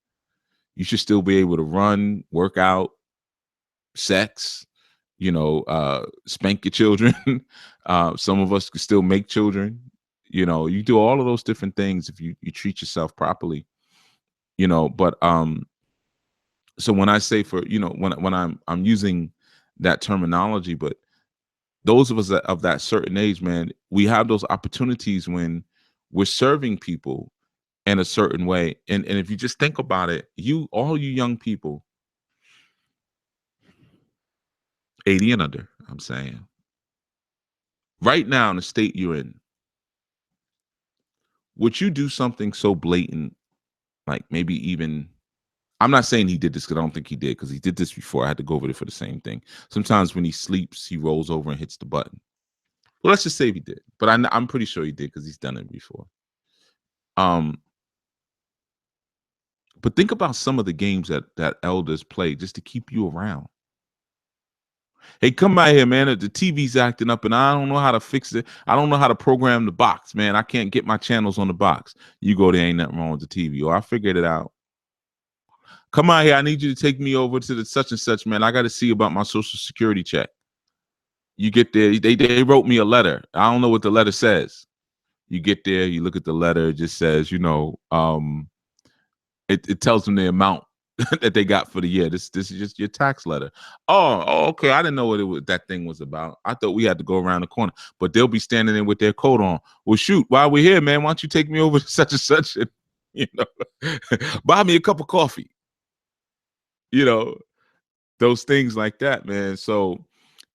Speaker 2: You should still be able to run, work out, sex, spank your children. Some of us can still make children. You do all of those different things if you treat yourself properly. But so when I say when I'm using that terminology, but those of us of that certain age, man, we have those opportunities when we're serving people in a certain way. And if you just think about it, all you young people, 80 and under, I'm saying, right now in the state you're in, would you do something so blatant, like maybe even, I'm not saying he did this because I don't think he did, because he did this before. I had to go over there for the same thing. Sometimes when he sleeps, he rolls over and hits the button. Well, let's just say he did, but I'm pretty sure he did because he's done it before. But think about some of the games that elders play just to keep you around. Hey, come out here, man. The TV's acting up and I don't know how to fix it. I don't know how to program the box, man. I can't get my channels on the box. You go there, ain't nothing wrong with the TV. Or I figured it out. Come out here. I need you to take me over to the such and such, man. I got to see about my social security check. You get there. They wrote me a letter. I don't know what the letter says. You get there. You look at the letter. It just says, it tells them the amount that they got for the year. This is just your tax letter. Oh, okay. I didn't know what that thing was about. I thought we had to go around the corner, but they'll be standing there with their coat on. Well, shoot, while we're here, man, why don't you take me over to such and such and, buy me a cup of coffee, those things like that, man. So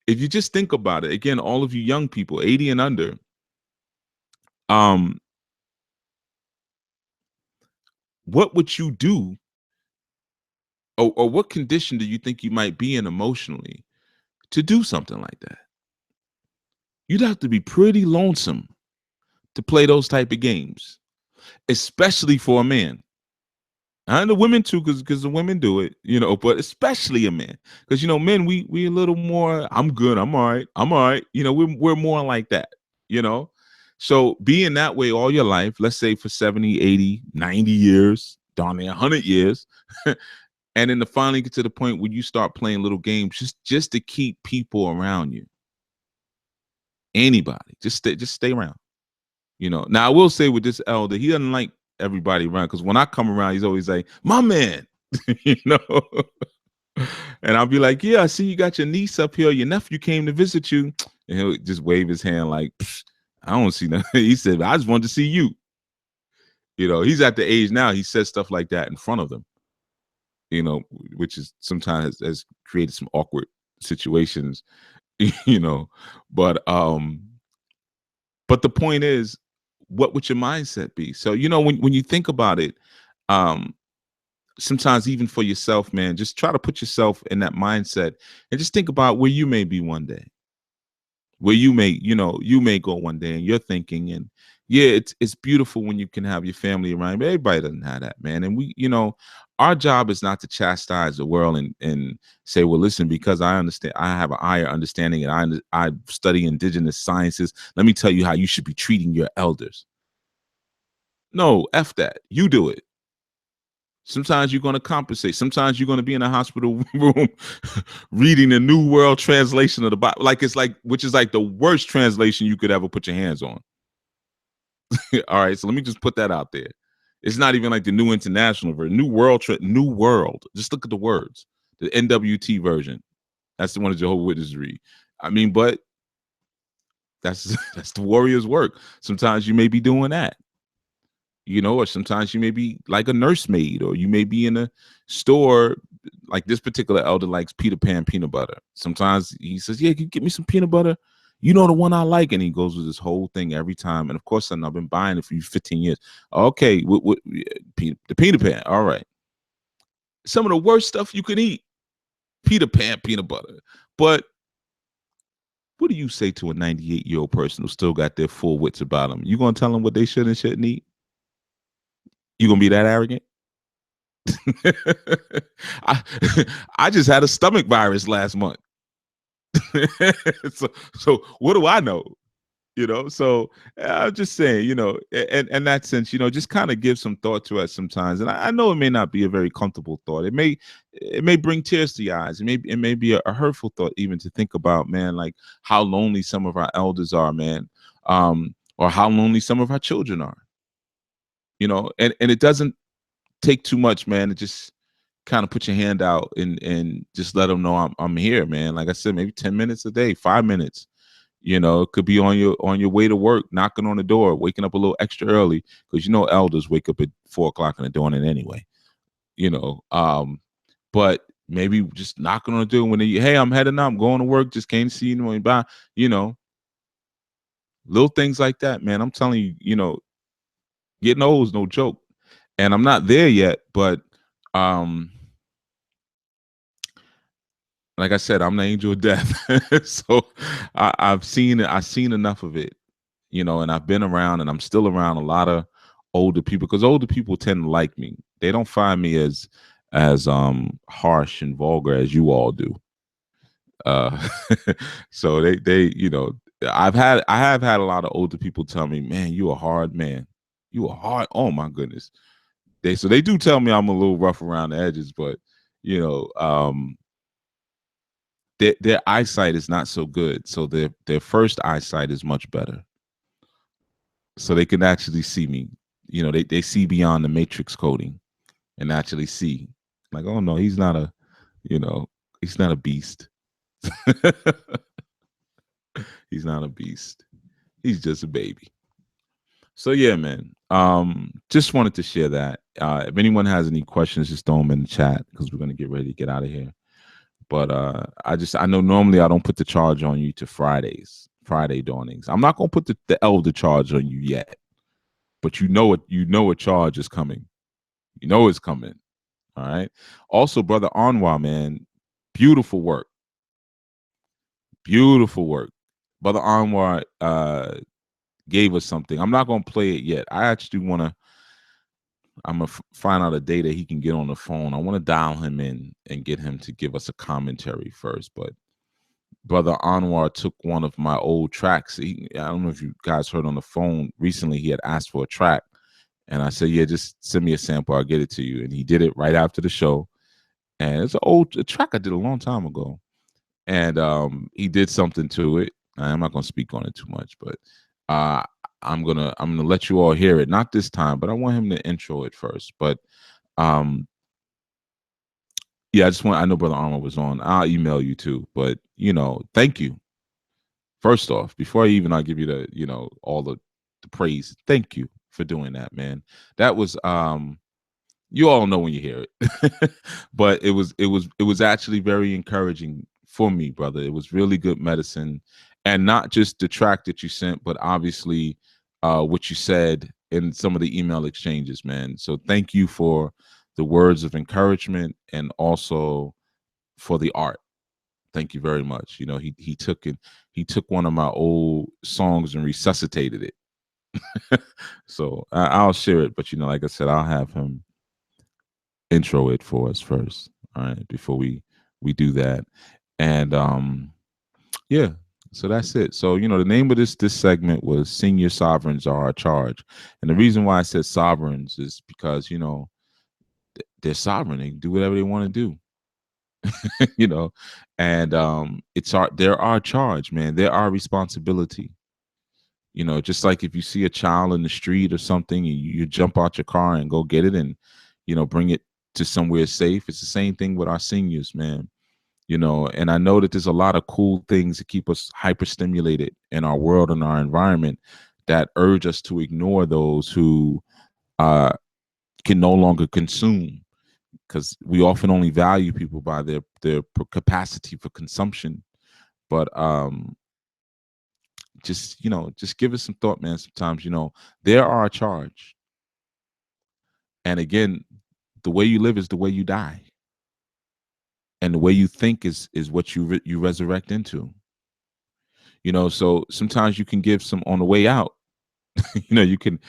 Speaker 2: if you just think about it, again, all of you young people, 80 and under, what would you do? Or what condition do you think you might be in emotionally to do something like that? You'd have to be pretty lonesome to play those type of games, especially for a man. And the women too, because the women do it, but especially a man. Because men, we a little more, I'm good, I'm all right. We're more like that, So being that way all your life, let's say for 70, 80, 90 years, darn near 100 years. And then to finally get to the point where you start playing little games just to keep people around you. Anybody, just stay around. Now I will say with this elder, he doesn't like everybody around, because when I come around, he's always like, my man, and I'll be like, yeah, I see you got your niece up here, your nephew came to visit you, and he'll just wave his hand like, I don't see nothing. He said, I just wanted to see you. He's at the age now, he says stuff like that in front of them, which is sometimes has created some awkward situations, but the point is, what would your mindset be? So, when you think about it, sometimes even for yourself, man, just try to put yourself in that mindset and just think about where you may be one day, where you may go one day, and you're thinking, and yeah, it's beautiful when you can have your family around, but everybody doesn't have that, man. And we, our job is not to chastise the world and say, well, listen, because I understand, I have a higher understanding, and I study indigenous sciences, let me tell you how you should be treating your elders. No, F that. You do it. Sometimes you're going to compensate. Sometimes you're going to be in a hospital room reading the New World Translation of the Bible, which is like the worst translation you could ever put your hands on. All right, so let me just put that out there. It's not even like the New International version. New World. Just look at the words. The NWT version. That's the one that Jehovah's Witnesses read. I mean, but that's the warrior's work. Sometimes you may be doing that. Or sometimes you may be like a nursemaid, or you may be in a store. Like this particular elder likes Peter Pan peanut butter. Sometimes he says, yeah, can you get me some peanut butter? The one I like. And he goes with this whole thing every time. And of course, son, I've been buying it for you 15 years. Okay, the Peter Pan. All right. Some of the worst stuff you can eat. Peter Pan peanut butter. But what do you say to a 98-year-old person who still got their full wits about them? You going to tell them what they should and shouldn't eat? You going to be that arrogant? I just had a stomach virus last month. So what do I know? So I'm just saying, and that sense, just kind of give some thought to it sometimes. And I know it may not be a very comfortable thought. It may bring tears to your eyes. It may be a hurtful thought even to think about, man, like how lonely some of our elders are, man, or how lonely some of our children are. And it doesn't take too much, man, to just kind of put your hand out and just let them know I'm here, man. Like I said, maybe 10 minutes a day, 5 minutes. It could be on your way to work, knocking on the door, waking up a little extra early, because elders wake up at 4 o'clock in the morning anyway. You know, but maybe just knocking on the door when hey, I'm heading out, I'm going to work, just came to see you by, you know, little things like that, man. I'm telling you, getting old is no joke. And I'm not there yet, but um like I said, I'm the angel of death. So I've seen it. I've seen enough of it, and I've been around, and I'm still around a lot of older people, because older people tend to like me. They don't find me as harsh and vulgar as you all do. Uh, so they I have had a lot of older people tell me, man, you a hard man. You a hard. Oh my goodness. They do tell me I'm a little rough around the edges, but you know, um, their eyesight is not so good. So their first eyesight is much better. So they can actually see me. They see beyond the matrix coding and actually see. Like, oh no, he's not you know, he's not a beast. He's not a beast. He's just a baby. So yeah, man. Just wanted to share that. If anyone has any questions, just throw them in the chat, because we're gonna get ready to get out of here. But I know normally I don't put the charge on you to Friday dawnings. I'm not gonna put the elder charge on you yet, but a charge is coming. You know it's coming. All right. Also, brother Anwar, man, beautiful work. Beautiful work. Brother Anwar gave us something. I'm not gonna play it yet. I'm gonna find out a day that he can get on the phone. I want to dial him in and get him to give us a commentary first. But Brother Anwar took one of my old tracks. I don't know if you guys heard on the phone recently. He had asked for a track, and I said, "Yeah, just send me a sample. I'll get it to you." And he did it right after the show. And it's a track I did a long time ago. And he did something to it. I'm not gonna speak on it too much, but uh, I'm gonna let you all hear it. Not this time, but I want him to intro it first. But um, yeah, I know Brother Armor was on. I'll email you too. But thank you. First off, before I give you all the praise, thank you for doing that, man. That was you all know when you hear it. But it was actually very encouraging for me, brother. It was really good medicine. And not just the track that you sent, but obviously what you said in some of the email exchanges, man. So thank you for the words of encouragement, and also for the art. Thank you very much. He took one of my old songs and resuscitated it. So I'll share it, but like I said, I'll have him intro it for us first. All right, before we do that. And yeah, so that's it. So the name of this segment was "Senior Sovereigns Are Our Charge," and the reason why I said sovereigns is because they're sovereign. They can do whatever they want to do. you know and they're our charge, man. They're our responsibility. Just like if you see a child in the street or something, and you jump out your car and go get it, and bring it to somewhere safe. It's the same thing with our seniors, man. And I know that there's a lot of cool things that keep us hyper stimulated in our world and our environment, that urge us to ignore those who can no longer consume, because we often only value people by their capacity for consumption. But just give us some thought, man. Sometimes they're our charge. And again, the way you live is the way you die, and the way you think is what you resurrect into. So sometimes you can give some on the way out. You can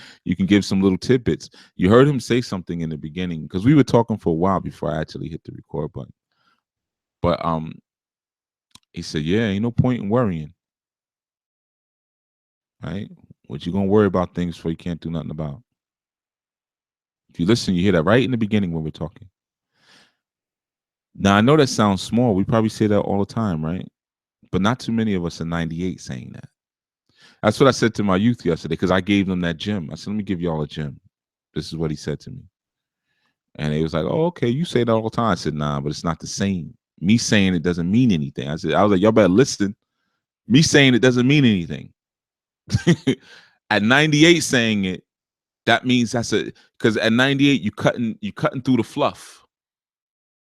Speaker 2: give some little tidbits. You heard him say something in the beginning, because we were talking for a while before I actually hit the record button. But he said, yeah, ain't no point in worrying. right? What you gonna worry about things for you can't do nothing about? If you listen, you hear that right in the beginning when we're talking. Now I know that sounds small. We probably say that all the time, right? But not too many of us are 98 saying that. That's what I said to my youth yesterday because I gave them that gym. I said, let me give y'all a gym. This is what he said to me. And he was like, oh, okay, you say that all the time. I said, nah, but it's not the same. Me saying it doesn't mean anything. I was like, y'all better listen. Me saying it doesn't mean anything. At 98 saying it, that means that's a because at 98 you cutting through the fluff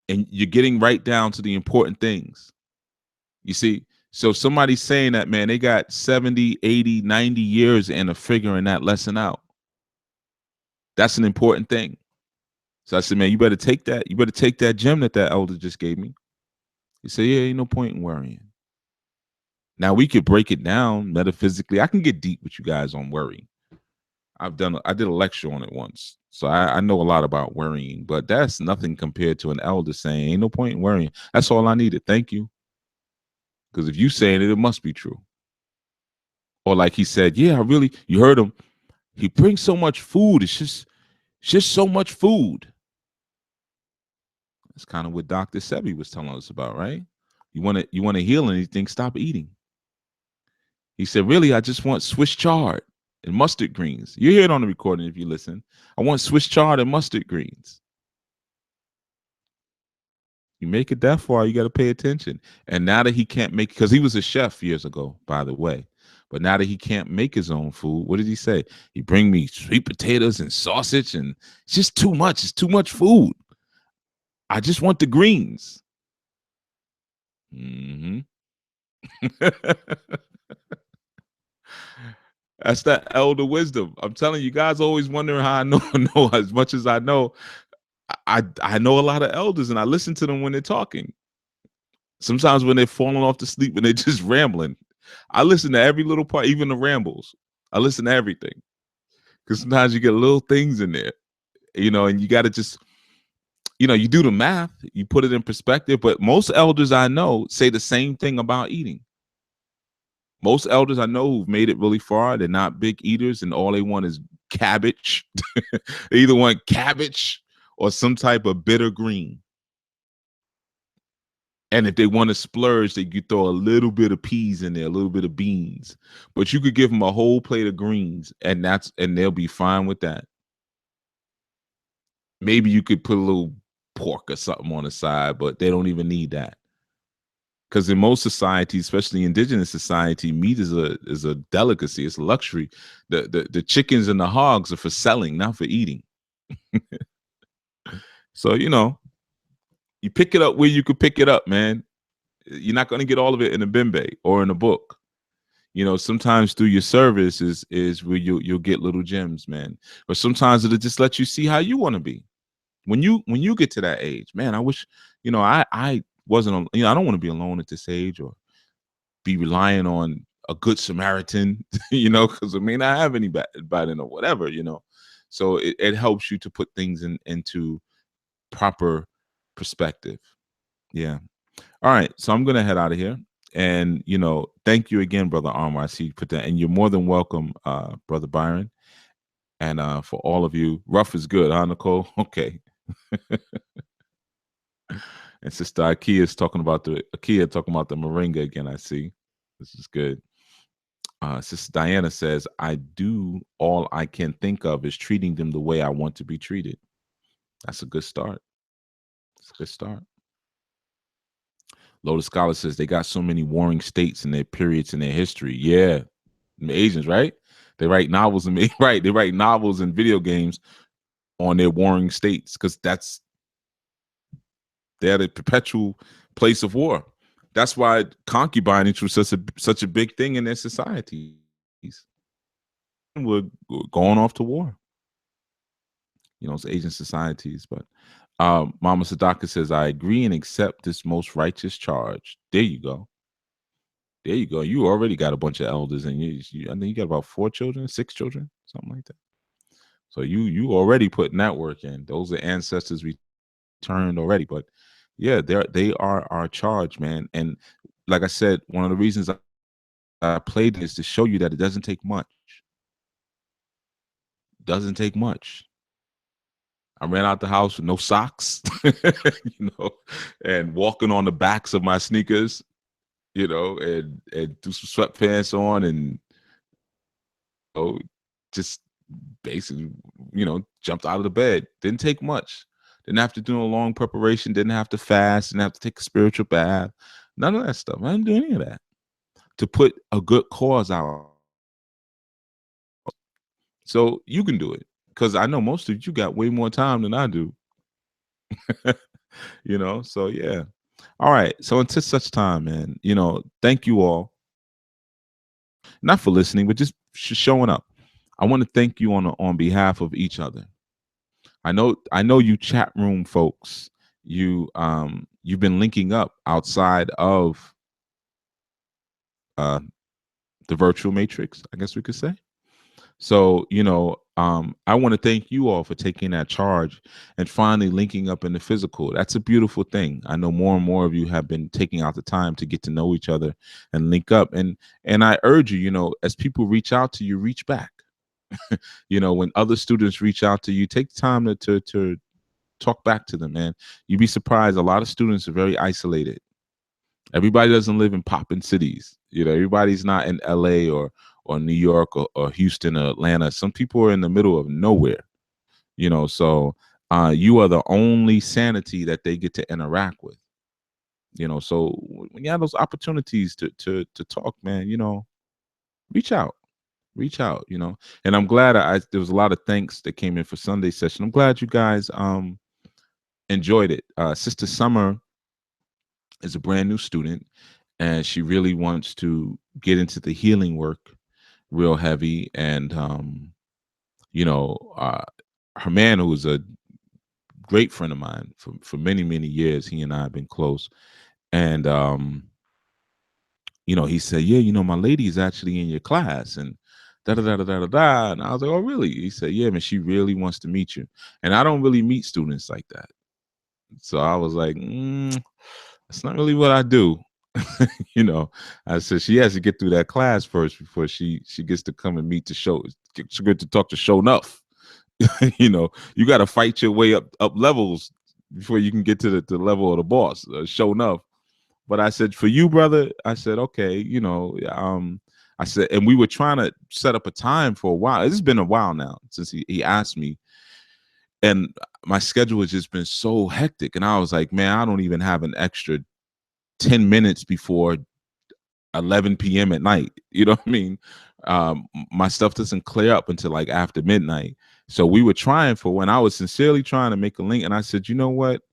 Speaker 2: and you're getting right down to the important things. You see, so somebody's saying that, man, they got 70, 80, 90 years into figuring that lesson out. That's an important thing. So I said, man, you better take that. You better take that gem that elder just gave me. He said, yeah, ain't no point in worrying. Now we could break it down metaphysically. I can get deep with you guys on worry. I did a lecture on it once. So I know a lot about worrying, but that's nothing compared to an elder saying, ain't no point in worrying. That's all I needed. Thank you. Because if you saying it, it must be true. Or like he said, yeah, you heard him. He brings so much food. It's just so much food. That's kind of what Dr. Sebi was telling us about, right? You want to heal anything, stop eating. He said, really, I just want Swiss chard and mustard greens. You hear it on the recording if you listen. I want Swiss chard and mustard greens. You make it that far, you got to pay attention. And now that he can't make, because he was a chef years ago, by the way. But now that he can't make his own food, what did he say? He bring me sweet potatoes and sausage, and it's just too much. It's too much food. I just want the greens. Mm-hmm. That's that elder wisdom. I'm telling you, guys always wondering how I know as much as I know. I know a lot of elders, and I listen to them when they're talking. Sometimes when they're falling off to sleep and they're just rambling, I listen to every little part, even the rambles. I listen to everything because sometimes you get little things in there, and you got to just, you do the math, you put it in perspective. But most elders I know say the same thing about eating. Most elders I know who've made it really far, they're not big eaters, and all they want is cabbage. They either want cabbage or some type of bitter green. And if they want to splurge, they could throw a little bit of peas in there, a little bit of beans. But you could give them a whole plate of greens, and they'll be fine with that. Maybe you could put a little pork or something on the side, but they don't even need that. Because in most societies, especially indigenous society, meat is a delicacy. It's a luxury. The chickens and the hogs are for selling, not for eating. So you pick it up where you could pick it up, man. You're not going to get all of it in a bimbe or in a book. Sometimes through your service is where you'll get little gems, man. But sometimes it'll just let you see how you want to be. When you get to that age, man, I wish, I wasn't, I don't want to be alone at this age or be relying on a good Samaritan, because I may not have anybody or whatever, So it helps you to put things into proper perspective. Yeah. All right. So I'm going to head out of here. And, thank you again, Brother Armor. I see you put that. And you're more than welcome, Brother Byron. And for all of you, rough is good, huh, Nicole? Okay. And Sister Akia talking about the moringa again, I see. This is good. Sister Diana says, I do all I can think of is treating them the way I want to be treated. That's a good start. It's a good start. Lotus Scholar says they got so many warring states and their periods in their history. Yeah. The Asians, right? They write novels and right. They write novels and video games on their warring states because they're the perpetual place of war. That's why concubinage was such a big thing in their societies. We're going off to war. It's Asian societies. But Mama Sadaka says, I agree and accept this most righteous charge. There you go. There you go. You already got a bunch of elders, and I think you got about 4 children, 6 children, something like that. So you already putting that work in. Those are ancestors returned already. But yeah, they are our charge, man. And like I said, one of the reasons I played this to show you that it doesn't take much. Doesn't take much. I ran out the house with no socks, and walking on the backs of my sneakers, and threw some sweatpants on, and just basically, jumped out of the bed. Didn't take much. Didn't have to do a long preparation. Didn't have to fast. Didn't have to take a spiritual bath. None of that stuff. I didn't do any of that to put a good cause out. So you can do it, because I know most of you got way more time than I do. So yeah. All right. So until such time, man, thank you all, not for listening, but just showing up. I want to thank you on behalf of each other. I know you chat room folks. You've been linking up outside of the virtual matrix, I guess we could say. So, I want to thank you all for taking that charge and finally linking up in the physical. That's a beautiful thing. I know more and more of you have been taking out the time to get to know each other and link up. And I urge you, as people reach out to you, reach back. When other students reach out to you, take time to talk back to them, man. You'd be surprised. A lot of students are very isolated. Everybody doesn't live in poppin' cities. Everybody's not in LA or New York or Houston or Atlanta. Some people are in the middle of nowhere. So you are the only sanity that they get to interact with. So when you have those opportunities to talk, man, reach out. Reach out, and I'm glad there was a lot of thanks that came in for Sunday session. I'm glad you guys enjoyed it. Sister Summer is a brand new student, and she really wants to get into the healing work real heavy. And her man, who was a great friend of mine for many, many years, he and I have been close. And he said, yeah, my lady is actually in your class, and da da da da da da. And I was like, oh, really? He said, yeah, man, she really wants to meet you. And I don't really meet students like that. So I was like, that's not really what I do. I said she has to get through that class first before she gets to come and meet the show. She get to talk to Show Enough. You got to fight your way up levels before you can get to the level of the boss, Show Enough. But I said, for you, brother, I said, okay, I said, and we were trying to set up a time for a while. It's been a while now since he asked me, and my schedule has just been so hectic. And I was like, man, I don't even have an extra 10 minutes before 11 p.m. at night. You know what I mean? My stuff doesn't clear up until like after midnight. So we were trying for when I was sincerely trying to make a link. And I said, you know what?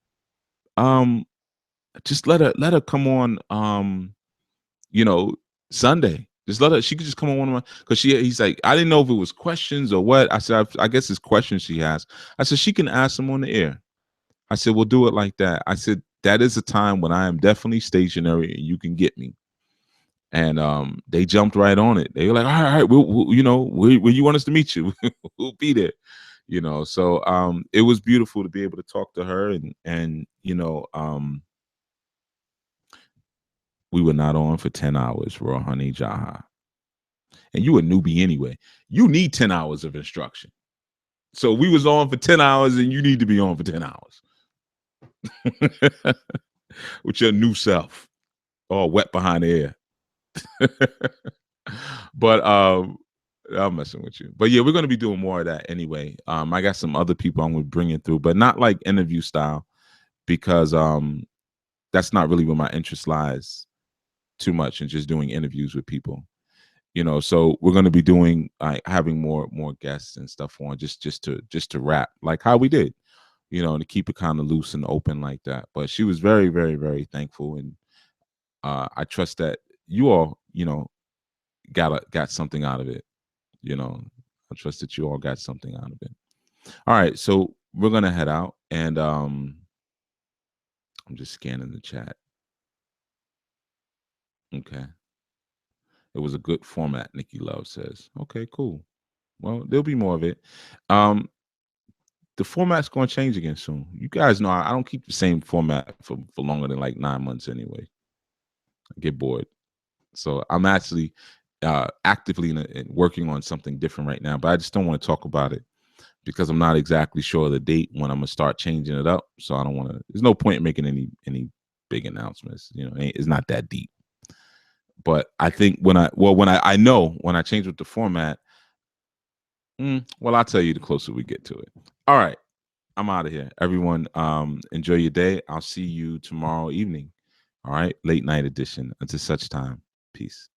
Speaker 2: Just let her come on, Sunday. Just let her, she could just come on one of my, because he's like, I didn't know if it was questions or what. I said, I guess it's questions she has. I said, she can ask them on the air. I said, we'll do it like that. I said, that is a time when I am definitely stationary and you can get me. And they jumped right on it. They were like, all right, we'll where you want us to meet you? We'll be there. So it was beautiful to be able to talk to her, and we were not on for 10 hours, raw honey jaha. And you a newbie anyway. You need 10 hours of instruction. So we was on for 10 hours and you need to be on for 10 hours. With your new self. All wet behind the ear. But I'm messing with you. But yeah, we're going to be doing more of that anyway. I got some other people I'm going to bring in through, but not like interview style, because that's not really where my interest lies too much, in just doing interviews with people. So we're going to be doing having more guests and stuff on, just to wrap, like how we did, to keep it kind of loose and open like that. But she was very, very, very thankful, and I trust that you all, got something out of it. I trust that you all got something out of it. All right, so we're gonna head out, and I'm just scanning the chat. Okay. It was a good format, Nikki Love says. Okay, cool. Well, there'll be more of it. The format's going to change again soon. You guys know I don't keep the same format for longer than like 9 months anyway. I get bored. So I'm actually actively working on something different right now, but I just don't want to talk about it because I'm not exactly sure of the date when I'm gonna start changing it up. So I don't want to. There's no point in making any big announcements. It's not that deep. But I think when I know when I change with the format, well, I'll tell you the closer we get to it. All right, I'm out of here. Everyone, enjoy your day. I'll see you tomorrow evening. All right, late night edition. Until such time, peace.